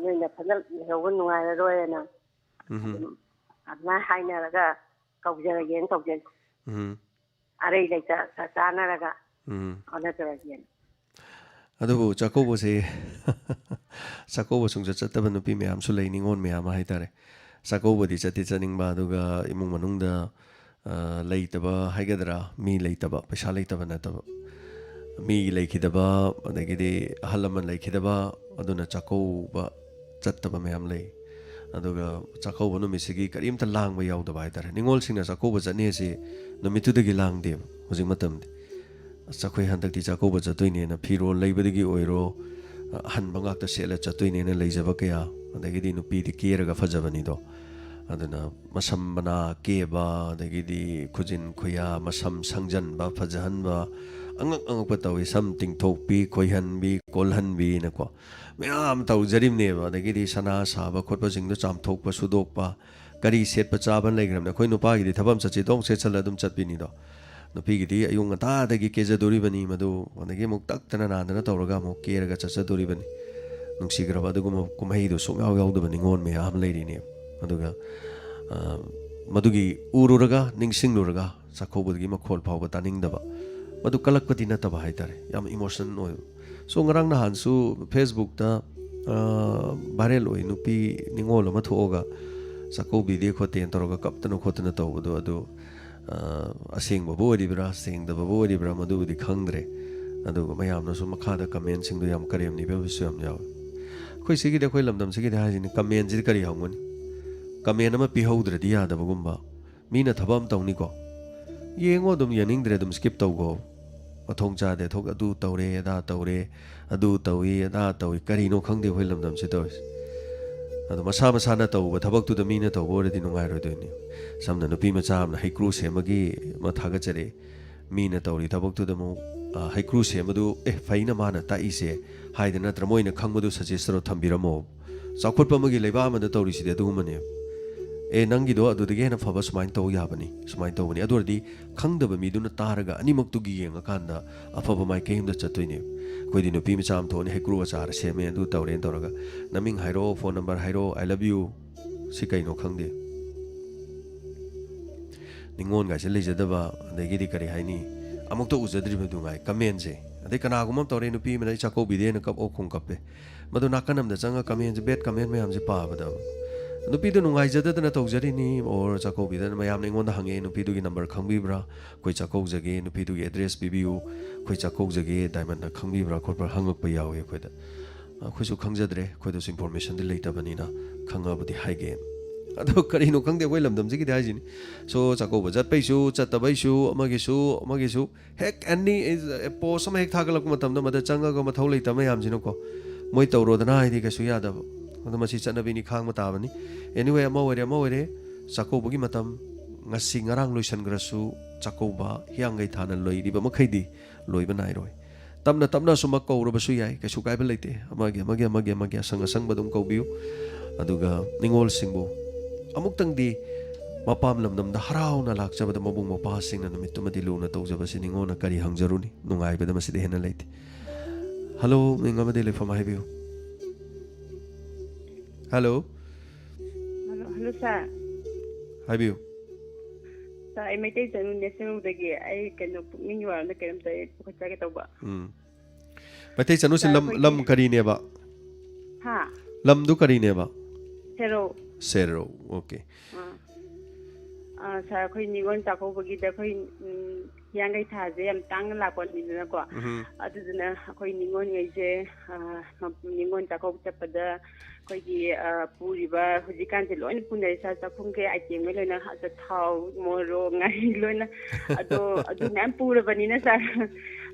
ꯅꯣꯏꯅ ꯐꯖꯅ ꯂꯩꯍꯧꯕ ꯅꯨꯡꯉꯥꯏꯔꯔꯣꯏꯅ ꯑꯗꯨꯃꯥꯏꯅ ꯍꯥꯏꯅꯔꯒ ꯀꯧꯖꯔꯒꯦꯅ ꯀꯧꯖꯩ ꯑꯔꯩ ꯂꯩꯇ ꯆꯥꯅꯔꯒ ꯍꯣꯠꯅꯖꯔꯒꯦꯅ ꯑꯗꯨꯕꯨ ꯆꯥꯛꯀꯧꯕ ꯁꯨꯡꯆꯠ ꯆꯠꯇꯕ ꯅꯨꯄꯤ ꯃꯌꯥꯝꯁꯨ ꯂꯩ ꯅꯤꯉꯣꯜ ꯃꯌꯥꯝ ꯍꯥꯏꯇꯥꯔꯦ ꯆꯥꯛꯀꯧꯕꯗꯤ ꯆꯠꯅꯤꯡꯕ ꯑꯗꯨꯒ ꯏꯃꯨꯡ ꯃꯅꯨꯡꯗ ꯂꯩꯇꯕ ꯍꯥꯏꯒꯗ꯭ꯔꯥ ꯃꯤ ꯂꯩꯇꯕ ꯄꯩꯁꯥ ꯂꯩꯇꯕ ꯅꯠꯇꯕ ꯃꯤ ꯂꯩꯈꯤꯗꯕ ꯑꯗꯒꯤꯗꯤ ꯑꯍꯜ ꯂꯃꯟ ꯂꯩꯈꯤꯗꯕ ꯑꯗꯨꯅ ꯆꯥꯛꯀꯧꯕ ꯆꯠꯇꯕ ꯃꯌꯥꯝ ꯂꯩ ꯑꯗꯨꯒ ꯆꯥꯛꯀꯧꯕ ꯅꯨꯃꯤꯠꯁꯤꯒꯤ ꯀꯔꯤꯝꯇ ꯂꯥꯡꯕ ꯌꯥꯎꯗꯕ ꯍꯥꯏꯇꯥꯔꯦ ꯅꯤꯉꯣꯜꯁꯤꯡꯅ ꯆꯥꯛꯀꯧꯕ ꯆꯠꯅꯤꯁꯤ ꯅꯨꯃꯤꯠꯇꯨꯗꯒꯤ ꯂꯥꯡꯗꯦꯕ ꯍꯧꯖꯤꯛ ꯃꯇꯝꯗꯤ ꯑꯩꯈꯣꯏ ꯍꯟꯗꯛꯇꯤ ꯆꯥꯛꯀꯧꯕ ꯆꯠꯇꯣꯏꯅꯦꯅ ꯐꯤꯔꯣꯜ ꯂꯩꯕꯗꯒꯤ ꯑꯣꯏꯔో ꯑꯍꯟꯕ ꯉꯥꯛꯇ ꯁꯦꯠꯂ ꯆꯠꯇꯣꯏꯅꯦꯅ ꯂꯩꯖꯕ ꯀꯌా ꯑꯗꯒꯤꯗꯤ ꯅꯨꯄꯤꯗꯤ ꯀꯦꯔꯒ ꯐꯖꯕꯅꯤꯗꯣ ꯑꯗꯨꯅ ꯃꯁꯝ ꯃꯅꯥ ꯀꯦꯕ ꯑꯗꯒꯤꯗꯤ ꯈꯨꯖꯤꯟ ꯈꯨꯌꯥ ꯃꯁꯝ ꯁꯪꯖꯟꯕ ꯐꯖꯍꯟꯕ ꯑꯉꯛꯄ ꯇꯧꯏ ꯁꯝ ꯇꯤꯡꯊꯣꯛꯄꯤ ꯈꯣꯏꯍꯟꯕꯤ ꯀꯣꯜꯍꯟꯕꯤꯅꯀꯣ ꯃꯌꯥꯝ ꯇꯧꯖꯔꯤꯕꯅꯦꯕ ꯑꯗꯒꯤꯗꯤ ꯁꯅꯥ ꯁꯥꯕ ꯈꯣꯠꯄꯁꯤꯡꯗꯣ ꯆꯥꯝꯊꯣꯛꯄ ꯁꯨꯗꯣꯛꯄ ꯀꯔꯤ ꯁꯦꯠꯄ ꯆꯥꯕ ꯂꯩꯈ꯭ꯔꯕꯅꯤ ꯑꯩꯈꯣꯏ ꯅꯨꯄꯥꯒꯤꯗꯤ ꯊꯕꯛ ꯑꯃ ꯆꯠꯁꯤ ꯗꯣꯡ ꯁꯦꯠꯆꯜꯂ ꯑꯗꯨꯝ ꯆꯠꯄꯤꯅꯤꯗꯣ ꯅꯨꯄꯤꯒꯤꯗꯤ ꯑꯌꯨꯛ ꯉꯟꯇꯥꯗꯒꯤ ꯀꯦꯖꯗꯣꯔꯤꯕꯅꯤ ꯃꯗꯨ ꯑꯗꯒꯤ ꯑꯃꯨꯛ ꯇꯛꯇꯅ ꯅꯥꯗꯅ ꯇꯧꯔꯒ ꯑꯃꯨꯛ ꯀꯦꯔꯒ ꯆꯠꯆꯗꯣꯔꯤꯕꯅꯤ ꯅꯨꯡꯁꯤꯈ꯭ꯔꯕ ꯑꯗꯨꯒꯨꯝꯕ ꯀꯨꯝꯍꯩꯗꯨ ꯁꯨꯡꯌꯥꯎ ꯌꯥꯎꯗꯕ ꯅꯤꯉꯣꯜ ꯃꯌꯥꯝ ꯂꯩꯔꯤꯅꯦ ꯑꯗꯨꯒ ꯃꯗꯨꯒꯤ ꯎꯔꯨꯔꯒ ꯅꯤꯡꯁꯤꯡꯂꯨꯔꯒ ꯆꯥꯛꯀꯧꯕꯗꯒꯤ ꯃꯈꯣꯜ ꯐꯥꯎꯕ ꯇꯥꯅꯤꯡꯗꯕ ꯃꯗꯨ ꯀꯜꯂꯛꯄꯗꯤ ꯅꯠꯇꯕ ꯍꯥꯏꯇꯥꯔꯦ ꯌꯥꯝ ꯏꯃꯣꯁꯟ ꯑꯣꯏꯕ ꯁꯣ ꯉꯔꯥꯡ ꯅꯍꯥꯟꯁꯨ ꯐꯦꯁꯕꯨꯛꯇ ꯚꯥꯏꯔꯦꯜ ꯑꯣꯏ ꯅꯨꯄꯤ ꯅꯤꯉꯣꯜ ꯑꯃ ꯊꯣꯛꯑꯒ ꯆꯥꯛꯀꯧꯕꯤꯗꯦ ꯈꯣꯠꯇꯦꯅ ꯇꯧꯔꯒ ꯀꯞꯇꯅ ꯈꯣꯠꯇꯅ ꯇꯧꯕꯗꯣ ꯑꯗꯨ ꯑꯁꯦꯡꯕꯕꯨ ꯑꯣꯏꯔꯤꯕ꯭ꯔꯥ ꯁꯦꯡꯗꯕꯕꯨ ꯑꯣꯏꯔꯤꯕ꯭ꯔꯥ ꯃꯗꯨꯕꯨꯗꯤ ꯈꯪꯗ꯭ꯔꯦ ꯑꯗꯨꯒ ꯃꯌꯥꯝꯅꯁꯨ ꯃꯈꯥꯗ ꯀꯃꯦꯟꯁꯤꯡꯗꯣ ꯌꯥꯝ ꯀꯔꯦꯝꯅꯤꯕꯁꯨ ꯌꯥꯝ ꯌꯥꯎꯏ ꯑꯩꯈꯣꯏ ꯂꯝꯗꯝꯁꯤꯒꯤꯗꯤ ꯍꯥꯏꯁꯤꯅꯤ ꯀꯃꯦꯟꯁꯤꯗꯤ ꯀꯔꯤ ꯍꯪꯒꯅꯤ ꯀꯃꯦꯟ ꯑꯃ ꯄꯤꯍꯧꯗ꯭ꯔꯗꯤ ꯌꯥꯗꯕꯒꯨꯝꯕ ꯃꯤꯅ ꯊꯕꯛ ꯑꯃ ꯇꯧꯅꯤꯀꯣ ꯌꯦꯡꯉꯣ ꯑꯗꯨꯝ ꯌꯦꯡꯅꯤꯡꯗ꯭ꯔꯦ ꯑꯗꯨꯝ ꯁ꯭ꯀꯤꯞ ꯇꯧꯈꯣ ꯃꯊꯣꯡ ꯆꯥꯗꯦ ꯑꯗꯨ ꯇꯧꯔꯦ ꯑꯗꯥ ꯇꯧꯔꯦ ꯑꯗꯨ ꯇꯧꯏ ꯑꯗꯥ ꯇꯧꯏ ꯀꯔꯤꯅꯣ ꯈꯪꯗꯦ ꯑꯩꯈꯣꯏ ꯂꯝꯗꯝꯁꯤ ꯇꯧꯔꯤꯁꯦ ꯑꯗꯣ ꯃꯁꯥ ꯃꯁꯥꯅ ꯇꯧꯕ ꯊꯕꯛꯇꯨꯗ ꯃꯤꯅ ꯇꯧꯕ ꯑꯣꯏꯔꯗꯤ ꯅꯨꯡꯉꯥꯏꯔꯣꯏꯗꯣꯏꯅꯤ ꯁꯝꯅ ꯅꯨꯄꯤ ꯃꯆꯥ ꯑꯃꯅ ꯍꯩꯀ꯭ꯔꯨ ꯁꯦꯝꯕꯒꯤ ꯑꯃ ꯊꯥꯒꯠꯆꯔꯦ ꯃꯤꯅ ꯇꯧꯔꯤ ꯊꯕꯛꯇꯨꯗ ꯑꯃꯨꯛ ꯍꯩꯀ꯭ꯔꯨ ꯁꯦꯝꯕꯗꯨ ꯐꯩꯅ ꯃꯥꯅ ꯇꯥꯛꯏꯁꯦ ꯍꯥꯏꯗꯅ ꯅꯠꯇ꯭ꯔ ꯃꯣꯏꯅ ꯈꯪꯕꯗꯨ ꯁꯖꯦꯁ ꯇꯧꯔ ꯊꯝꯕꯤꯔꯝꯃꯣ ꯆꯥꯎꯈꯠꯄ ꯑꯃꯒꯤ ꯂꯩꯕꯥꯛ ꯑꯃꯗ ꯇꯧꯔꯤꯁꯤꯗꯤ ꯑꯗꯨꯒꯨꯝꯕꯅꯦꯕ ꯅꯪꯒꯤꯗꯣ ꯑꯗꯨꯗꯒꯤ ꯍꯦꯟꯅ ꯐꯕ ꯁꯨꯃꯥꯏꯅ ꯇꯧ ꯌꯥꯕꯅꯤ ꯁꯨꯃꯥꯏꯅ ꯇꯧꯕꯅꯤ ꯑꯗꯨ ꯑꯣꯏꯔꯗꯤ ꯈꯪꯗꯕ ꯃꯤꯗꯨꯅ ꯇꯥꯔꯒ ꯑꯅꯤꯃꯛꯇꯨꯒꯤ ꯌꯦꯡꯉꯀꯥꯟꯗ ꯑꯐꯕ ꯃꯥꯏꯀꯩ ꯑꯃꯗ ꯆꯠꯇꯣꯏꯅꯦꯕ ꯑꯩꯈꯣꯏꯗꯤ ꯅꯨꯄꯤ ꯃꯆꯥ ꯑꯃ ꯊꯣꯛꯑꯅꯤ ꯍꯩꯀ꯭ꯔꯨ ꯑꯆꯥꯔ ꯁꯦꯝꯃꯦ ꯑꯗꯨ ꯇꯧꯔꯦꯅ ꯇꯧꯔꯒ ꯅꯃꯤꯡ ꯍꯥꯏꯔꯛꯑꯣ ꯐꯣꯟ ꯅꯝꯕꯔ ꯍꯥꯏꯔꯛꯑꯣ ꯑꯥꯏ ꯂꯚ ꯌꯨ ꯁꯤ ꯀꯩꯅꯣ ꯈꯪꯗꯦ ꯅꯤꯡꯉꯣꯟꯒꯥꯏꯁꯦ ꯂꯩꯖꯗꯕ ꯑꯗꯒꯤꯗꯤ ꯀꯔꯤ ꯍꯥꯏꯅꯤ ꯑꯃꯨꯛꯇ ꯎꯖꯗ꯭ꯔꯤꯕꯗꯨ ꯉꯥꯏ ꯀꯃꯦꯟꯁꯦ ꯑꯗꯩ ꯀꯅꯥꯒꯨꯝꯕ ꯑꯃ ꯇꯧꯔꯦ ꯅꯨꯄꯤ ꯑꯃꯅ ꯑꯩ ꯆꯥꯛꯀꯧꯕꯤꯗꯦꯅ ꯀꯞꯑꯣ ꯈꯣꯡ ꯀꯞꯄꯦ ꯃꯗꯨ ꯅꯥꯀꯟ ꯑꯃꯗ ꯆꯪꯉ ꯀꯃꯦꯟꯁꯦ ꯕꯦꯠ ꯀꯃꯦꯟ ꯃꯌꯥꯝꯁꯦ ꯄꯥꯕꯗ ꯅꯨꯄꯤꯗꯨ ꯅꯨꯡꯉꯥꯏꯖꯗꯗꯅ ꯇꯧꯖꯔꯤꯅꯤ ꯑꯣꯔ ꯆꯥꯛꯀꯧꯕꯤꯗꯅ ꯃꯌꯥꯝꯅ ꯑꯩꯉꯣꯟꯗ ꯍꯪꯉꯦ ꯅꯨꯄꯤꯗꯨꯒꯤ ꯅꯝꯕꯔ ꯈꯪꯕꯤꯕ꯭ꯔꯥ ꯑꯩꯈꯣꯏ ꯆꯥꯛꯀꯧꯖꯒꯦ ꯅꯨꯄꯤꯗꯨꯒꯤ ꯑꯦꯗ꯭ꯔꯦꯁ ꯄꯤꯕꯤꯌꯨ ꯑꯩꯈꯣꯏ ꯆꯥꯛꯀꯧꯖꯒꯦ ꯗꯥꯏꯃꯟꯅ ꯈꯪꯕꯤꯕ꯭ꯔꯥ ꯈꯣꯠꯄ꯭ꯔꯥ ꯍꯪꯉꯛꯄ ꯌꯥꯎꯋꯦ ꯑꯩꯈꯣꯏꯗ ꯑꯩꯈꯣꯏꯁꯨ ꯈꯪꯖꯗ꯭ꯔꯦ ꯑꯩꯈꯣꯏꯗꯁꯨ ꯏꯟꯐꯣꯔꯃꯦꯁꯟꯗꯤ ꯂꯩꯇꯕꯅꯤꯅ ꯈꯪꯉꯕꯨꯗꯤ ꯍꯥꯏꯒꯦ ꯑꯗꯣ ꯀꯔꯤꯅꯣ ꯈꯪꯗꯦ ꯑꯩꯈꯣꯏ ꯂꯝꯗꯝꯁꯤꯒꯤꯗꯤ ꯍꯥꯏꯁꯤꯅꯤ ꯁꯣ ꯆꯥꯛꯀꯧꯕ ꯆꯠꯄꯩꯁꯨ ꯆꯠꯇꯕꯩꯁꯨ ꯑꯃꯒꯤꯁꯨ ꯍꯦꯛ ꯑꯦꯅꯤ ꯄꯣꯁ ꯑꯃ ꯍꯦꯛ ꯊꯥꯒꯠꯂꯛꯄ ꯃꯇꯝꯗ ꯃꯗ ꯆꯪꯉꯒ ꯃꯊꯧ ꯂꯩꯇꯕ ꯃꯌꯥꯝꯁꯤꯅꯀꯣ ꯃꯣꯏ ꯇꯧꯔꯣꯗꯅ ꯍꯥꯏꯗꯤ ꯀꯩꯁꯨ ꯌꯥꯗꯕ ꯑꯗꯣ ꯃꯁꯤ ꯆꯠꯅꯕꯤꯅꯤ ꯈꯥꯡꯕ ꯇꯥꯕꯅꯤ ꯑꯦꯅꯤꯋꯦ ꯑꯃ ꯑꯣꯏꯔꯦ ꯆꯥꯛꯀꯧꯕꯒꯤ ꯃꯇꯝ ꯉꯁꯤ ꯉꯔꯥꯡ ꯂꯣꯏꯁꯟꯈ꯭ꯔꯁꯨ ꯆꯥꯛꯀꯧꯕ ꯍꯤꯌꯥꯡꯒꯩ ꯊꯥꯅ ꯂꯣꯏꯔꯤꯕ ꯃꯈꯩꯗꯤ ꯂꯣꯏꯕ ꯅꯥꯏꯔꯣꯏ ꯇꯞꯅ ꯇꯞꯅ ꯁꯨꯃꯛ ꯀꯧꯔꯕꯁꯨ ꯌꯥꯏ ꯀꯩꯁꯨ ꯀꯥꯏꯕ ꯂꯩꯇꯦ ꯑꯃꯒꯤ ꯑꯁꯪꯕ ꯑꯗꯨꯝ ꯀꯧꯕꯤꯌꯨ ꯑꯗꯨꯒ ꯅꯤꯡꯉꯣꯜꯁꯤꯡꯕꯨ ꯑꯃꯨꯛꯇꯪꯗꯤ ꯃꯄꯥꯝ ꯂꯝꯗꯝꯗ ꯍꯔꯥꯎꯅ ꯂꯥꯛꯆꯕꯗ ꯃꯕꯨꯡ ꯃꯧꯄ꯭ꯋꯥꯁꯤꯡꯅ ꯅꯨꯃꯤꯠꯇꯨꯃꯗꯤ ꯂꯨꯅ ꯇꯧꯖꯕꯁꯤ ꯅꯤꯡꯉꯣꯜꯅ ꯀꯔꯤ ꯍꯪꯖꯔꯨꯅꯤ ꯅꯨꯡꯉꯥꯏꯕꯗ ꯃꯁꯤꯗꯤ ꯍꯦꯟꯅ ꯂꯩꯇꯦ ꯍꯜꯂꯣ ꯃꯤꯡ ꯑꯃꯗꯤ ꯂꯩꯐꯝ ꯍꯥꯏꯕꯤꯌꯨ ꯍꯜꯂꯣ ꯍꯜꯂꯣ ꯁꯥꯔ ꯍꯥꯏꯕꯤꯌꯨ ꯁꯥꯔ ꯑꯩ ꯃꯩꯇꯩ ꯆꯅꯨ ꯅꯦꯁꯅꯦꯜꯗꯒꯤ ꯑꯩ ꯀꯩꯅꯣ ꯄꯨꯛꯅꯤꯡꯒꯤ ꯋꯥꯔꯝꯗ ꯀꯩꯅꯣꯝꯇ ꯄꯨꯈꯠꯆꯒꯦ ꯇꯧꯕ ꯃꯩꯇꯩ ꯆꯅꯨꯁꯤ ꯂꯝ ꯀꯔꯤꯅꯦꯕ ꯍꯥ ꯂꯝꯗꯨ ꯀꯔꯤꯅꯦꯕ ꯁꯦꯔꯧ ꯑꯣꯀꯦ ꯁꯥꯔ ꯑꯩꯈꯣꯏ ꯅꯤꯉꯣꯜ ꯆꯥꯛꯀꯧꯕꯒꯤꯗ ꯑꯩꯈꯣꯏ ꯍꯤꯌꯥꯡꯒꯩ ꯊꯥꯁꯦ ꯌꯥꯝ ꯇꯥꯡꯅ ꯂꯥꯛꯄꯅꯤꯗꯅꯀꯣ ꯑꯗꯨꯗꯨꯅ ꯑꯩꯈꯣꯏ ꯅꯤꯉꯣꯜꯉꯩꯁꯦ ꯅꯤꯉꯣꯜ ꯆꯥꯛꯀꯧꯕ ꯆꯠꯄꯗ ꯑꯩꯈꯣꯏꯒꯤ ꯄꯨꯔꯤꯕ ꯍꯧꯖꯤꯛꯀꯥꯟꯁꯦ ꯂꯣꯏꯅ ꯄꯨꯅꯩ ꯁꯥꯔ ꯆꯥꯛꯈꯨꯝꯒꯤ ꯑꯥꯏꯇꯦꯝꯉꯩ ꯂꯣꯏꯅ ꯊꯥꯎ ꯃꯣꯔꯣꯛ ꯉꯥꯔꯤ ꯂꯣꯏꯅ ꯑꯗꯨ ma'am purabani na sir.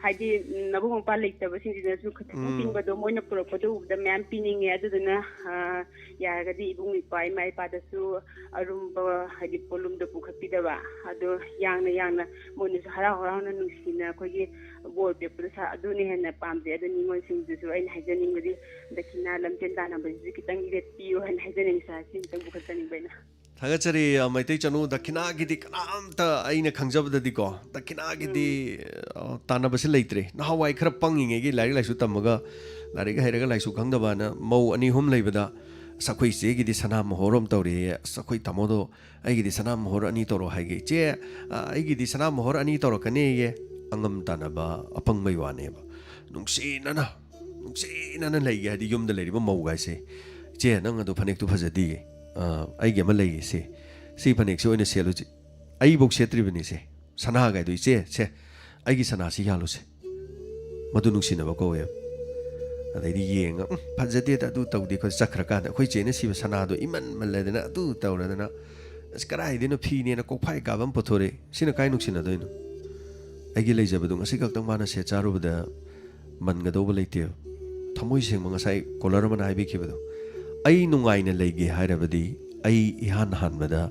Hadi nabung pa lecture sin din su khatang ting ba do mo na pura pa do da ma'am pining ya do na ya ga di ibung ipai mai pa da su arum ba hadi polum da pukhapi da ba ado yang na mo ni hara hara na nusina ko gi bol paper sa ado ni hen na pam de ado ni mo sin du su ai hajani ngri da kina lam ten da na ba ji kitang get pi hen hajani sa sin tang bukhatani ba na Thagachari maitai chanu dakina gidi kanamta aina khangjabdadi ko dakina gidi tanabasi leitre na hawai khara panginge gi lari laisu tamaga lari ga heraga laisu khangdaba na mau ani hum leibada sakhoi se gidi sana mohorom tawre sakhoi tamodo ai gidi sana mohor ani toro haige che ai gidi sana mohor ani toro kane ye angam tanaba apang mai wane ba nungsi na leige hadi yum da leiriba mau ga se che nang ado phanek tu phajadi ai ge malai se si phanek se oina selu ai bok setri bani se sana ga dui che ai gi sana si yalu se madu nungsi na ba ko ye adai di yeng phajade da du tawdi ko chakra ka da khoi che ne si sana do iman malle na du tawra na skarai dino phi ne na ko phai ka bam pothore sina kai nungsi na doino ai gi lei jabadu ngasi ka tang mana se charu bada man ga do ba leite thamoi seng ma ngasai kolar man ai bi khibado ai nungai na leige hairabadi ai ihan hanbada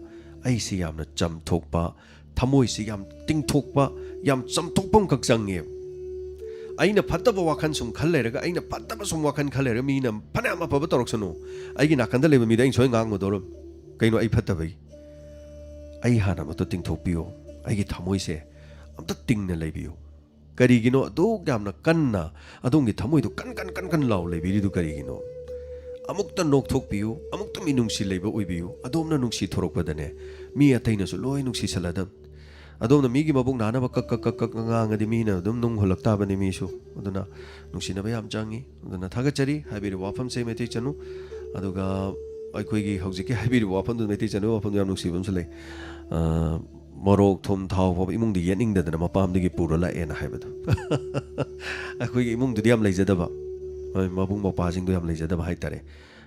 ai si yamna chamthokpa thamoi si yam tingthokpa yam chamthokpam kak change aina phattaba wakhan sum khallerega aina phattaba sum wakhan khallera mi na phana ma paba toroksano ai gi nakanda leba mi da soi ngang modorom kaino ai phattabai ai hana ma to tingthokpio ai gi thamoi se amta tingna leibiyo karigino do gamna kanna adongi thamoi do kan law leibiri du karigino amukta nok thokpiu amukta mi nungsi leiba oibiu adomna nungsi thorokpadane mi ataina su loi nungsi saladam adomna mi gi mabung nana ba kak nganga di mi na dum nung holakta bani mi su aduna nungsi na bayam jangi aduna thagachari habiri wafam se meti chanu aduga aikoi gi hojiki habiri wafam du meti chanu wafam yam nungsi bam sale morok thom thau bo imung di yening da na mapam digi pura la ena haibadu aikoi gi imung du diam leijadaba mabung mapa sing du yam leijada ba haitare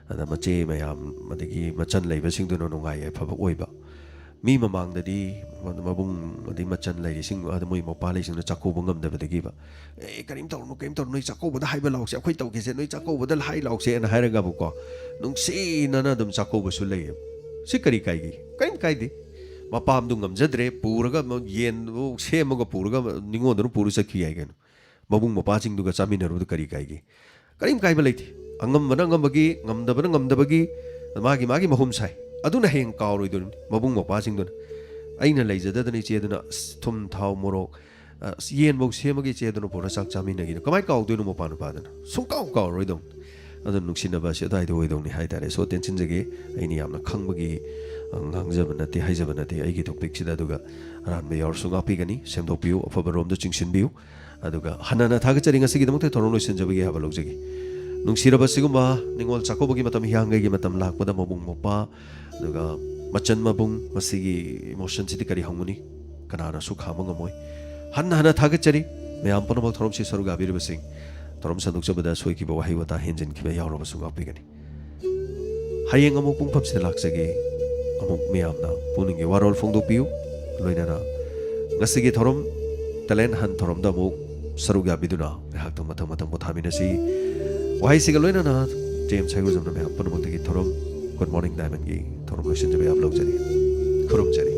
ada mache mayam madigi machan leiba sing du no ngai fa ba oiba mi mamangdadi mabung adi machan lairising ada moi mopa laising chakko bangam dabadagi ba karim tor noi chakko bada haiba laukse akhoi tawke se noi chakko bada hai laukse na hairaga bu ko nung si na dum chakko bu su lay si kari kai gi karim kai di mapam dung ngam jadre puraga yen bu semaga puraga ningo dun puru sakhi ai gen mabung mopa sing duga chaminaru kari kai gi karim kai ba laiti angam bana ngam bagi ngam dabagi magi mahum sai aduna heng kauroi dun mabung mopa sing dun aina leijadadani cheduna thum thau morok yen bok semagi cheduna pura sak chamina gi kamai kaw doinu mopa nu padana sum kaw roi dong adun nuksina ba se dai do dong ni hai tare so tension jage aini yamna khangbagi ngangjabana te haijabana te aigi topic sida duga ran be yor sunga pigani semdok piu afabarom da chingsin biu aduga hanana thaga charing asigi damok te thoron loisen jabagi haba logjagi nungsiraba sigumba ningol chakobogi matam hiangai gi matam lakpada mabung mopa aduga machan mabung masigi emotion sidi kari hanguni kanana su khama ngamoi hana thaga chari mayam panabak thorom si saruga abirba sing thorom sanduk jabada soiki ba wahi wata henjin ki ba yawro basunga pigani hayeng amuk pungpham sida laksage amuk mayamna puningi warol phongdo piu loinana ngasigi thorom talent han thorom da muk saruga biduna hak to matang bothamina si wahai siga loinana James Saigul jamna mayam panabak gi thorom good morning diamond gi thorom loisin jabe upload jari khurum jari